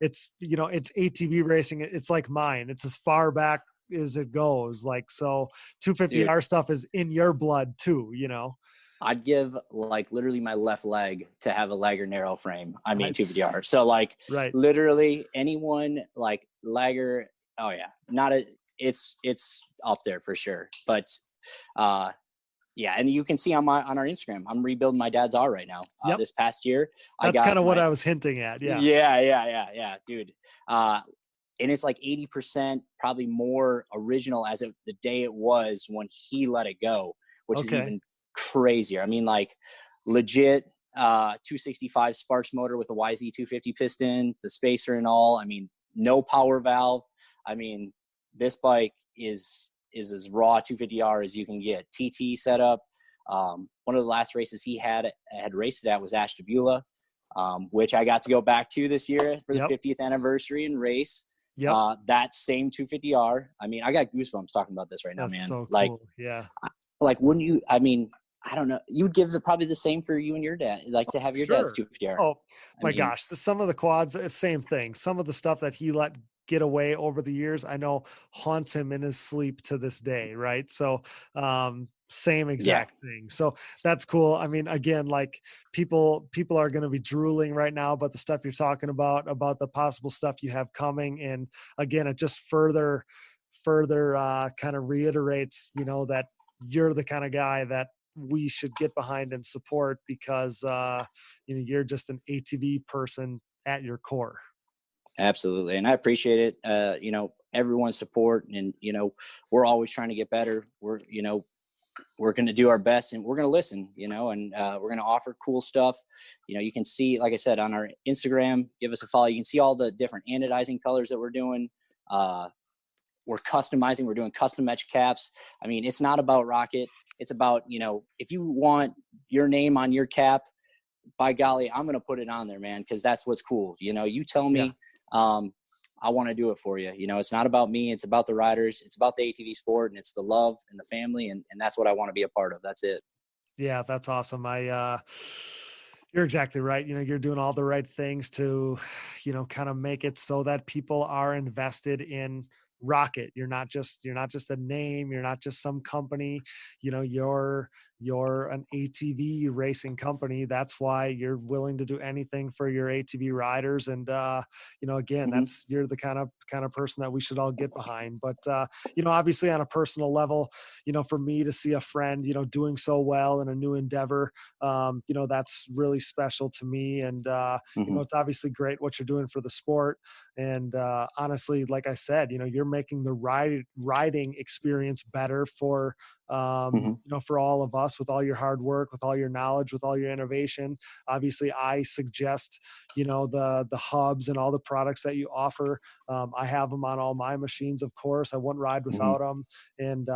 It's, you know, it's ATV racing. It's like mine. It's as far back as it goes. Like, so 250R stuff is in your blood too, you know. I'd give like literally my left leg to have a Lagger narrow frame. I mean, 250R. So like literally anyone like Lagger. Oh yeah. It's up there for sure. But, Yeah, and you can see on our Instagram, I'm rebuilding my dad's R right now. This past year, that's kind of what I was hinting at. Yeah. Yeah, dude. And it's like 80% probably more original as the day it was when he let it go, which is even crazier. I mean, like legit 265 Sparks motor with a YZ 250 piston, the spacer and all. I mean, no power valve. I mean, this bike is as raw 250R as you can get. TT setup. One of the last races he had raced it at was Ashtabula, which I got to go back to this year for the 50th anniversary and race. That same 250R. I mean, I got goosebumps talking about this right now, man. So like, cool. Yeah. Like, wouldn't you? I mean, I don't know. You would give probably the same for you and your dad, like to have your dad's 250R. Oh my gosh. Some of the quads, same thing. Some of the stuff that he let get away over the years, I know haunts him in his sleep to this day. Right. So, same exact thing. So that's cool. I mean, again, like people are going to be drooling right now about the stuff you're talking about the possible stuff you have coming. And again, it just further kind of reiterates, that you're the kind of guy that we should get behind and support because, you're just an ATV person at your core. Absolutely. And I appreciate it. Everyone's support and, we're always trying to get better. We're going to do our best and we're going to listen, and we're going to offer cool stuff. You can see, like I said, on our Instagram, give us a follow. You can see all the different anodizing colors that we're doing. We're customizing, we're doing custom etch caps. I mean, it's not about rocket. It's about, if you want your name on your cap, by golly, I'm going to put it on there, man. Cause that's what's cool. You tell me, I want to do it for you. It's not about me. It's about the riders. It's about the ATV sport, and it's the love and the family. And that's what I want to be a part of. That's it. Yeah, that's awesome. You're exactly right. You're doing all the right things to, kind of make it so that people are invested in Rocket. You're not just a name. You're not just some company. You're an ATV racing company. That's why you're willing to do anything for your ATV riders. And again, you're the kind of person that we should all get behind. But obviously on a personal level, for me to see a friend, doing so well in a new endeavor, that's really special to me. And it's obviously great what you're doing for the sport. And honestly, like I said, you're making the riding experience better for for all of us with all your hard work, with all your knowledge, with all your innovation. Obviously, I suggest, the hubs and all the products that you offer. I have them on all my machines, of course. I wouldn't ride without them. And,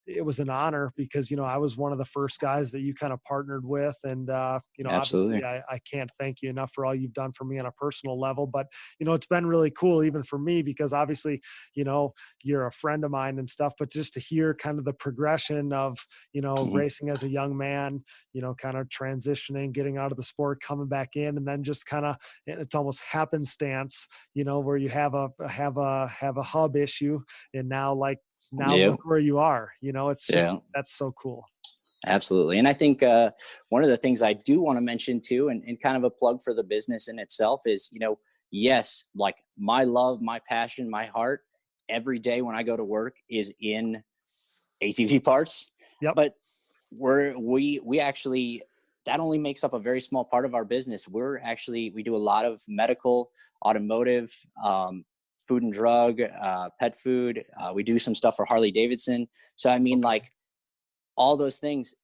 it was an honor because, I was one of the first guys that you kind of partnered with. And, obviously I can't thank you enough for all you've done for me on a personal level, but, it's been really cool even for me because obviously, you're a friend of mine and stuff, but just to hear kind of the progression of, racing as a young man, kind of transitioning, getting out of the sport, coming back in, and then just kind of, it's almost happenstance, where you have a hub issue and now look where you are, it's just, that's so cool. Absolutely. And I think one of the things I do want to mention too, and kind of a plug for the business in itself is, yes, like my love, my passion, my heart every day when I go to work is in ATV parts. But we actually, that only makes up a very small part of our business. We do a lot of medical, automotive, food and drug, pet food. We do some stuff for Harley Davidson. So, I mean, like all those things,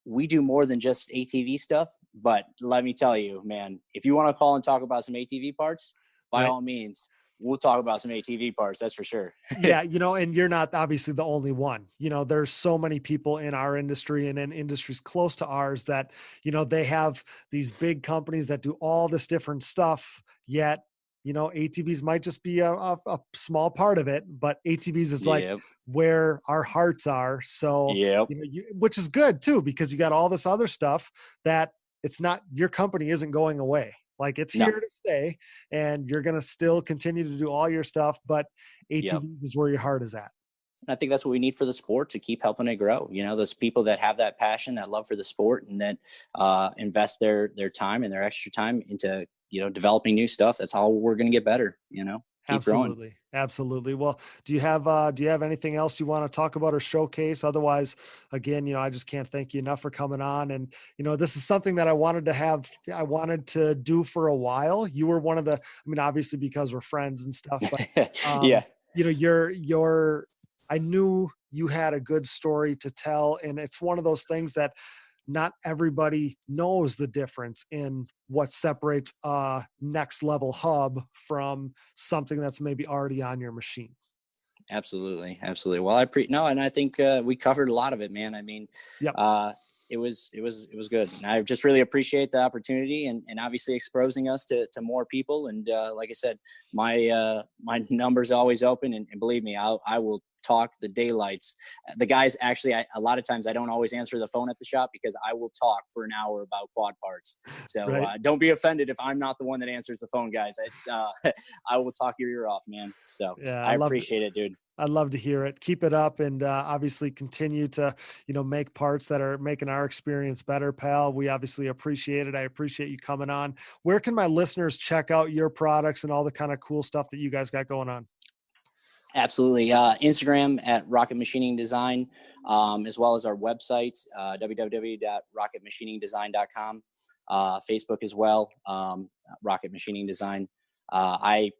we do more than just ATV stuff, but let me tell you, man, if you want to call and talk about some ATV parts, by all means, we'll talk about some ATV parts. That's for sure. Yeah. And you're not obviously the only one, there's so many people in our industry and in industries close to ours that, they have these big companies that do all this different stuff, yet ATVs might just be a small part of it, but ATVs is like where our hearts are. So, which is good too, because you got all this other stuff that it's not, your company isn't going away. Like it's here to stay and you're going to still continue to do all your stuff, but ATVs is where your heart is at. I think that's what we need for the sport to keep helping it grow. Those people that have that passion, that love for the sport, and that invest their time and their extra time into, developing new stuff. That's how we're going to get better, keep growing. Absolutely. Absolutely. Well, do you have anything else you want to talk about or showcase? Otherwise, again, I just can't thank you enough for coming on. And, this is something that I wanted to do for a while. You were one of the, obviously because we're friends and stuff, but, Yeah. I knew you had a good story to tell. And it's one of those things that not everybody knows the difference in what separates a next level hub from something that's maybe already on your machine. Absolutely. Absolutely. Well, and I think we covered a lot of it, man. Yep. It was good. And I just really appreciate the opportunity and obviously exposing us to more people. And like I said, my number's always open, and believe me, I will talk the daylights. The guys actually, a lot of times I don't always answer the phone at the shop because I will talk for an hour about quad parts. So right. Don't be offended if I'm not the one that answers the phone, guys. It's I will talk your ear off, man. So yeah, I appreciate it, dude. I'd love to hear it. Keep it up, and obviously continue to, make parts that are making our experience better, pal. We obviously appreciate it. I appreciate you coming on. Where can my listeners check out your products and all the kind of cool stuff that you guys got going on? Absolutely. Instagram at Rocket Machining Design, as well as our website, www.rocketmachiningdesign.com. Facebook as well, Rocket Machining Design. I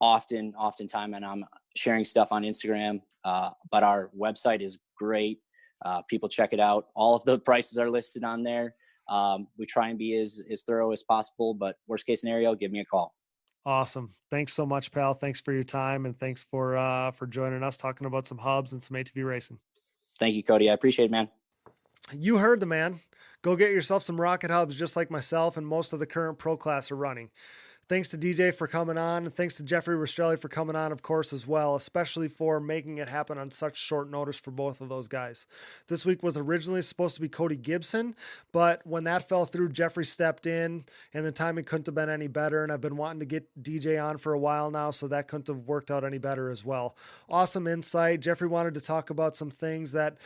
oftentimes, and I'm sharing stuff on Instagram, but our website is great. People check it out. All of the prices are listed on there. We try and be as thorough as possible, but worst case scenario, give me a call. Awesome. Thanks so much, pal. Thanks for your time, and thanks for joining us, talking about some hubs and some ATV racing. Thank you, Cody. I appreciate it, man. You heard the man. Go get yourself some rocket hubs just like myself and most of the current pro class are running. Thanks to DJ for coming on. And thanks to Jeffrey Rastrelli for coming on, of course, as well, especially for making it happen on such short notice for both of those guys. This week was originally supposed to be Cody Gibson, but when that fell through, Jeffrey stepped in, and the timing couldn't have been any better. And I've been wanting to get DJ on for a while now, so that couldn't have worked out any better as well. Awesome insight. Jeffrey wanted to talk about some things that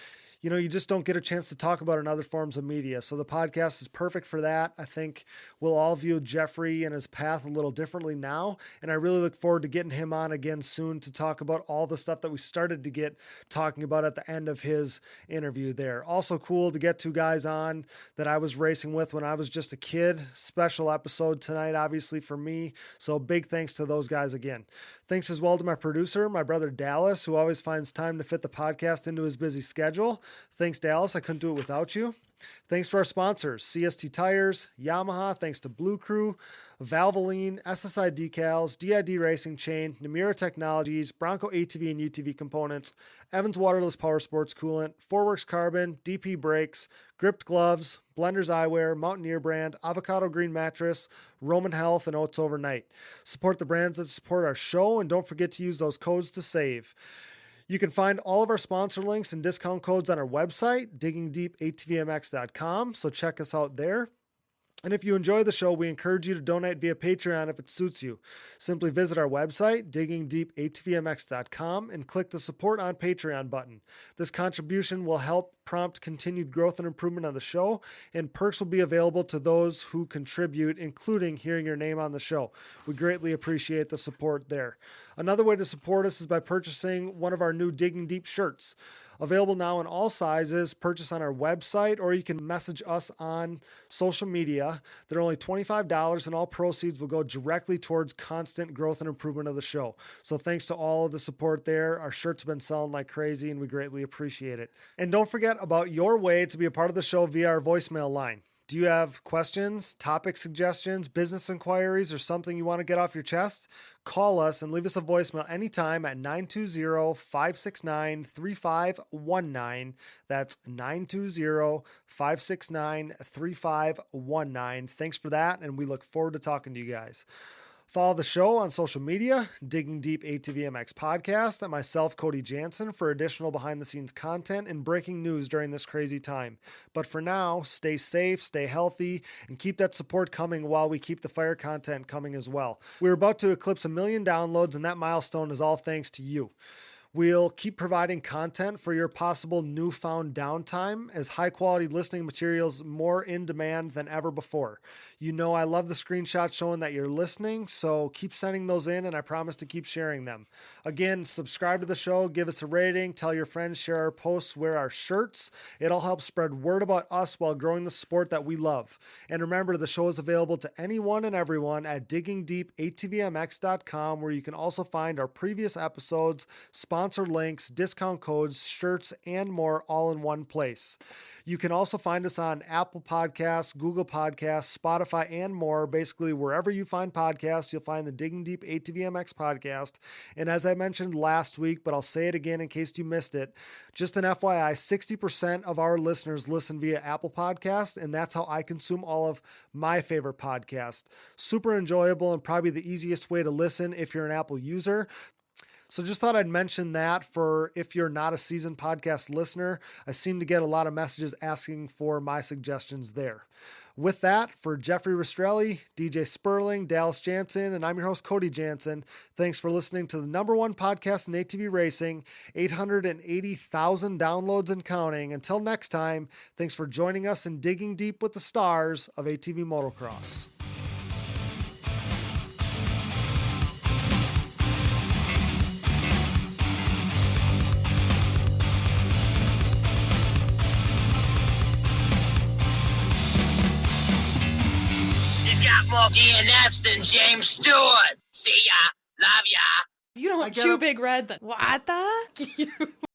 you just don't get a chance to talk about in other forms of media. So the podcast is perfect for that. I think we'll all view Jeffrey and his path a little differently now. And I really look forward to getting him on again soon to talk about all the stuff that we started to get talking about at the end of his interview there. Also cool to get two guys on that I was racing with when I was just a kid. Special episode tonight, obviously, for me. So big thanks to those guys again. Thanks as well to my producer, my brother Dallas, who always finds time to fit the podcast into his busy schedule. Thanks, Dallas. I couldn't do it without you. Thanks to our sponsors, CST Tires, Yamaha, thanks to Blue Crew, Valvoline, SSI Decals, DID Racing Chain, Namura Technologies, Bronco ATV and UTV Components, Evans Waterless Power Sports Coolant, Fourworks Carbon, DP Brakes, Gripped Gloves, Blenders Eyewear, Mountaineer Brand, Avocado Green Mattress, Roman Health, and Oats Overnight. Support the brands that support our show, and don't forget to use those codes to save. You can find all of our sponsor links and discount codes on our website, diggingdeepatvmx.com, so check us out there. And if you enjoy the show, we encourage you to donate via Patreon if it suits you. Simply visit our website, diggingdeepatvmx.com, and click the Support on Patreon button. This contribution will help prompt continued growth and improvement on the show, and perks will be available to those who contribute, including hearing your name on the show. We greatly appreciate the support there. Another way to support us is by purchasing one of our new Digging Deep shirts. Available now in all sizes, purchase on our website, or you can message us on social media. They're only $25, and all proceeds will go directly towards constant growth and improvement of the show. So thanks to all of the support there. Our shirts have been selling like crazy, and we greatly appreciate it. And don't forget about your way to be a part of the show via our voicemail line. Do you have questions, topic suggestions, business inquiries, or something you want to get off your chest? Call us and leave us a voicemail anytime at 920-569-3519. That's 920-569-3519. Thanks for that, and we look forward to talking to you guys. Follow the show on social media, Digging Deep ATVMX Podcast, and myself, Cody Janssen, for additional behind-the-scenes content and breaking news during this crazy time. But for now, stay safe, stay healthy, and keep that support coming while we keep the fire content coming as well. We're about to eclipse 1 million downloads, and that milestone is all thanks to you. We'll keep providing content for your possible newfound downtime as high quality listening materials more in demand than ever before. You know I love the screenshots showing that you're listening, so keep sending those in and I promise to keep sharing them. Again, subscribe to the show, give us a rating, tell your friends, share our posts, wear our shirts. It all helps spread word about us while growing the sport that we love. And remember, the show is available to anyone and everyone at diggingdeepatvmx.com, where you can also find our previous episodes, sponsor links, discount codes, shirts, and more all in one place. You can also find us on Apple Podcasts, Google Podcasts, Spotify, and more. Basically, wherever you find podcasts, you'll find the Digging Deep ATVMX podcast. And as I mentioned last week, but I'll say it again in case you missed it, just an FYI, 60% of our listeners listen via Apple Podcasts, and that's how I consume all of my favorite podcasts. Super enjoyable and probably the easiest way to listen if you're an Apple user. So just thought I'd mention that for if you're not a seasoned podcast listener. I seem to get a lot of messages asking for my suggestions there. With that, for Jeffrey Rastrelli, DJ Spurling, Dallas Janssen, and I'm your host, Cody Janssen. Thanks for listening to the #1 podcast in ATV racing, 880,000 downloads and counting. Until next time, thanks for joining us in Digging Deep with the Stars of ATV Motocross. Got more DNFs than James Stewart. See ya. Love ya. You don't chew Big Red then. What the?